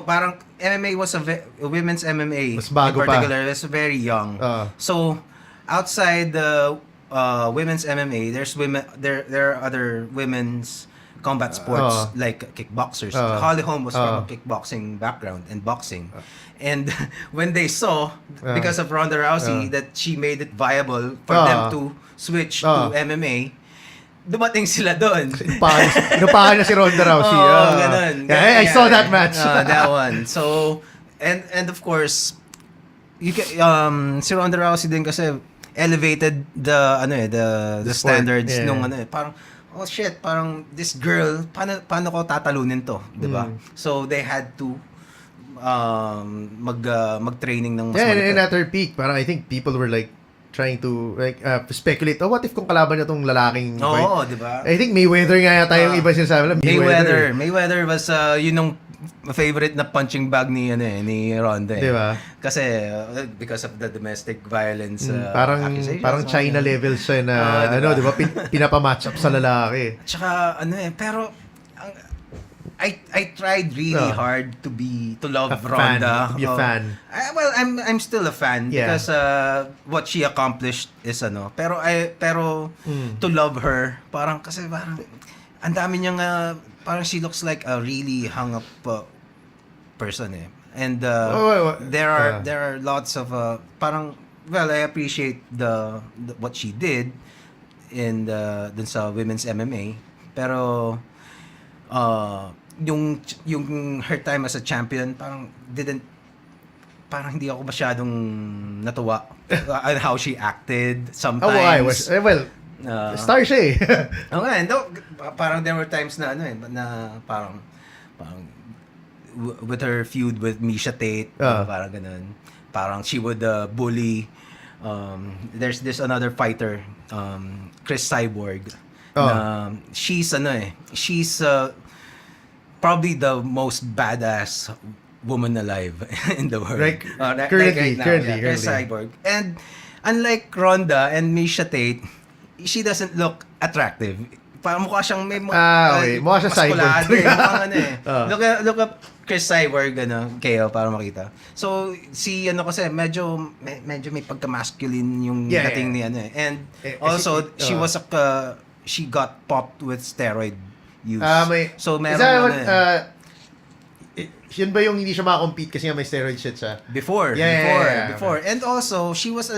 parang MMA was women's MMA mas bago in particular was very young. So outside the women's MMA, there are other women's combat sports like kickboxers. Holly Holm was from a kickboxing background and boxing. And when they saw, because of Ronda Rousey, that she made it viable for them to switch to MMA, dumating sila doon. Inupahan na si Ronda Rousey. Ganun. I saw that match. That one. So, and of course, si Ronda Rousey din kasi elevated the standards nung parang parang this girl, paano ko tatalunin to, 'di ba? So they had to mag-training ng mas and at her peak, parang I think people were like trying to speculate, what if kung kalaban niya tong lalaking fight? Di ba? I think Mayweather nga yata yung iba sinasabi lang. Mayweather was yun yung favorite na punching bag ni Ronda. Di ba? Kasi because of the domestic violence accusations. Parang China level siya na diba? di ba, pinapamatch up sa lalaki. Tsaka pero I tried really hard to love A fan, Ronda. to be a fan. Well, I'm still a fan Yeah. because what she accomplished is pero to love her parang kasi parang ang dami niyang parang she looks like a really hung up person eh. And there are lots of parang well, I appreciate the what she did in dun sa women's MMA, pero yung her time as a champion parang hindi ako masyadong natuwa on how she acted sometimes. I was star siya eh. Okay, parang there were times na parang with her feud with Misha Tate, parang ganun. Parang she would bully there's this another fighter, Chris Cyborg. She's probably the most badass woman alive in the world. Currently. Chris Cyborg. And unlike Ronda and Misha Tate, she doesn't look attractive. Parang mukha siyang may mukha siya cyborg. Look up Chris Cyborg kayo para makita. So kasi medyo may pagka-masculine yung dating ni And also she got popped with steroid use. So meron yun ba yung hindi siya makakompete kasi nga may steroid shit siya? Before. And also she was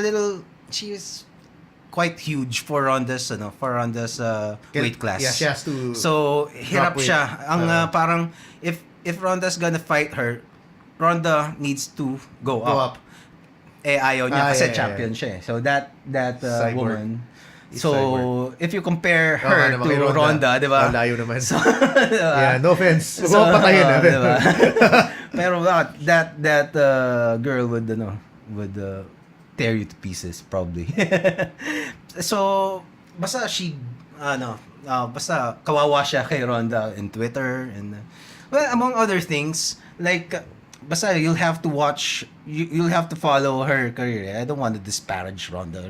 quite huge for Ronda's weight class. Yeah, she has to. So hirap weight. siya. Ang parang if Ronda's gonna fight her, Ronda needs to go up. Ayaw niya kasi champion siya. So that woman. So Cyborg. if you compare her to Ronda, 'di ba? Layo naman. So, yeah, no offense. Huwag mo patayin diba? Pero that girl would tear you to pieces probably. So basta basta kawawa siya kay Ronda in Twitter and well, among other things, like basta you'll have to follow her career. I don't want to disparage Ronda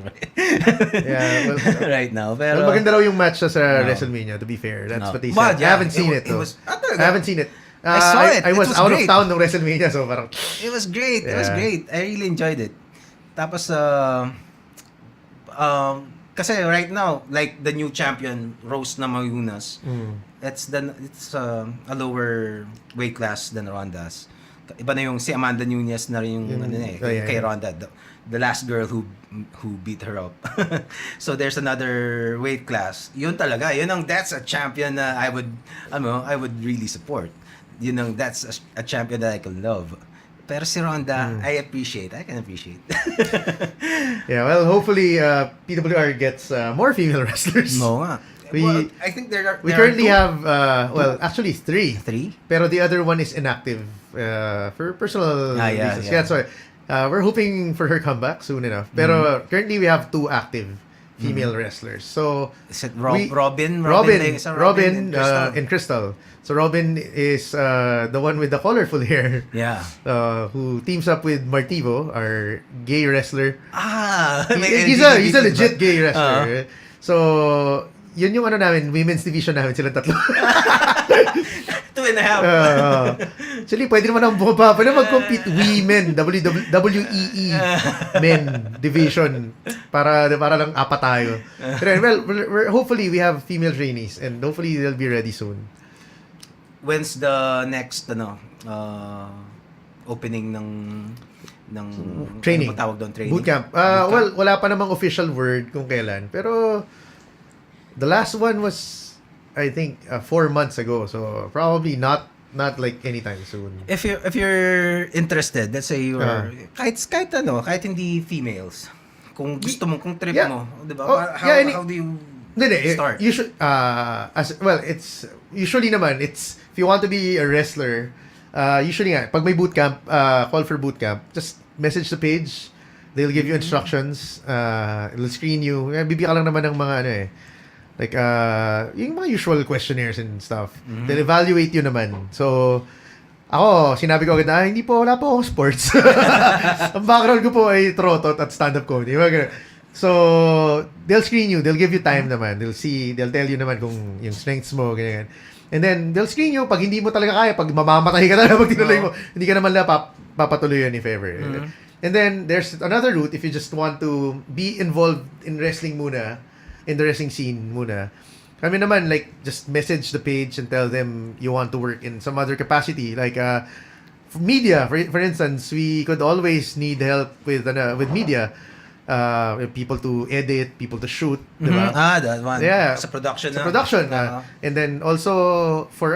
right now. Pero maganda raw yung match sa WrestleMania, to be fair. That's what they said. But, I haven't seen it though. I haven't seen it. I saw it. I was It was out great. of town ng WrestleMania, so parang It was great. It was Yeah. great. I really enjoyed it. Tapos kasi right now, like the new champion Rose Namajunas, it's a lower weight class than Ronda's. Iba na yung si Amanda Nunes na rin yung kay Ronda, the last girl who beat her up. So there's another weight class. Yun talaga, that's a champion na I would really support. That's a champion that I can love. Pero si Ronda, I can appreciate. yeah, well, hopefully PWR gets more female wrestlers. No nga. I think We currently have actually 3. 3? Pero the other one is inactive for personal reasons. Yeah, that's why we're hoping for her comeback soon enough. Pero currently we have 2 active female wrestlers. So is it Robin and Crystal. So Robin is the one with the colorful hair. Yeah. Who teams up with Martivo, our gay wrestler. He's a legit gay wrestler. So yun yung women's division namin, sila 3. 2.5. Actually, pwede naman ang bumaba. Pwede mag-compete women, WEE men division. Para lang 4 tayo. Pero we're hopefully we have female trainees and hopefully they'll be ready soon. When's the next opening ng training? Ano tawag doon? Training? Bootcamp. Well, wala pa namang official word kung kailan. Pero the last one was, I think, 4 months ago. So probably not like anytime soon. If you're interested, let's say you're kahit hindi females. Kung gusto mo, kung trip mo, 'di ba? How do you start? You should it's usually naman it's if you want to be a wrestler, usually nga pag may bootcamp, call for bootcamp, just message the page. They'll give you instructions. It'll screen you. Bibigyan ka lang naman ng mga like yung mga usual questionnaires and stuff. They'll evaluate you naman. So ako, sinabi ko agad na, wala po akong sports. Ang background ko po ay trotot at stand-up comedy. So, they'll screen you. They'll give you time naman. They'll tell you naman kung yung strengths mo, ganyan. And then, they'll screen you. Pag hindi mo talaga kaya, pag mamamatay ka talaga, pag tinuloy mo, hindi ka naman papatuloy yun if ever. And then, there's another route if you just want to be involved in wrestling muna, in the wrestling scene muna. Kami naman, like, just message the page and tell them you want to work in some other capacity. Like, media, for instance, we could always need help with media. People to edit, people to shoot, diba? That one. Yeah. Sa production Sa na. production. And then also for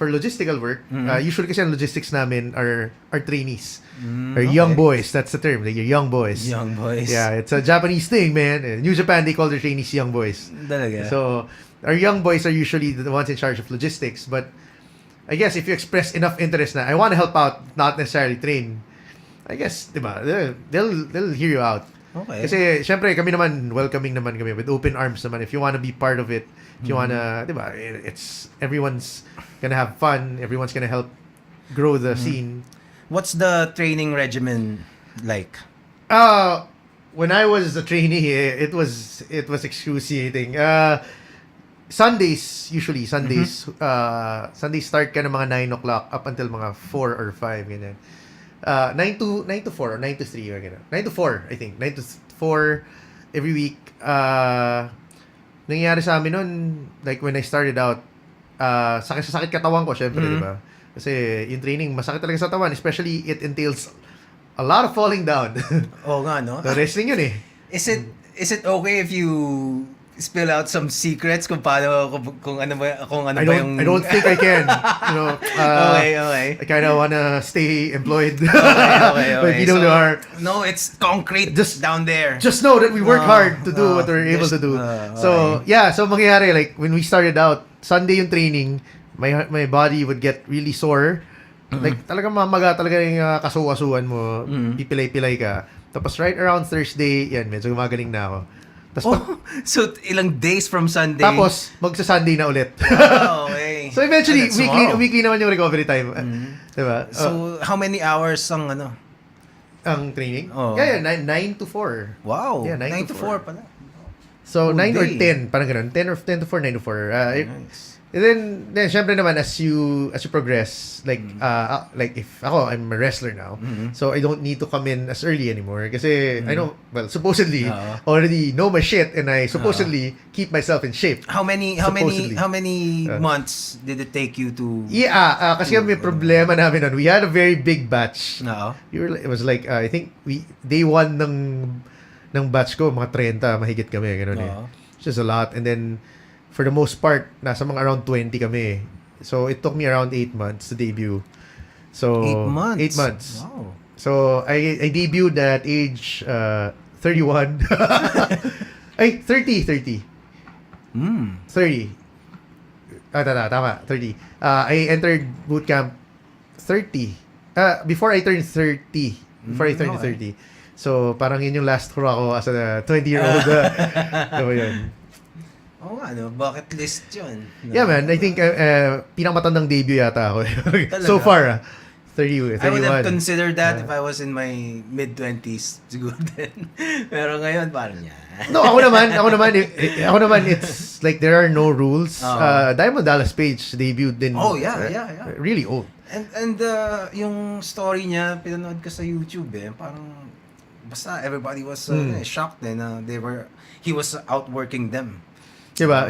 logistical work, usually kasi ang logistics namin are trainees. Or young boys, that's the term. Like your young boys. Young boys. Yeah, it's a Japanese thing, man. In New Japan, they call their trainees young boys. Talaga. So, our young boys are usually the ones in charge of logistics. But, I guess if you express enough interest na, I want to help out, not necessarily train, I guess, diba, they'll hear you out. Okay. Kasi, syempre, kami naman, welcoming naman kami with open arms naman. If you want to be part of it, if you want to, diba, everyone's gonna have fun, everyone's gonna help grow the scene. What's the training regimen like? When I was a trainee, it was excruciating. Sundays Sundays start ka ng mga 9 o'clock up until mga 4 or 5 ganyan. 9 to 4 or 9 to 3 or ganyan. 9 to 4 I think. 9 to 4 every week. Nangyayari sa amin noon, like when I started out, sakit katawan ko syempre, di ba? Kasi yung training masakit talaga sa katawan, especially it entails a lot of falling down. Oo nga, no? The wrestling yun eh. Is it okay if you spill out some secrets kung paano kung ano ba yung I don't think I can. You know, okay. I kind of wanna stay employed. Okay. But PWR. So, no, it's concrete Just down there. Just know that we work hard to do what we're able to do. So, yeah, so mangyayari, like, when we started out, Sunday yung training, my body would get really sore. Like, talagang mamaga talaga yung kasuwasuan mo, pipilay-pilay ka. Tapos right around Thursday, yan, medyo gumagaling na ako. Tapos So, ilang days from Sunday? tapos, magsa-Sunday na ulit. Okay. So eventually, That's tomorrow. weekly naman yung recovery time. Diba? So, how many hours ang ano? Ang training? Oh. Yeah, 9 to 4. Wow. Yeah, 9 to 4 pala. So, Whole 9 or day. 10, parang ganun. 10 to 4, 9 to 4. Nice. And then syempre naman, as you progress, like, like if ako, I'm a wrestler now, so I don't need to come in as early anymore. Kasi, I know, well, supposedly, already know my shit, and I supposedly keep myself in shape. How many months did it take you to? Yeah, kasi may problema namin nun. We had a very big batch. No. It was like, I think, day 1 ng batch ko, mga 30, mahigit kami, ganun eh. It's just a lot. And then, for the most part, nasa mga around 20 kami. So, it took me around 8 months to debut. So, 8 months? 8 months. Wow. So, I debuted at age 31. Ay, 30. 30. Tama, 30. I entered boot camp 30. Before I turned 30. Before I turned 30. So, parang yun yung last crew ako as a 20-year-old. So, yun. Oo nga, no? Bucket list yun. No? Yeah, man. I think pinakamatandang debut yata ako. So far, 31. I would have considered that if I was in my mid-20s. Siguro din. Pero ngayon, parang No, ako naman, it's like there are no rules. Diamond Dallas Page debuted din. Oh, yeah. Really old. And yung story niya, pinanood ko sa YouTube parang basta everybody was shocked na he was outworking them. Diba?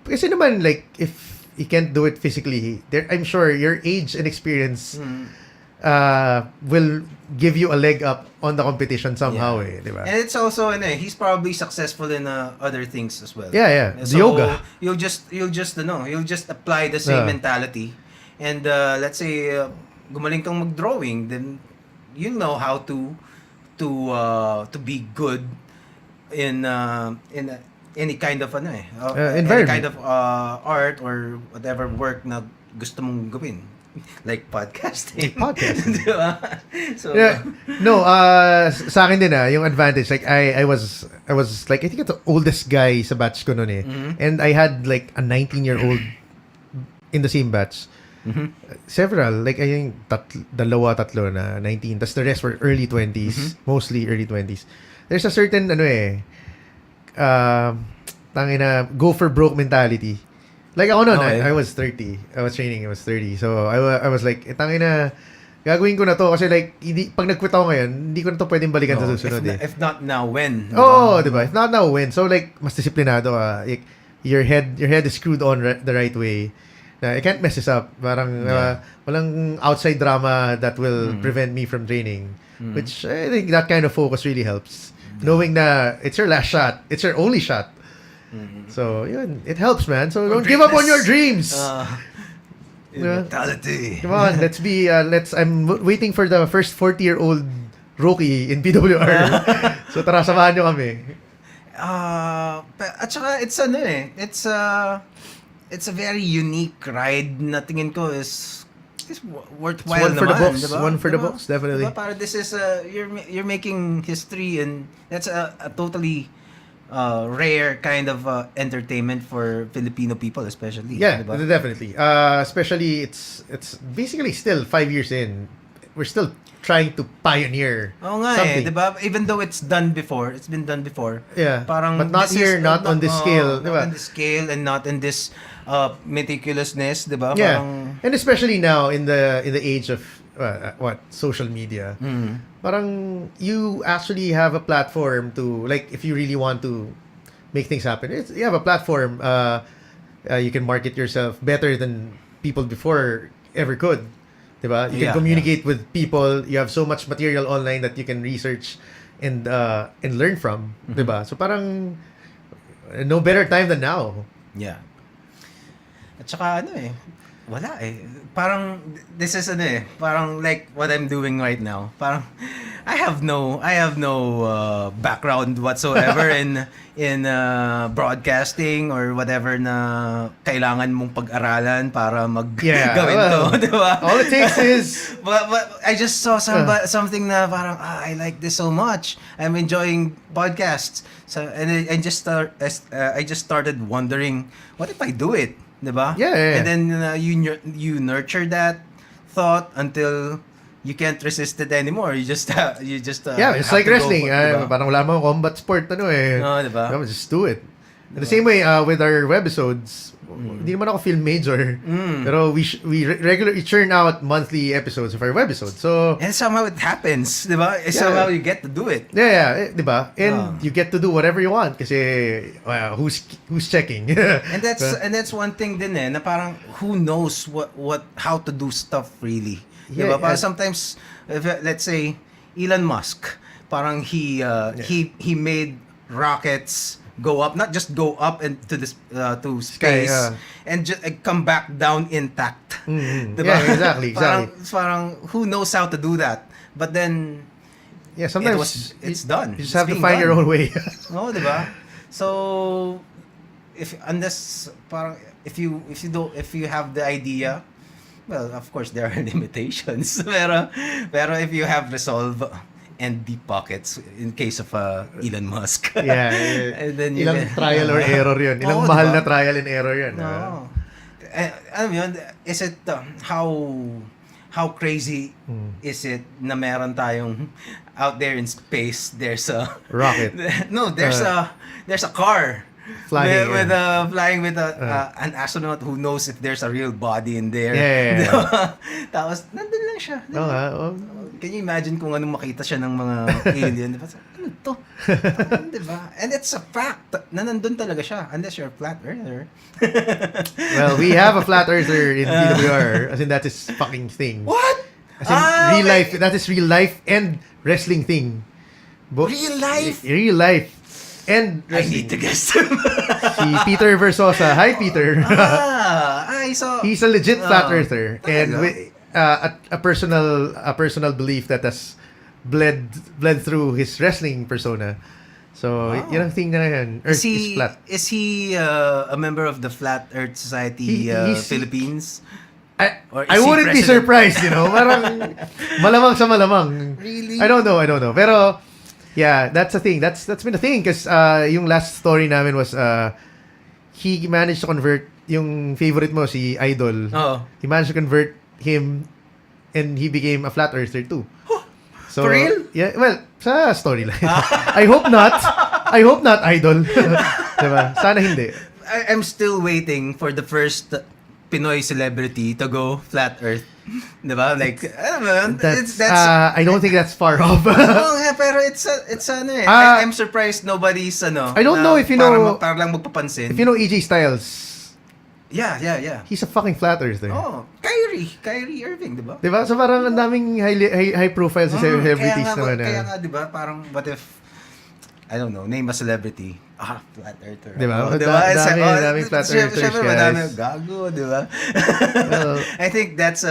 Kasi naman, like, if you can't do it physically, I'm sure your age and experience will give you a leg up on the competition somehow, diba? And it's also, he's probably successful in other things as well. Yeah. So, Yoga. You'll just apply the same mentality. And let's say, gumaling kang mag-drawing, then you know how to be good in any kind of environment. any kind of art or whatever work na gusto mong gawin, like podcasting. Diba? So no, sa akin din yung advantage, like I was like, I think the oldest guy sa batch ko noon and I had like a 19-year-old in the same batch. Several, like I think tatlo na 19, tas the rest were early 20s, mostly early 20s. There's a certain tangina go for broke mentality. Like ako noon, Okay. I was 30. I was training, I was 30. So I was like, tangin na, gagawin ko na to kasi like, pag nag-quit ako ngayon, hindi ko na to pwedeng balikan sa susunod If not now, when? Oh, di ba? If not now, when? So like, mas disiplinado ka. Like, your head is screwed on the right way. I can't mess this up. Parang walang outside drama that will prevent me from training. Which I think that kind of focus really helps. Knowing na it's your last shot. It's your only shot. So, yun. It helps, man. So, don't give up on your dreams. Immortality. Come on, I'm waiting for the first 40-year-old rookie in PWR. So, tara, samahan nyo kami. At saka, it's a very unique ride na tingin ko is worthwhile It's one for the naman, books. diba? One for the Diba? books, definitely. Diba? Para this is, you're making history, and that's a totally rare kind of entertainment for Filipino people, especially. Yeah, diba? definitely. Especially, it's basically still 5 years in. We're still trying to pioneer Oo nga something. diba? Even though it's been done before. Yeah, Parang but not this here, is, not on this scale, Not diba? on this scale and not in this meticulousness, diba? Yeah, Parang, and especially now in the age of social media, parang you actually have a platform to, like, if you really want to make things happen, you have a platform. You can market yourself better than people before ever could. Diba? You can communicate with people. You have so much material online that you can research and learn from. Diba? So parang no better time than now. yeah. At saka wala Parang this is parang like what I'm doing right now. Parang I have no background whatsoever in broadcasting or whatever na kailangan mong pag-aralan para gawin to, di ba? All it takes is But I just saw something na parang I like this so much. I'm enjoying podcasts. So and I just started wondering, what if I do it? Diba? Yeah. And then you nurture that thought until you can't resist it anymore. You just yeah, it's have like to go wrestling. for it, diba? Parang wala mo combat sport No, diba? Just do it. And the same way with our webisodes, hindi naman ako film major, pero we regularly churn out monthly episodes of our webisodes. So And somehow it happens, diba? Somehow you get to do it. yeah, diba? And you get to do whatever you want kasi who's checking? And that's one thing din na parang who knows how to do stuff really. Yeah, Diba? Parang sometimes let's say Elon Musk, parang he made rockets go up, not just go up into this to space and just come back down intact. Diba? Yeah, exactly. Parang who knows how to do that? But then Yeah, sometimes it's done. You just It's have to being find your done. own way. No, diba? So if you have the idea, well, of course there are limitations. pero if you have resolve and deep pockets in case of Elon Musk. Yeah. And then you Ilang trial or error yun. Ilang Oo, mahal diba? na trial and error yun. No. Alam mo yun, is it how crazy is it na meron tayong out there in space, there's a Rocket. No, there's a car Flying, flying with an astronaut who knows if there's a real body in there. Yeah. Tapos nandun lang siya. Oo nga. Can you imagine kung anong makita siya ng mga alien? Diba? Ano to? Diba? And it's a fact na nandun talaga siya unless you're a flat earther. Well, we have a flat earther in PWR. As in, that is fucking thing. What? As in, real life. That is real life and wrestling thing. Real life? Real life. And I need to guess him. si Peter Versosa. Hi, Peter. I saw. He's a legit flat earther. And talaga? with, a personal belief that has bled through his wrestling persona. So, Wow. yun ang thing na yan. Earth is flat. Is he a member of the Flat Earth Society He's- Philippines? Or is I he wouldn't be president? surprised, Parang malamang sa malamang. Really? I don't know. Pero yeah, that's the thing. That's been the thing because yung last story namin was he managed to convert yung favorite mo, si Idol. Oo. He managed to convert him and he became a flat earther too. So, For real? Yeah, well, sa storyline. I hope not, Idol. Diba? Sana hindi. I'm still waiting for the first Pinoy celebrity to go flat Earth. Diba? Like, I don't know. That's I don't think that's far off. Oo nga, pero it's ano eh. I'm surprised nobody's I don't know if you know- Para lang magpapansin. If you know AJ Styles, Yeah. he's a fucking flat earther. Oh, Kyrie Irving, diba? Diba? So parang ang daming high profile sa celebrities naman. Kaya nga, diba? Parang, what if, I don't know, name a celebrity. Flat earther. Diba? Diba? Daming flat earthers, Siyempre, guys. madami gago, diba? Well, I think that's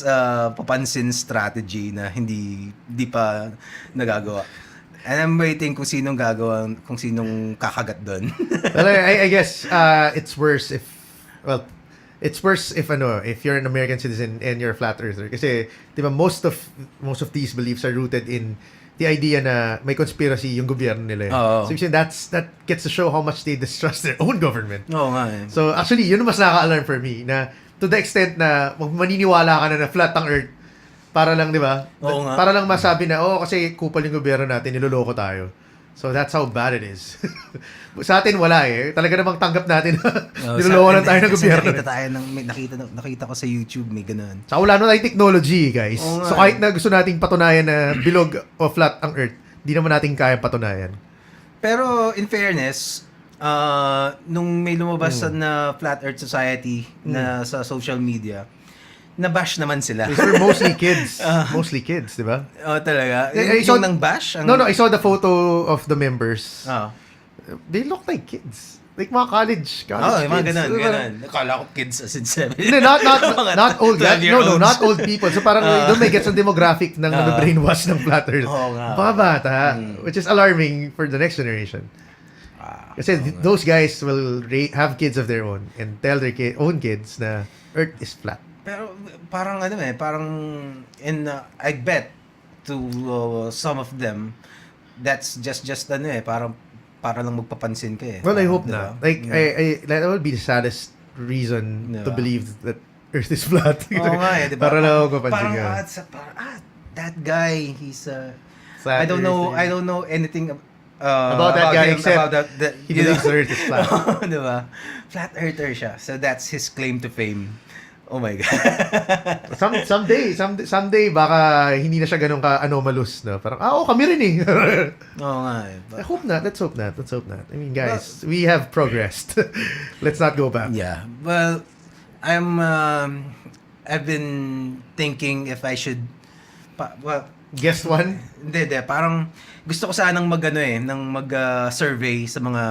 a papansin strategy na hindi pa nagagawa. And I'm waiting kung sinong kakagat doon. well, I guess it's worse if if you're an American citizen and you're a flat earther kasi 'di ba most of these beliefs are rooted in the idea na may conspiracy yung gobyerno nila. Oo. So that gets to show how much they distrust their own government. Oo nga eh. So actually yun ang mas nakaka-alarm for me na to the extent na maniniwala ka na flat ang earth para lang 'di ba? Oo nga. Para lang masabi na kasi kupal yung gobyerno natin, niloloko tayo. So that's how bad it is. Sa atin wala eh. Talaga namang tanggap natin na niloloko lang tayo ng gobyerno. Nakita ko sa YouTube may ganun. Saka wala naman tayong technology, guys. Oo nga. So kahit na gusto nating patunayan na bilog o flat ang earth, di naman natin kaya patunayan. Pero in fairness, nung may lumabas na Flat Earth Society na sa social media, na-bash naman sila. These were mostly kids. Mostly kids, di ba? Oh, talaga? I saw- Yung nang bash? No, I saw the photo of the members. Oh. They look like kids. Like mga college Oh, yung mga kids. ganun, Diba? ganun. Nakala ko kids as in 7. Hindi, not old guys. No, not old people. So parang doon may get some demographic ng brainwash ng flat earth. Oo nga. Mga bata, which is alarming for the next generation. Kasi those guys will have kids of their own and tell their own kids na earth is flat. Pero parang I bet to some of them, that's just parang para lang magpapansin ka eh. Well, I hope Diba? not. Like, that would be the saddest reason to Diba? believe that Earth is flat. Oo nga eh, diba? Para lang magpapansin Parang, ka. that guy, he's Flat I don't know Earth. anything About that guy, him, except about he believes the Earth is flat. Diba? Flat earther siya. So that's his claim to fame. Oh my God. Someday, baka hindi na siya ganun ka-anomalous, no? Parang, kami rin eh. Oo nga eh. I hope not. Let's hope not. I mean, guys, we have progressed. Let's not go back. Yeah. Well, I've been thinking if I should Guess one? Hindi. Parang gusto ko sanang mag-survey sa mga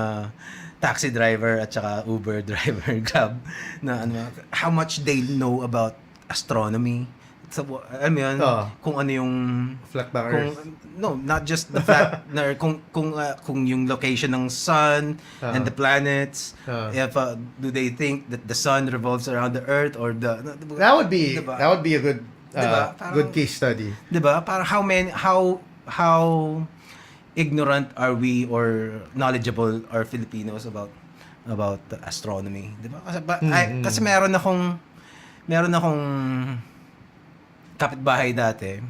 taxi driver at saka Uber driver, Grab, na how much they know about astronomy. So, alam mo yun, kung ano yung flat ba Earth? No, not just the flat, kung yung location ng sun and the planets, if do they think that the sun revolves around the earth or that would be diba? a good Diba? Parang, good case study. 'Di ba? Para how ignorant are we or knowledgeable are Filipinos about astronomy, 'di ba? Kasi meron akong kapitbahay dati.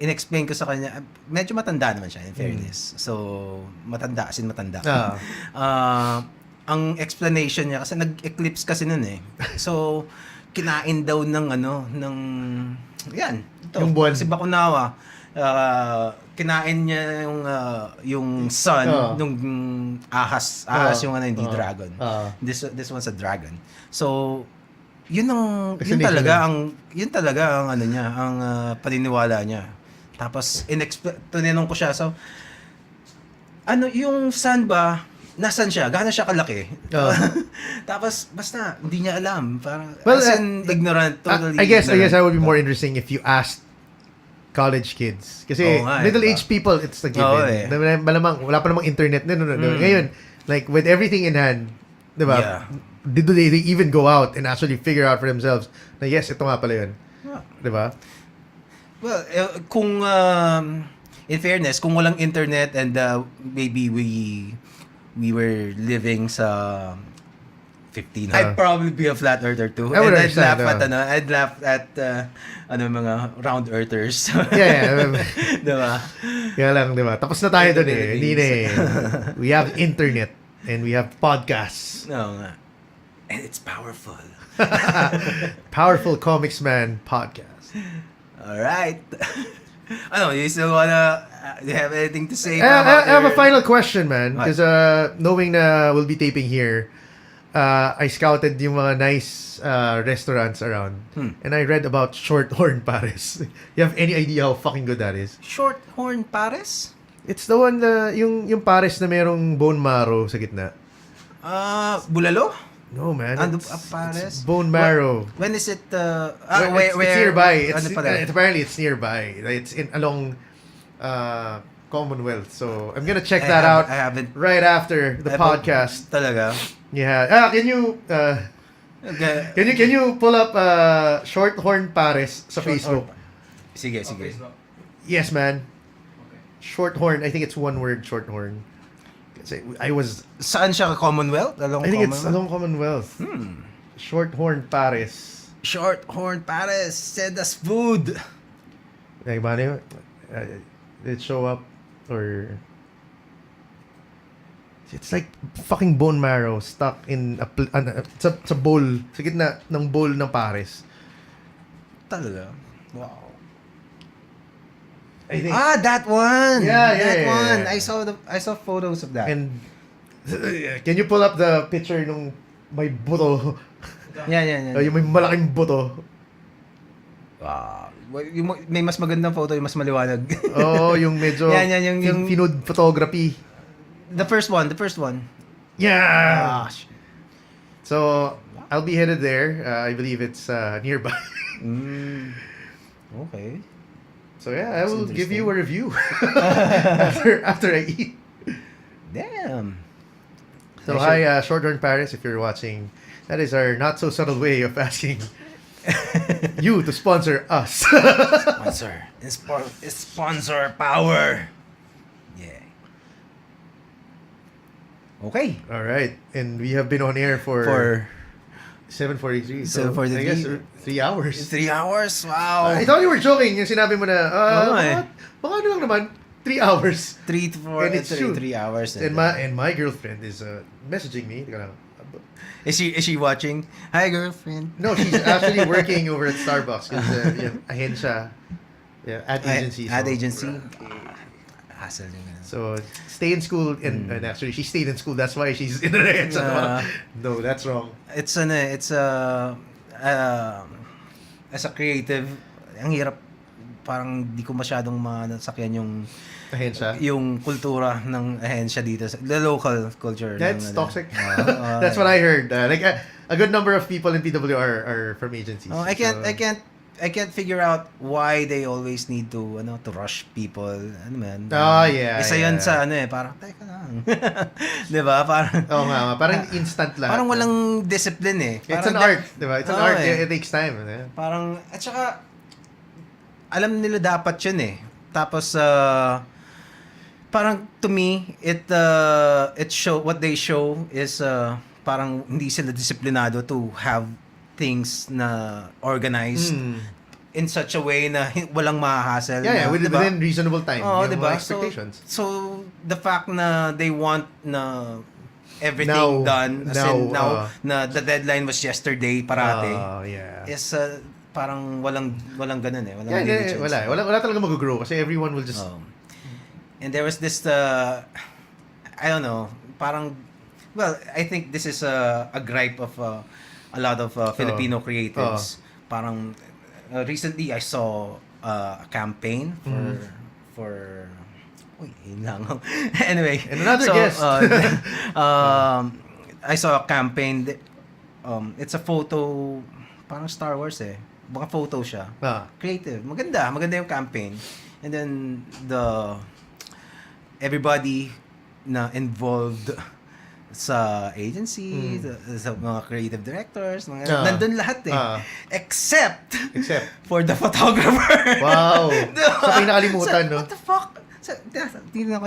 In-explain ko sa kanya, medyo matanda naman siya in fairness. So, matanda. Ang explanation niya kasi nag-eclipse kasi noon eh. So, kinain daw ng Yung buwan. si Bakunawa, kinain niya yung sun nung ahas yung hindi dragon. This one's a dragon. So yun talaga ang paniniwala niya. Tapos tinanong ko siya, so yung sun ba, nasan siya? Gaano siya kalaki? Tapos, basta, hindi niya alam. Parang, ignorant, totally I guess ignorant. I would be more interesting if you asked college kids. Kasi middle-aged people, it's a given. Malamang, wala pa namang internet. No. Ngayon, like, with everything in hand, di ba? Yeah. Do they even go out and actually figure out for themselves na yes, ito nga pala yun. Di ba? Well, kung, in fairness, kung walang internet and maybe we were living sa 15. I'd probably be a flat earther too. I would And understand, I'd laugh at mga round earthers. Yeah. Diba? Kaya lang, di ba? Tapos na tayo dun eh. Philippines. Hindi na eh. We have internet. And we have podcasts. No nga. And it's powerful. Powerful Komiksman podcast. Alright. Ano, you still wanna... do you have anything to say? I have a your- final question, man. What? Because knowing na we'll be taping here, I scouted yung mga nice restaurants around. And I read about Shorthorn Paris. You have any idea how fucking good that is? Shorthorn Paris? It's the one na, yung Paris na merong bone marrow sa gitna. Bulalo? No, man. Ando It's, Paris? it's bone marrow. When is it? Well, it's nearby. It's, ano pala? apparently, it's nearby. It's along Commonwealth. So, I'm gonna check that out I haven't. right after the podcast. Talaga? Yeah. Can you Okay. can you pull up Shorthorn Paris sa Facebook? Sige. Facebook. Yes, man. Okay. Shorthorn. I think it's one word. Shorthorn. Kasi I was. Saan siya? Commonwealth? Along I think it's Commonwealth? along Commonwealth. Shorthorn Paris. Shorthorn Paris. Send us food. Like, paano yun? Did it show up? Or... It's like fucking bone marrow stuck in sa bowl. Sa gitna ng bowl ng Paris. Talaga? Wow. I think. That one. Yeah, that yeah, one. yeah. I saw photos of that. And... Can you pull up the picture nung may buto? Yan. Yung may malaking buto. Wow. May mas magandang photo, yung mas maliwanag. Oh, yung medyo Yan, yung Pinood photography. the first one. Yeah. Gosh. So, I'll be headed there. I believe it's nearby. Okay. So yeah, I That's will give you a interesting. review after I eat. Damn. So I hi, Shorthorn Paris, if you're watching. That is our not so subtle way of asking you to sponsor us. Sponsor power. Yeah. Okay. All right, and we have been on air for 7:43. So 7:43. I guess 3 hours. 3 hours. Wow. I thought you were joking. Yung sinabi mo na, Oo nga eh. baka ano lang naman, 3 hours. 3 to 4 And it's true. 3 hours. And my girlfriend is messaging me. Teka lang. Is she watching? Hi girlfriend. No, she's actually working over at Starbucks because ahensya, ad agency. Ad so, agency. Hassle din. So stay in school and actually she stayed in school. That's why she's in the ahensya. No, that's wrong. It's as a creative, ang hirap, parang di ko masyadong masakyan Ahensya. yung kultura ng ahensya dito, the local culture. That's ng, toxic. That's what I heard. Like a good number of people in PW are from agencies. I can't figure out why they always need to rush people. Ano man? Yeah. Isa yun sa parang teka lang. 'Di ba? Parang parang instant lahat. parang walang discipline eh. It's Parang an art, 'di ba? It's an art. eh. It takes time. Parang at saka alam nila dapat yun eh. Tapos parang to me it show what they show is parang hindi sila disiplinado to have things na organized in such a way na walang mahahassle. Yeah, diba? within reasonable time. Oo, yung diba? mga expectations. So the fact na they want na everything done as in now na the deadline was yesterday parate is parang walang ganun eh. Walang diligence. Wala talaga mag-grow kasi everyone will just... And there was this, I don't know, parang, well, I think this is a gripe of a lot of Filipino creatives. Parang, recently I saw a campaign for yun lang. Anyway. And another guest. I saw a campaign, it's a photo, parang Star Wars eh. Baka photo siya. Creative. Maganda yung campaign. And then everybody na involved sa agency, sa mga creative directors, nandun lahat eh. Except for the photographer. Wow. So kayo nakalimutan, no? What the fuck? Tingnan ko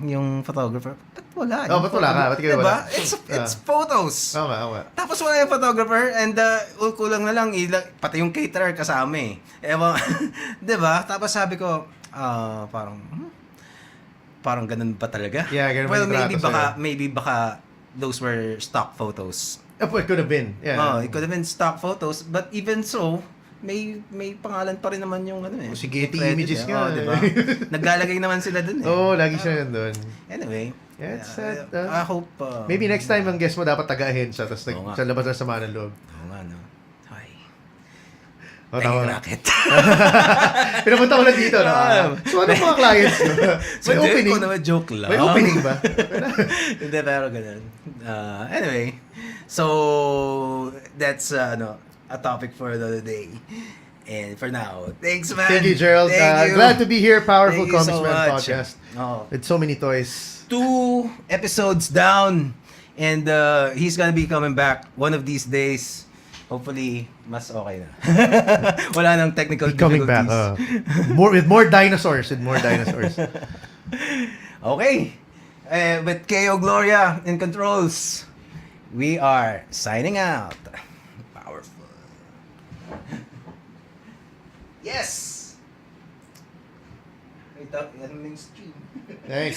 yung photographer. Ba't wala? Ba't wala ka? Ba't kayo wala? It's photos. Oo nga. Tapos wala yung photographer and kulang na lang, pati yung caterer kasama eh. Ewan, diba? Tapos sabi ko, parang, parang ganun ba talaga? Yeah, ganun Well, ba yung trato maybe baka those were stock photos. It could have been. Yeah. Oh, it could have been stock photos, but even so, may pangalan pa rin naman yung ano eh. Si Getty credit Images eh. nga. Oh, di ba? Naglalagay naman sila dun eh. Oo, lagi siya doon. Anyway, Yeah, it's sad, I hope maybe next time ang guest mo dapat taga-ahensa tapos Oo nga. sa labas na sama ng loob. Oo nga, no? Ay. Oh, Thank you, tama. Rocket. Pinapunta ko lang dito, no? So, ano mga clients mo? May Hindi opening? ko naman joke lang. May opening ba? Hindi, pero ganun. Anyway, so, that's a topic for another day. And for now, thanks, man. Thank you, Gerald. Thank you. Glad to be here. Powerful Thank you so Komiksman much. podcast. Oh. With so many toys. 2 episodes down. And he's gonna be coming back one of these days. Hopefully, mas okay na. Wala nang technical Coming back. difficulties. With more dinosaurs. With more dinosaurs. Okay. With KO Gloria in controls, we are signing out. Powerful. Yes! Wait, ano yung stream? Thanks.